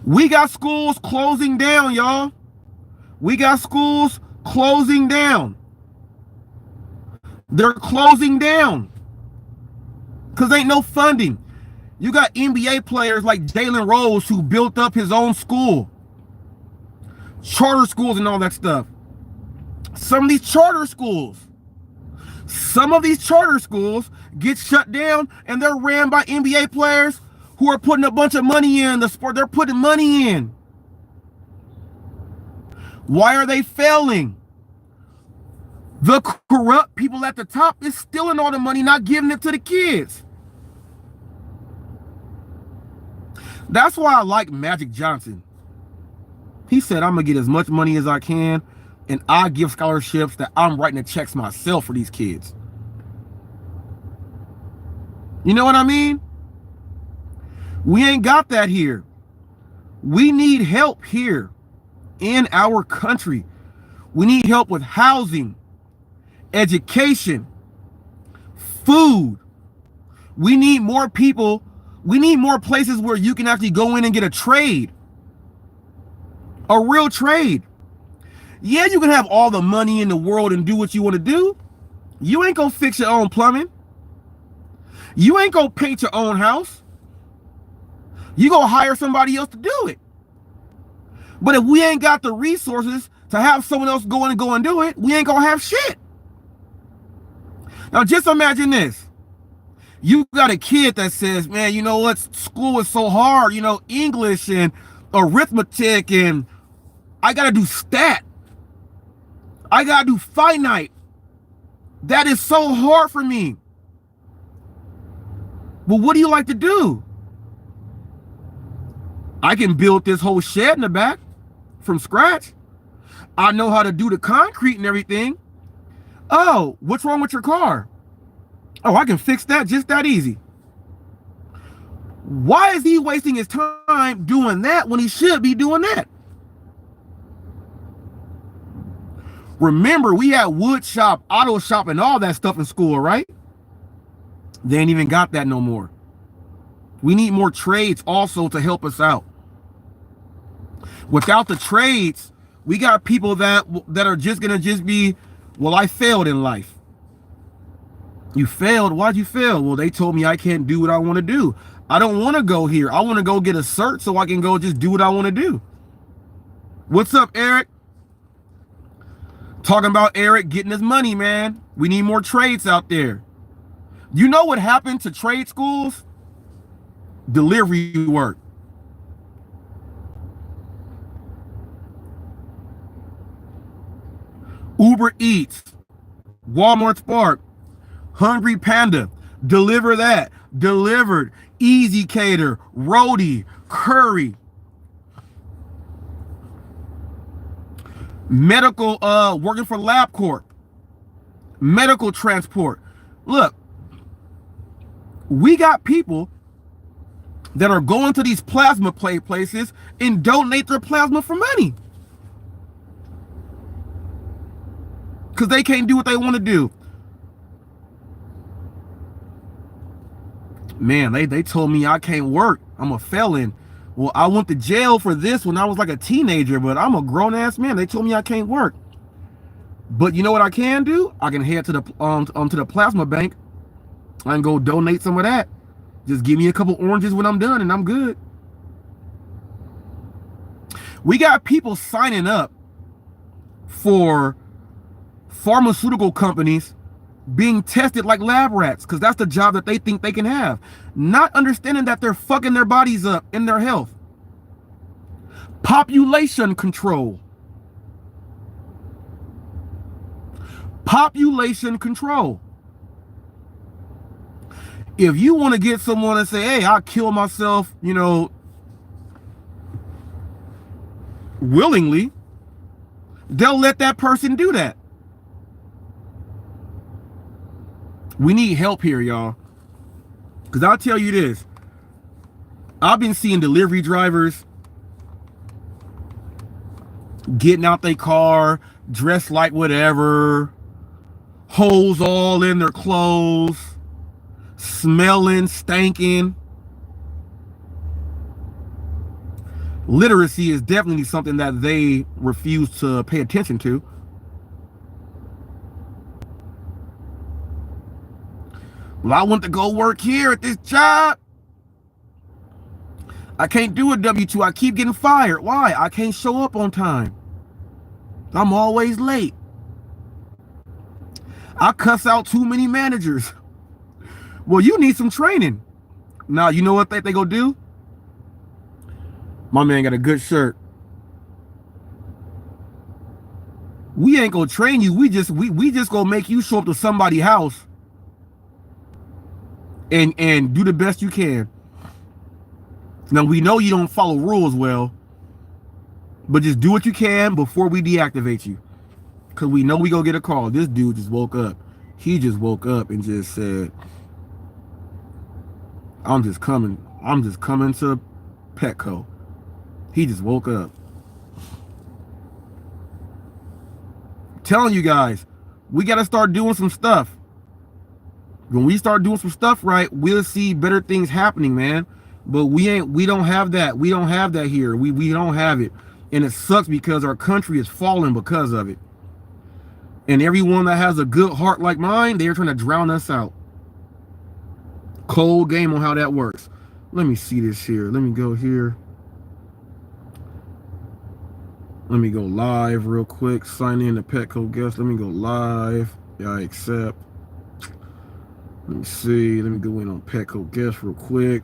We got schools closing down, y'all. We got schools closing down. They're closing down because ain't no funding. You got NBA players like Jalen Rose who built up his own school, charter schools and all that stuff. Some of these charter schools get shut down and they're ran by NBA players who are putting a bunch of money in the sport. They're putting money in. Why are they failing? The corrupt people at the top is stealing all the money, not giving it to the kids. That's why I like Magic Johnson. He said, I'm going to get as much money as I can, and I give scholarships that I'm writing the checks myself for these kids. You know what I mean? We ain't got that here. We need help here in our country. We need help with housing, education, food. We need more people. We need more places where you can actually go in and get a trade. A real trade. Yeah, you can have all the money in the world and do what you want to do. You ain't gonna fix your own plumbing. You ain't gonna paint your own house. You gonna hire somebody else to do it. But if we ain't got the resources to have someone else go and do it, we ain't gonna have shit. Now just imagine this. You got a kid that says, man, you know what? School is so hard, you know, English and arithmetic, and I gotta do stat. I gotta do finite. That is so hard for me. Well, what do you like to do? I can build this whole shed in the back from scratch. I know how to do the concrete and everything. Oh, what's wrong with your car? Oh, I can fix that just that easy. Why is he wasting his time doing that when he should be doing that? Remember, we had wood shop, auto shop, and all that stuff in school, right? They ain't even got that no more. We need more trades also to help us out. Without the trades, we got people that are just gonna be, well, I failed in life. You failed? Why'd you fail? Well, they told me I can't do what I want to do. I don't want to go here. I want to go get a cert so I can go just do what I want to do. What's up, Eric? Talking about Eric getting his money, man. We need more trades out there. You know what happened to trade schools? Delivery work. Uber Eats, Walmart Spark, Hungry Panda, deliver that, delivered, Easy Cater, Roadie, Curry, medical, working for LabCorp, medical transport. Look, we got people that are going to these plasma places and donate their plasma for money. Because they can't do what they want to do. Man, they told me I can't work. I'm a felon. Well, I went to jail for this when I was like a teenager, but I'm a grown-ass man. They told me I can't work. But you know what I can do? I can head to the plasma bank. I can go donate some of that. Just give me a couple oranges when I'm done and I'm good. We got people signing up for pharmaceutical companies being tested like lab rats because that's the job that they think they can have, not understanding that they're fucking their bodies up in their health. Population control. Population control. If you want to get someone and say, hey, I'll kill myself, you know, willingly, they'll let that person do that. We need help here, y'all. Because I'll tell you this. I've been seeing delivery drivers getting out their car, dressed like whatever, holes all in their clothes, smelling, stanking. Literacy is definitely something that they refuse to pay attention to. Well, I want to go work here at this job. I can't do a W-2. I keep getting fired. Why? I can't show up on time. I'm always late. I cuss out too many managers. Well, you need some training. Now, you know what they go do? My man got a good shirt. We ain't gonna train you. We just gonna make you show up to somebody's house and do the best you can. Now, we know you don't follow rules well, but just do what you can before we deactivate you. Because we know we gonna get a call. This dude just woke up. He just woke up and just said, I'm just coming to Petco. He just woke up. I'm telling you guys, we got to start doing some stuff. When we start doing some stuff right, we'll see better things happening, man. But we don't have that. We don't have that here. We don't have it. And it sucks because our country is falling because of it. And everyone that has a good heart like mine, they're trying to drown us out. Cold game on how that works. Let me see this here. Let me go here. Let me go live real quick. Sign in to Petco guest. Let me go live. Yeah, I accept. Let me see. Let me go in on Petco guest real quick.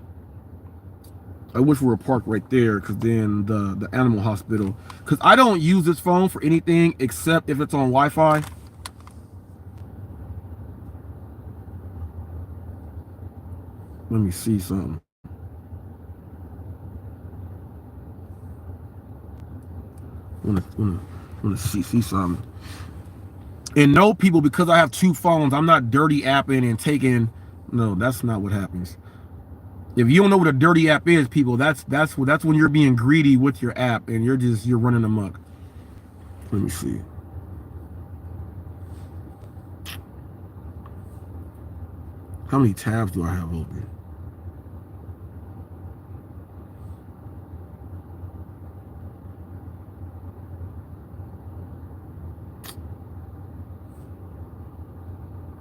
I wish we were parked right there, because then the animal hospital. Because I don't use this phone for anything except if it's on Wi-Fi. Let me see something. Want to see something. And no, people, because I have two phones, I'm not dirty apping and taking. No, that's not what happens. If you don't know what a dirty app is, people, that's when you're being greedy with your app and you're running amok. Let me see. How many tabs do I have open?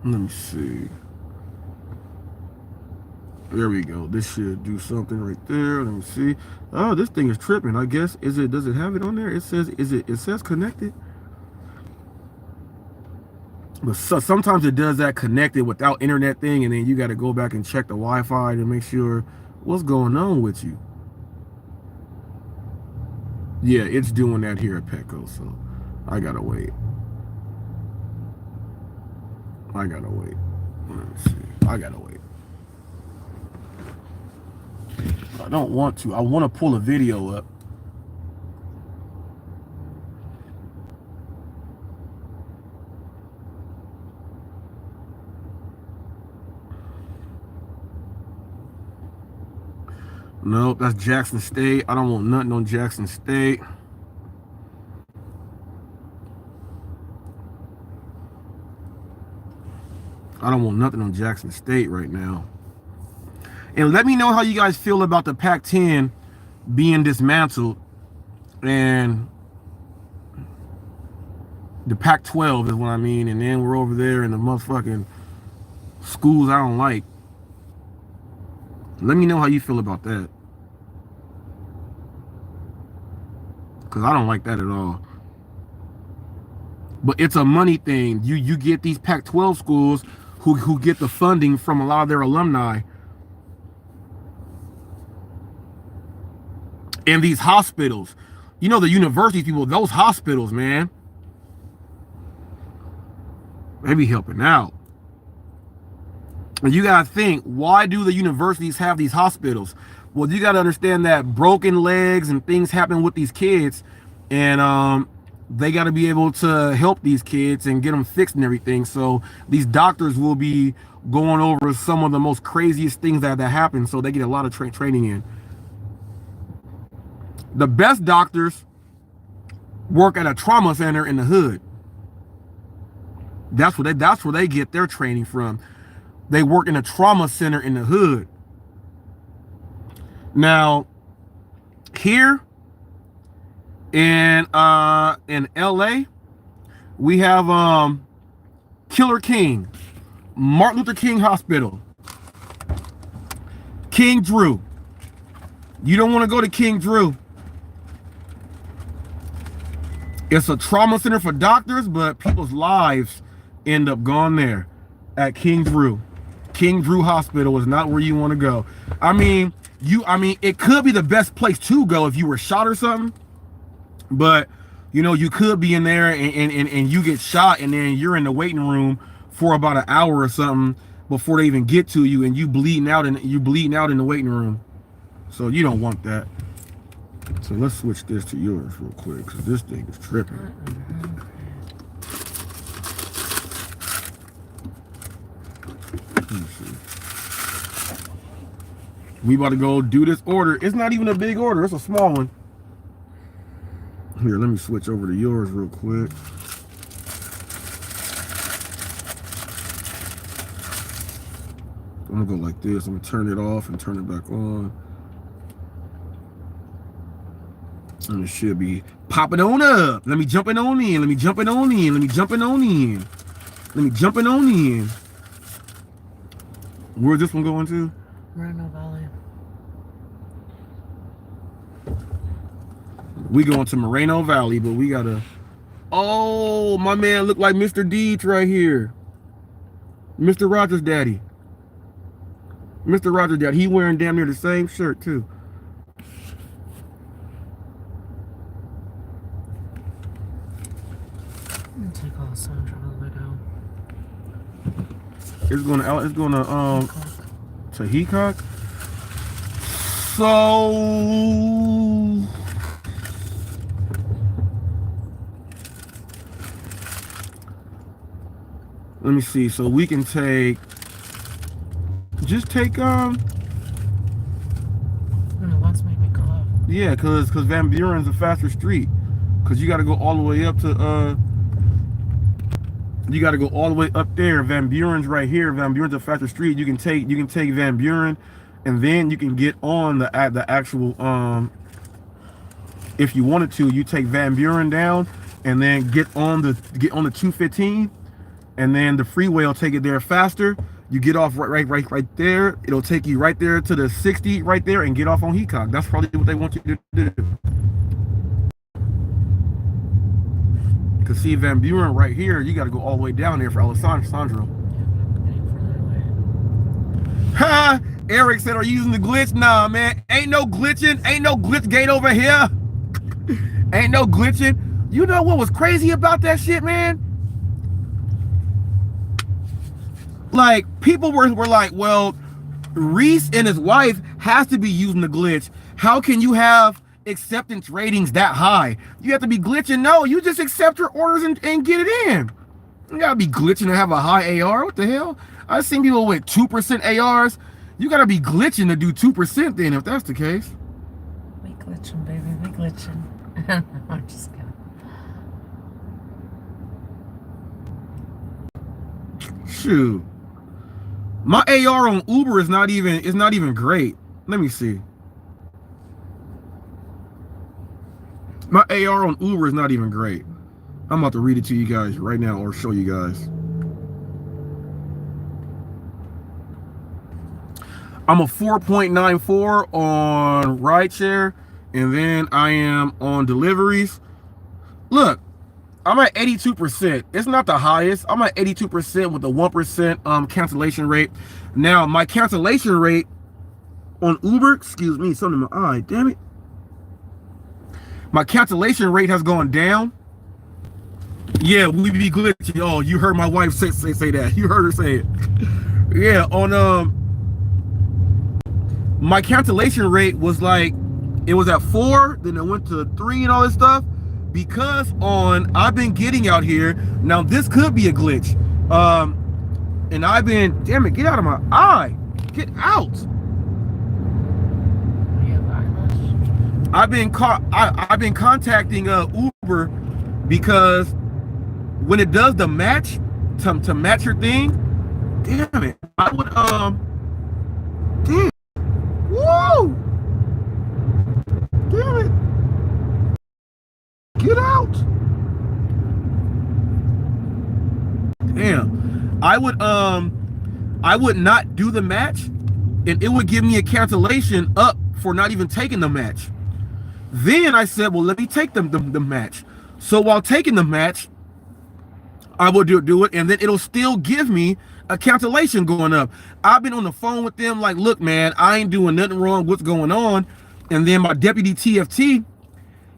Let me see. There we go. This should do something right there. Let me see. Oh, this thing is tripping. I guess does it have it on there? It says it says connected. But sometimes it does that connected without internet thing, and then you got to go back and check the Wi-Fi to make sure what's going on with you. Yeah, it's doing that here at Petco, so I gotta wait. Let me see. I gotta wait. I don't want to. I want to pull a video up. Nope, that's Jackson State. I don't want nothing on Jackson State. I don't want nothing on Jackson State right now. And let me know how you guys feel about the Pac-10 being dismantled and the Pac-12 is what I mean. And then we're over there in the motherfucking schools I don't like. Let me know how you feel about that. Because I don't like that at all. But it's a money thing. You get these Pac-12 schools who get the funding from a lot of their alumni. And these hospitals, you know, the university people, those hospitals, man, they be helping out. And you gotta think, why do the universities have these hospitals? Well, you gotta understand that broken legs and things happen with these kids, and they gotta be able to help these kids and get them fixed and everything. So these doctors will be going over some of the most craziest things that happen, so they get a lot of training in. The best doctors work at a trauma center in the hood. That's where they get their training from. They work in a trauma center in the hood. Now, here in LA, we have Killer King, Martin Luther King Hospital. King Drew. You don't want to go to King Drew. It's a trauma center for doctors, but people's lives end up gone there at King Drew. King Drew Hospital is not where you want to go. I mean, it could be the best place to go if you were shot or something, but you know, you could be in there and you get shot, and then you're in the waiting room for about an hour or something before they even get to you, and you bleeding out in the waiting room. So you don't want that. So let's switch this to yours real quick, because this thing is tripping. Let me see. We about to go do this order. It's not even a big order. It's a small one. Here, let me switch over to yours real quick. I'm gonna go like this. I'm gonna turn it off and turn it back on. And it should be popping on up. Let me jumping on in. Let me jumping on in. Let me jumping on in. Let me jumping on in. Where's this one going to? Moreno Valley. We going to Moreno Valley, but we gotta. Oh, my man look like Mr. Deeds right here. Mr. Rogers' daddy. Mr. Rogers' daddy. He wearing damn near the same shirt too. Take all Sandra all the way down. It's gonna to Heacock. So let me see. So we can take Once made me go up. yeah, cause Van Buren's a faster street. Cause you gotta go all the way up to you got to go all the way up there. Van Buren's right here. Van Buren's a faster street. You can take Van Buren, and then you can get on the actual if you wanted to, you take Van Buren down and then get on the 215, and then the freeway will take it there faster. You get off right there. It'll take you right there to the 60 right there and get off on Heacock. That's probably what they want you to do. Cause see Van Buren right here, you got to go all the way down there for Alessandro. Ha! Eric said, "Are you using the glitch?" Nah, man, ain't no glitching. Ain't no glitch gate over here. Ain't no glitching. You know what was crazy about that shit, man? Like people were like, "Well, Reese and his wife has to be using the glitch. How can you have acceptance ratings that high? You have to be glitching." No, you just accept your orders and get it in. You gotta be glitching to have a high AR. What the hell? I've seen people with 2% ARs. You gotta be glitching to do 2% then, if that's the case. We glitching, baby. We glitching. I'm just kidding. Shoot. My AR on Uber is not even great. Let me see. My AR on Uber is not even great. I'm about to read it to you guys right now, or show you guys. I'm a 4.94 on rideshare, and then I am on deliveries. Look, I'm at 82%. It's not the highest. I'm at 82% with a 1% cancellation rate. Now, my cancellation rate on Uber, excuse me, something in my eye, damn it. My cancellation rate has gone down. Yeah, we be glitching. Oh, you heard my wife say that. You heard her say it. Yeah, on my cancellation rate was like, it was at 4, then it went to 3 and all this stuff. Because I've been getting out here. Now this could be a glitch. And I've been, damn it, get out of my eye. Get out. I've been contacting Uber because when it does the match to match your thing, damn it, I would damn, whoa, damn it, get out. Damn, I would not do the match, and it would give me a cancellation up for not even taking the match. Then I said, well, let me take the match. So while taking the match, I will do it, and then it'll still give me a cancellation going up. I've been on the phone with them like, look, man, I ain't doing nothing wrong. What's going on? And then my deputy TFT,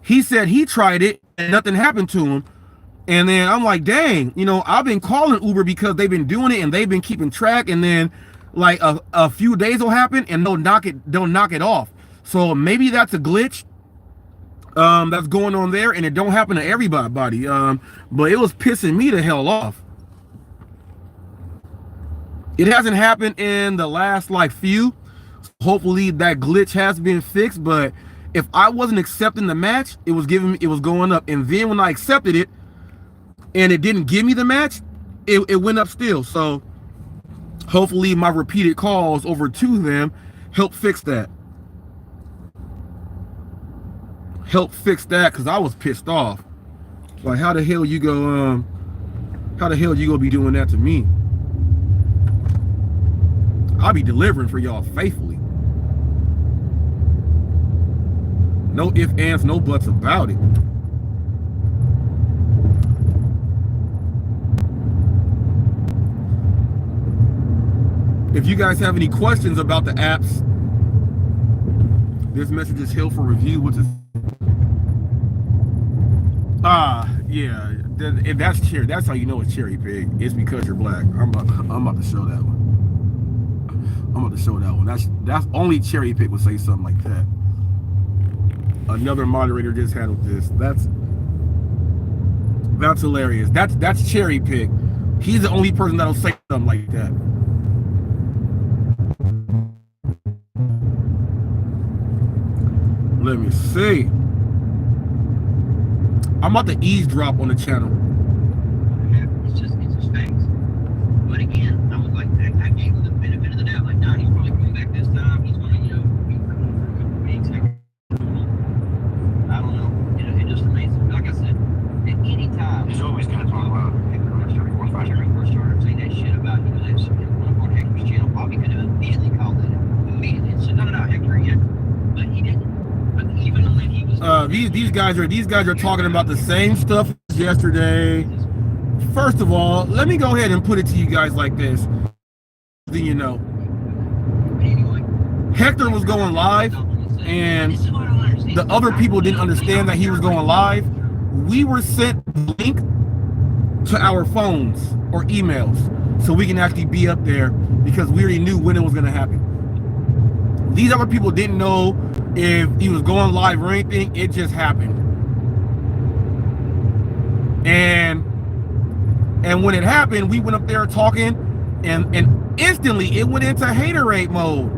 he said he tried it and nothing happened to him. And then I'm like, dang, you know, I've been calling Uber because they've been doing it and they've been keeping track. And then like a few days will happen and they'll knock it off. So maybe that's a glitch that's going on there, and it don't happen to everybody. But it was pissing me the hell off. It hasn't happened in the last like few. Hopefully that glitch has been fixed. But if I wasn't accepting the match, it was going up. And then when I accepted it and it didn't give me the match, it went up still. So hopefully my repeated calls over to them help fix that. Because I was pissed off. Like, how the hell you go be doing that to me? I'll be delivering for y'all faithfully. No ifs, ands, no buts about it. If you guys have any questions about the apps, this message is held for review, which is yeah, if that's cherry, that's how you know it's cherry pig. It's because you're black. I'm about to show that one. That's only cherry pig would say something like that. Another moderator just handled this. That's hilarious. That's cherry pig. He's the only person that'll say something like that. Let me see. I'm about to eavesdrop on the channel. It's just facts. But again, I would like to, I gave him the benefit of the doubt. Like, nah, he's probably coming back this time. He's going to, be coming for a couple of weeks. I don't know. It just remains, like I said, at any time. He's always going to talk about Jerry first started saying that shit about, that's one part of Hector's channel. Bobby could have immediately called it. Immediately. And said, no, Hector yet. But he didn't. But even when he was these guys are talking about the same stuff as yesterday. First of all, let me go ahead and put it to you guys like this. Then you know, Hector was going live, and the other people didn't understand that he was going live. We were sent the link to our phones or emails so we can actually be up there because we already knew when it was going to happen. These other people didn't know if he was going live or anything. It just happened. And when it happened, we went up there talking, and instantly it went into haterade mode.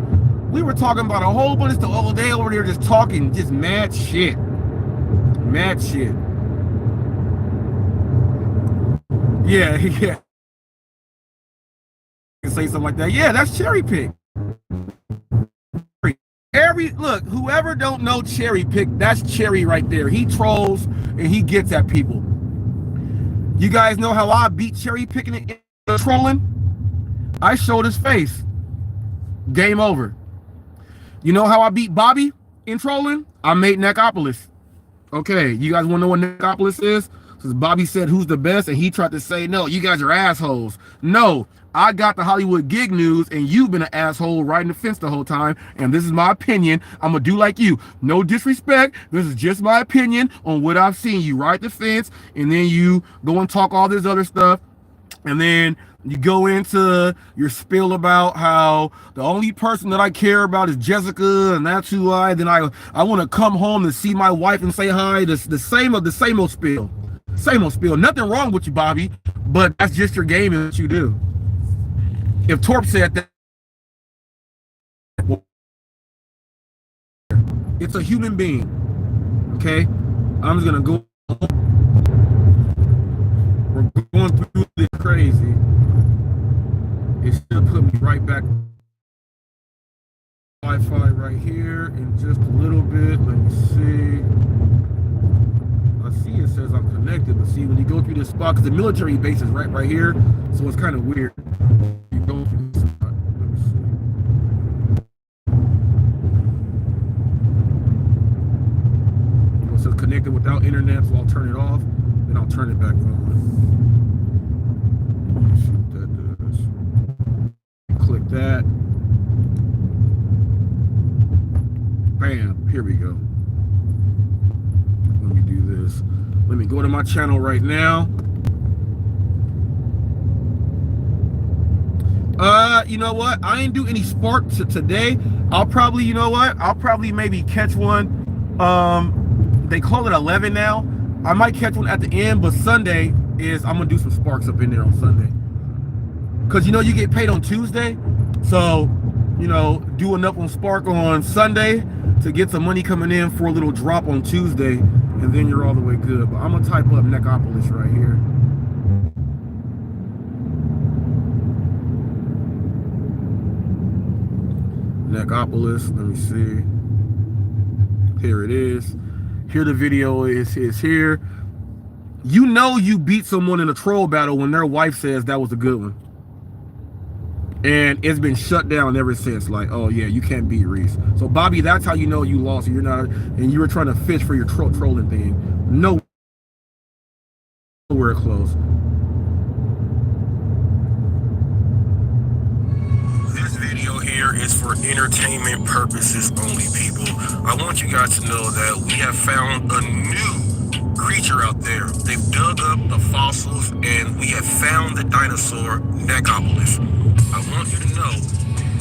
We were talking about a whole bunch of stuff all day over there, just talking, just mad shit. Mad shit. Yeah. Say something like that. Yeah, that's cherry pick. Look, whoever don't know cherry pick, that's cherry right there. He trolls and he gets at people. You guys know how I beat cherry picking it in trolling? I showed his face. Game over. You know how I beat Bobby in trolling? I made Neckopolis. Okay, you guys want to know what Neckopolis is? Because Bobby said who's the best, and he tried to say, no, you guys are assholes. No, I got the Hollywood gig news, and you've been an asshole riding the fence the whole time, and this is my opinion. I'm going to do like you. No disrespect. This is just my opinion on what I've seen. You ride the fence, and then you go and talk all this other stuff, and then you go into your spiel about how the only person that I care about is Jessica, and that's who I want to come home to see my wife and say hi. The same old spiel. Same old spiel. Nothing wrong with you, Bobby, but that's just your game and what you do. If Torp said that, it's a human being. Okay? I'm just gonna go. We're going through this crazy. It's gonna put me right back. Wi-Fi right here in just a little bit. Let me see. I see it says I'm connected, but see when you go through this spot, because the military base is right here, so it's kind of weird. You go through this spot. Let me see. It says connected without internet, so I'll turn it off, then I'll turn it back on. Let me see what that does. Click that. Bam, here we go. Let me do this. Let me go to my channel right now. You know what? I ain't do any spark today. I'll probably, you know what? I'll probably maybe catch one. They call it 11 now. I might catch one at the end, but Sunday is, I'm gonna do some sparks up in there on Sunday. Cause you know you get paid on Tuesday. So, you know, do enough on Spark on Sunday to get some money coming in for a little drop on Tuesday, and then you're all the way good. But I'm gonna type up Neckopolis right here. Neckopolis, let me see. Here it is. Here the video is here. You know you beat someone in a troll battle when their wife says that was a good one. And it's been shut down ever since. Like, oh yeah, you can't beat Reese. So Bobby, that's how you know you lost. You're not, and you were trying to fish for your trolling thing. Nowhere close. This video here is for entertainment purposes only, people. I want you guys to know that we have found a new creature out there. They've dug up the fossils, and we have found the dinosaur Neckopolis. I want you to know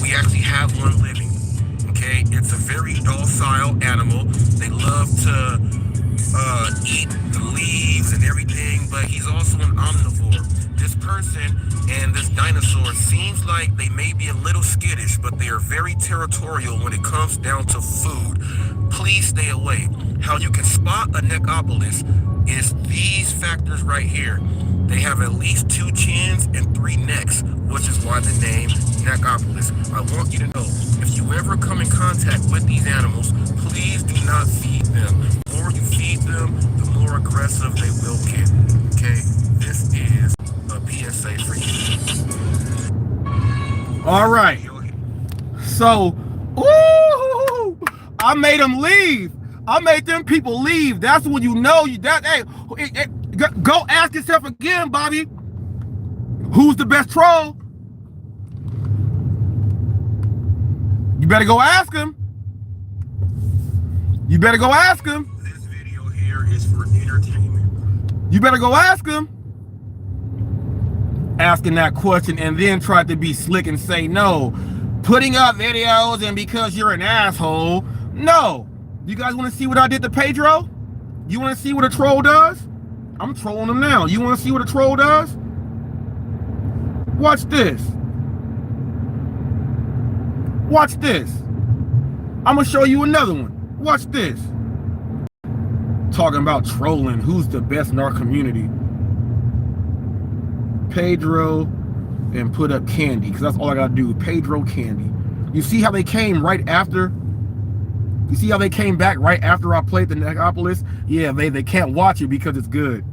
we actually have one living. Okay, it's a very docile animal. They love to eat the leaves and everything, but he's also an omnivore. This person and this dinosaur seems like they may be a little skittish, but they are very territorial when it comes down to food. Please stay away. How you can spot a Neckopolis is these factors right here. They have at least 2 chins and 3 necks, which is why the name Neckopolis. I want you to know, if you ever come in contact with these animals, please do not feed them. The more you feed them, the more aggressive they will get. Okay? This is a PSA for you. All right. So, ooh, I made them leave. I made them people leave. That's when you know you that. Hey, go ask yourself again, Bobby. Who's the best troll? You better go ask him. You better go ask him. This video here is for entertainment. You better go ask him. Asking that question and then try to be slick and say no. Putting up videos and because you're an asshole. No. You guys want to see what I did to Pedro? You want to see what a troll does? I'm trolling him now. You want to see what a troll does? Watch this. Watch this. I'm going to show you another one. Watch this. Talking about trolling. Who's the best in our community? Pedro and put up Candy, because that's all I got to do. Pedro, Candy. You see how they came right after? You see how they came back right after I played the Neckopolis? Yeah, they can't watch it because it's good.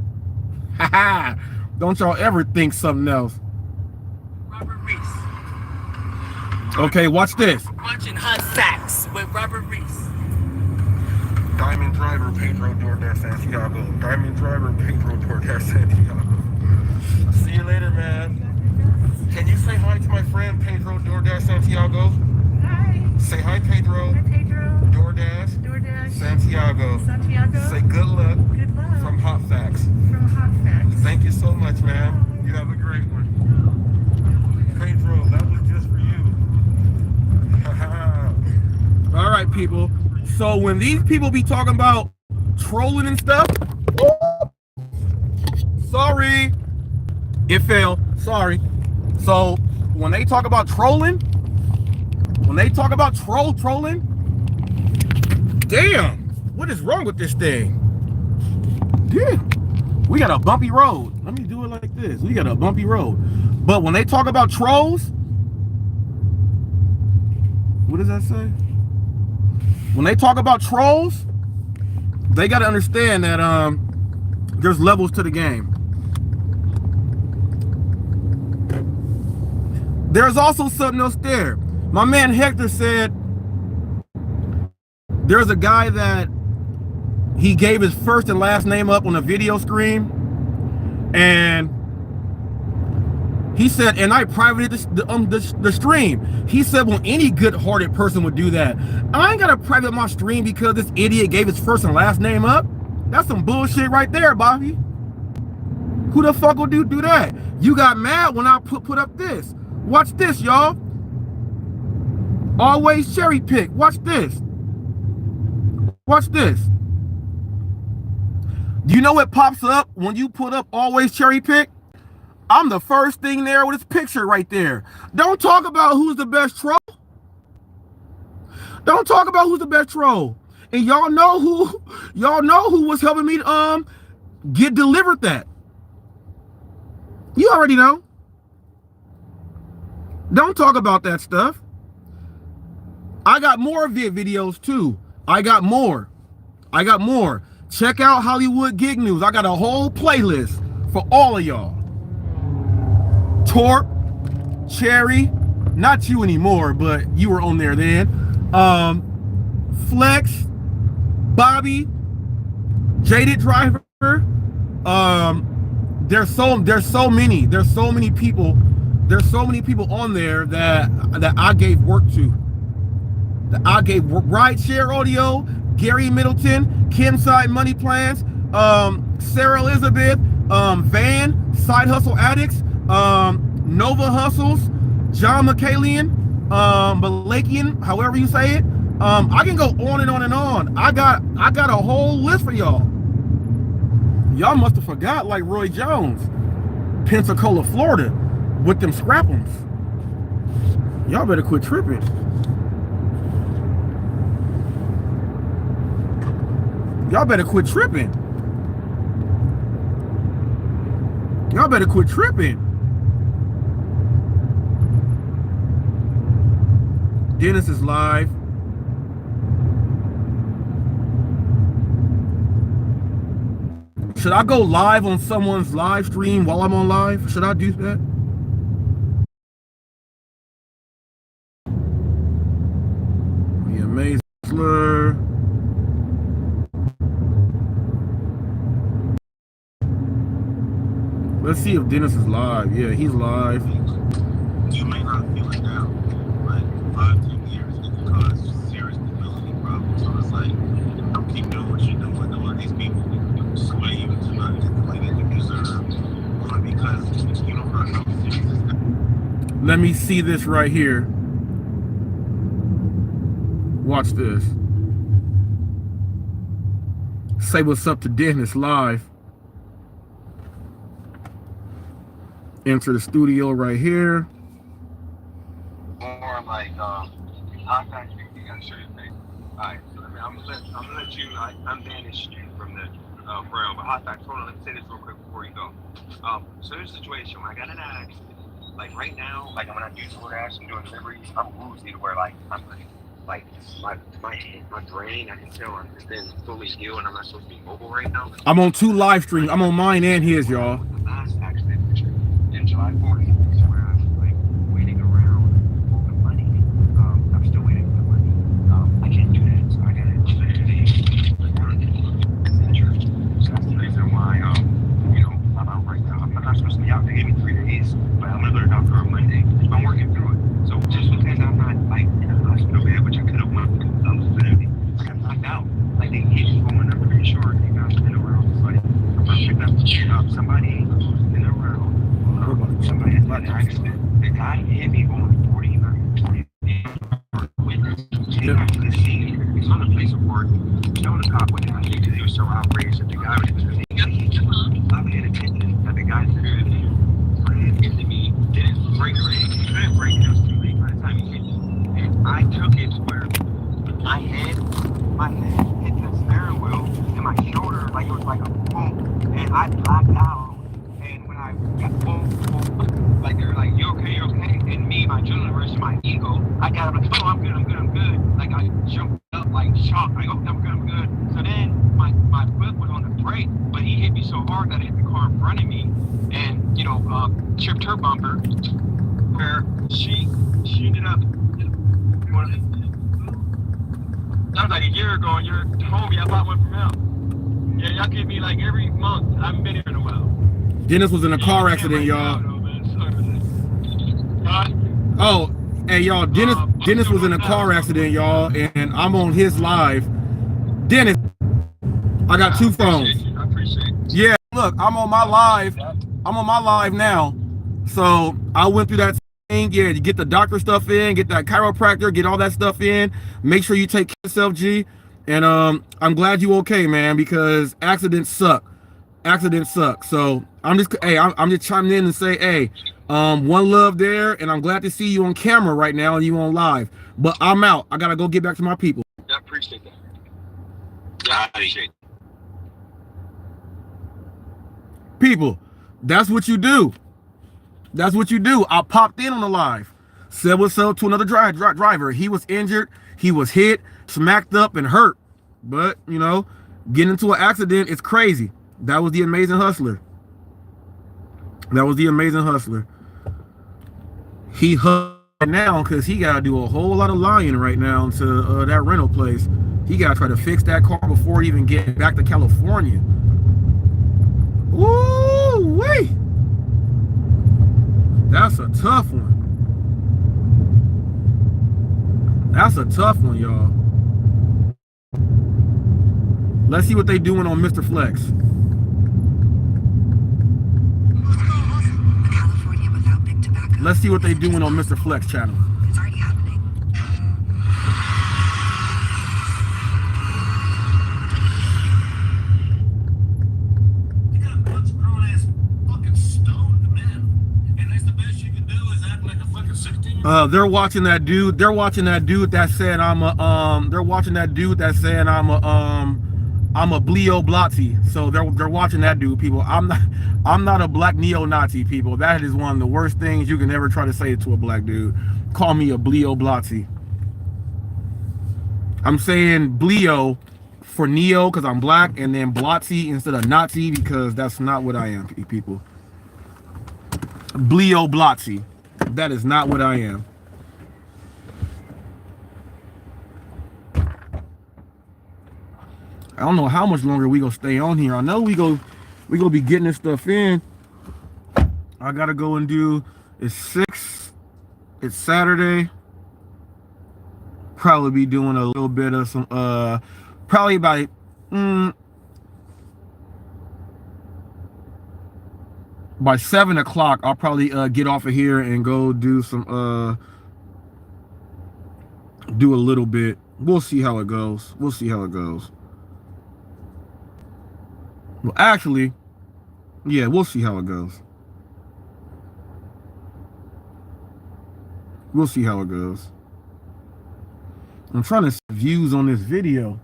Haha. Don't y'all ever think something else. Robert-Reese. Okay, watch this. Watching HotFacts with Robert-Reese. Diamond Driver, Pedro, Doordash, Santiago. Diamond Driver, Pedro, Doordash, Santiago. See you later, man. Can you say hi to my friend Pedro, Doordash, Santiago? Hi. Say hi, Pedro. Hi, Pedro. Doordash, Doordash. Santiago. Santiago. Say good luck Good luck. from HotFacts. From HotFacts. Thank you so much, man. You have a great one. Pedro, that was just for you. All right, people. So when these people be talking about trolling and stuff, sorry, it failed. Sorry. So when they talk about trolling, trolling, damn, what is wrong with this thing? Damn, we got a bumpy road. Let me do it like this. We got a bumpy road. But when they talk about trolls, what does that say? When they talk about trolls, they got to understand that there's levels to the game. There's also something else there. My man Hector said there's a guy that he gave his first and last name up on a video screen, and he said, and I privated the stream. He said, well, any good-hearted person would do that. I ain't got to private my stream because this idiot gave his first and last name up. That's some bullshit right there, Bobby. Who the fuck will do that? You got mad when I put up this. Watch this, y'all. Always cherry pick. Watch this. Watch this. Do you know what pops up when you put up always cherry pick? I'm the first thing there with this picture right there. Don't talk about who's the best troll. Don't talk about who's the best troll. And y'all know who was helping me get delivered that. You already know. Don't talk about that stuff. I got more videos too. I got more. Check out Hollywood Gig News. I got a whole playlist for all of y'all. Torp, Cherry, not you anymore, but you were on there then. Flex, Bobby, Jaded Driver. There's so many people on there that I gave work to. That I gave Rideshare Audio, Gary Middleton, Kinside Money Plans, Sarah Elizabeth, Van, Side Hustle Addicts, Nova Hustles, John McCallion, Malakian, however you say it. I can go on and on and on. I got a whole list for y'all. Y'all must have forgot, like Roy Jones, Pensacola, Florida, with them scrap'ems. Y'all better quit tripping. Y'all better quit tripping. Y'all better quit tripping. Dennis is live. Should I go live on someone's live stream while I'm on live? Should I do that? The Amazing Slur. Let's see if Dennis is live. Yeah, he's live. You may not feel it now, but 5-10 years it can cause serious mobility problems. So it's like, don't keep doing what you're doing. Don't let these people sway you into not getting the way that you deserve. Only because you don't run no serious. Let me see this right here. Watch this. Say what's up to Dennis live. Enter the studio right here. More like, contact you, you gotta show your face. Alright, so I'm gonna let you, I'm banished you from the realm, but HotFacts, hold on, let me say this real quick before you go. So there's a situation where I got an accident. Like right now, like when I do Doordash and doing deliveries, I'm woozy to where like I'm like my brain, I can tell it's been fully healed and I'm not supposed to be mobile right now. I'm on 2 live streams. I'm on mine and his, y'all. The last accident in July 4th, where I was like waiting around for the money. I'm still waiting for the money. I can't do that, so I gotta literally in short, you guys in the world, it's like, I'm picking up somebody in the world. Somebody had an accident. The guy hit me going 40, 40. Witness. He actually seen it. He's on the police report. Showing the cop what happened because he was so outraged that the guy was I paid attention that the guy ran into me, didn't break or anything. He couldn't break it. It was too late by the time he hit me. And I took it to where my head hit the steering wheel and my shoulder, like it was like a boom. And I blacked out. And when I got boom, like they were like, you okay, you okay? And me, my adrenaline rush, my ego, I got up like, oh, I'm good. Like I jumped up like shocked, like, oh, I'm good. So then my foot was on the brake, but he hit me so hard that it hit the car in front of me and, tripped her bumper where she ended up, that was like a year ago and you're homie, I bought one from him. Yeah, y'all give me like every month. I haven't been here in a while. Dennis was in a car accident, y'all. Oh, hey, y'all, Dennis was in a car accident, y'all, and I'm on his live. Dennis, I got two phones. I appreciate it. Yeah, look, I'm on my live now. So I went through that thing. Yeah, you get the doctor stuff in, get that chiropractor, get all that stuff in. Make sure you take care of yourself, G. And I'm glad you okay, man, because accidents suck. So I'm just chiming in and say, hey, one love there, and I'm glad to see you on camera right now and you on live. But I'm out. I gotta go get back to my people. I appreciate that. Yeah, I appreciate it. People, that's what you do. I popped in on the live, said what's up to another driver. He was injured, he was hit, smacked up, and hurt. But, getting into an accident is crazy. That was the amazing hustler. He hustling now because he got to do a whole lot of lying right now to that rental place. He got to try to fix that car before he even get back to California. Ooh, wait. That's a tough one. Y'all. Let's see what they doing on Mr. Flex. Let's see what they doing on Mr. Flex channel. It's already happening. You got a bunch of grown-ass fucking stoned men, and that's the best you can do is act like a fucking 16-year-old. They're watching that dude. They're watching that dude that said I'm a Bleo Blotzi. So they're watching that dude, people. I'm not a black neo-Nazi, people. That is one of the worst things you can ever try to say to a black dude. Call me a Bleo Blotzi. I'm saying Bleo for neo because I'm black, and then Blotzi instead of Nazi because that's not what I am, people. Bleo Blotzi. That is not what I am. I don't know how much longer we gonna stay on here. I know we gonna be getting this stuff in. I gotta go and do. It's 6. It's Saturday. Probably be doing a little bit of some. Probably by. By 7 o'clock, I'll probably get off of here and go do some. Do a little bit. We'll see how it goes. Well, actually, yeah, we'll see how it goes. I'm trying to see views on this video.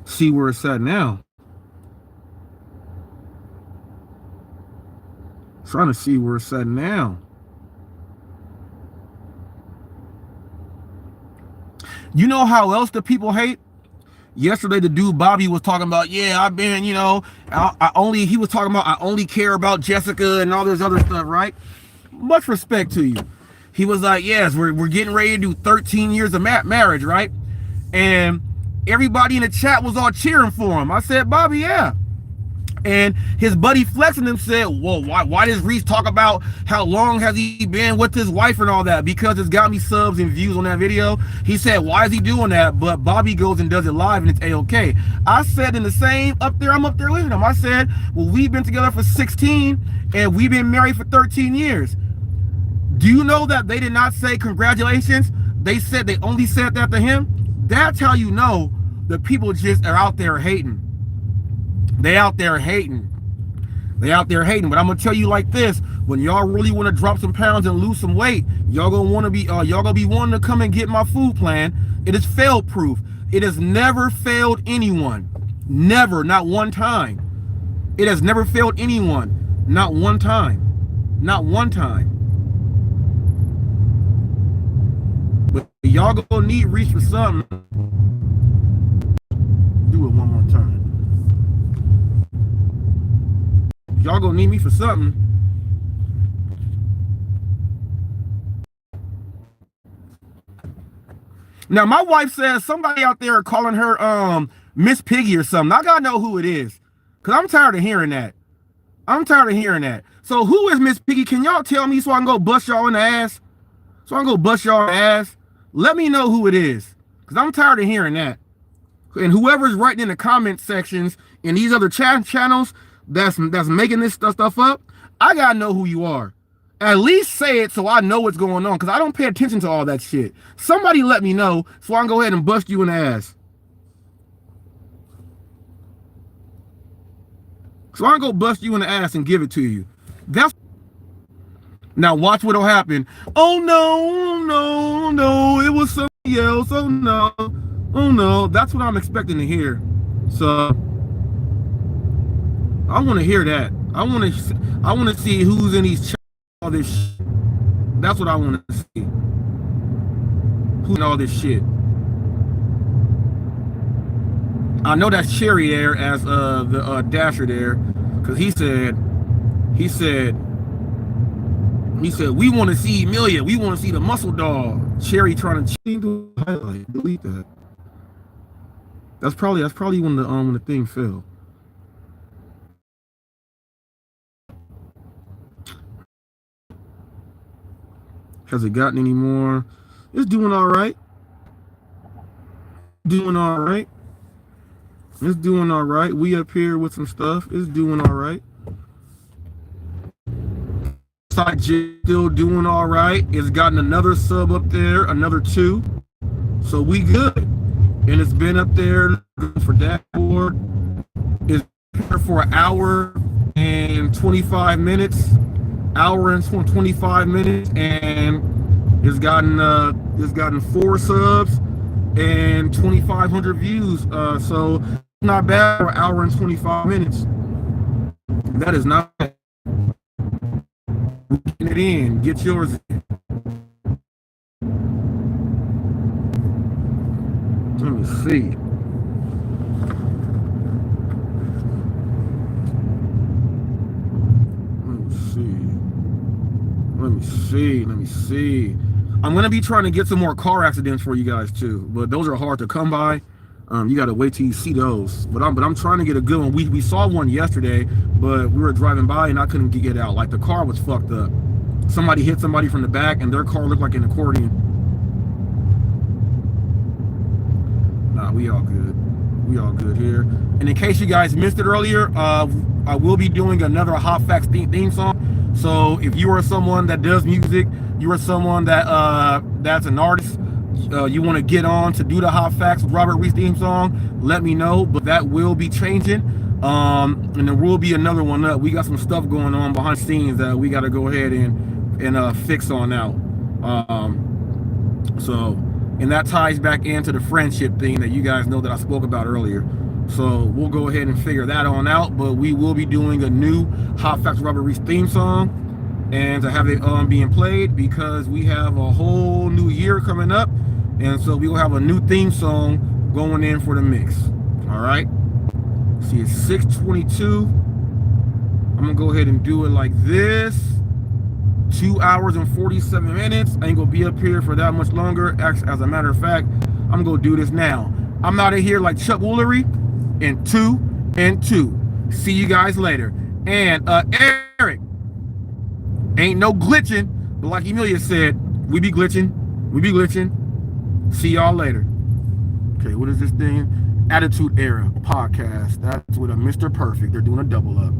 See where it's at now. Trying to see where it's at now. You know how else the people hate? Yesterday, the dude Bobby was talking about, yeah, I've been, he was talking about, I only care about Jessica and all this other stuff, right? Much respect to you. He was like, yes, we're getting ready to do 13 years of marriage, right? And everybody in the chat was all cheering for him. I said, Bobby, yeah. And his buddy flexing him said, "Whoa, why does Reese talk about how long has he been with his wife and all that? Because it's got me subs and views on that video." He said, "Why is he doing that?" But Bobby goes and does it live, and it's A-OK. I said in the same up there, I'm up there with him. I said, "Well, we've been together for 16, and we've been married for 13 years. Do you know that they did not say congratulations? They only said that to him." That's how you know the people just are out there hating. They out there hating. They out there hating. But I'm gonna tell you like this: when y'all really want to drop some pounds and lose some weight, y'all gonna be wanting to come and get my food plan. It is fail proof. It has never failed anyone. Never, not one time. It has never failed anyone. Not one time. Not one time. But y'all gonna need Reese for something. Do it one more time. Y'all gonna need me for something. Now my wife says somebody out there calling her Miss Piggy or something. I gotta know who it is, cause I'm tired of hearing that. I'm tired of hearing that. So who is Miss Piggy? Can y'all tell me so I can go bust y'all in the ass? So I can go bust y'all in the ass. Let me know who it is, cause I'm tired of hearing that. And whoever's writing in the comment sections in these other channels that's making this stuff up, I gotta know who you are. At least say it so I know what's going on, because I don't pay attention to all that shit. Somebody let me know so I can go ahead and bust you in the ass. So I can go bust you in the ass and give it to you. That's now watch what'll happen. "Oh no, it was somebody else. Oh no. That's what I'm expecting to hear. So I want to hear that. I want to see who's in these all this shit. That's what I want to see. Who's in all this shit. I know that's Cherry there as the Dasher there, because he said we want to see Emilia. We want to see the muscle dog. Cherry trying to highlight. Delete that. That's probably when the thing fell. Has it gotten any more? It's doing all right. Doing all right. It's doing all right. We up here with some stuff. It's doing all right. Side still doing all right. It's gotten another sub up there, another 2. So we good. And it's been up there for dashboard. It's here for an hour and 25 minutes. Hour and 25 minutes, and it's gotten 4 subs and 2,500 views. So not bad for an hour and 25 minutes. That is not bad. Get it in. Get yours in. Let me see. Let me see. I'm gonna be trying to get some more car accidents for you guys too, but those are hard to come by. You gotta wait till you see those. But I'm trying to get a good one. We saw one yesterday, but we were driving by and I couldn't get out. Like the car was fucked up. Somebody hit somebody from the back and their car looked like an accordion. Nah, we all good. We all good here. And in case you guys missed it earlier, I will be doing another HotFacts theme song. So if you are someone that does music, you are someone that that's an artist, you want to get on to do the HotFacts with Robert Reese theme song, let me know. But that will be changing. And there will be another one up. We got some stuff going on behind the scenes that we got to go ahead and fix on out. And that ties back into the friendship thing that you guys know that I spoke about earlier. So we'll go ahead and figure that on out, but we will be doing a new HotFacts Robert Reese theme song, and to have it being played because we have a whole new year coming up, and so we will have a new theme song going in for the mix. All right. See, it's 6:22. I'm gonna go ahead and do it like this. 2 hours and 47 minutes. I ain't gonna be up here for that much longer. As a matter of fact, I'm gonna do this now. I'm out of here like Chuck Woolery in 2 and 2. See you guys later. And Eric, ain't no glitching, but like Emilia said, we be glitching. See y'all later. Okay, what is this thing? Attitude Era podcast. That's with a Mr. Perfect. They're doing a double up.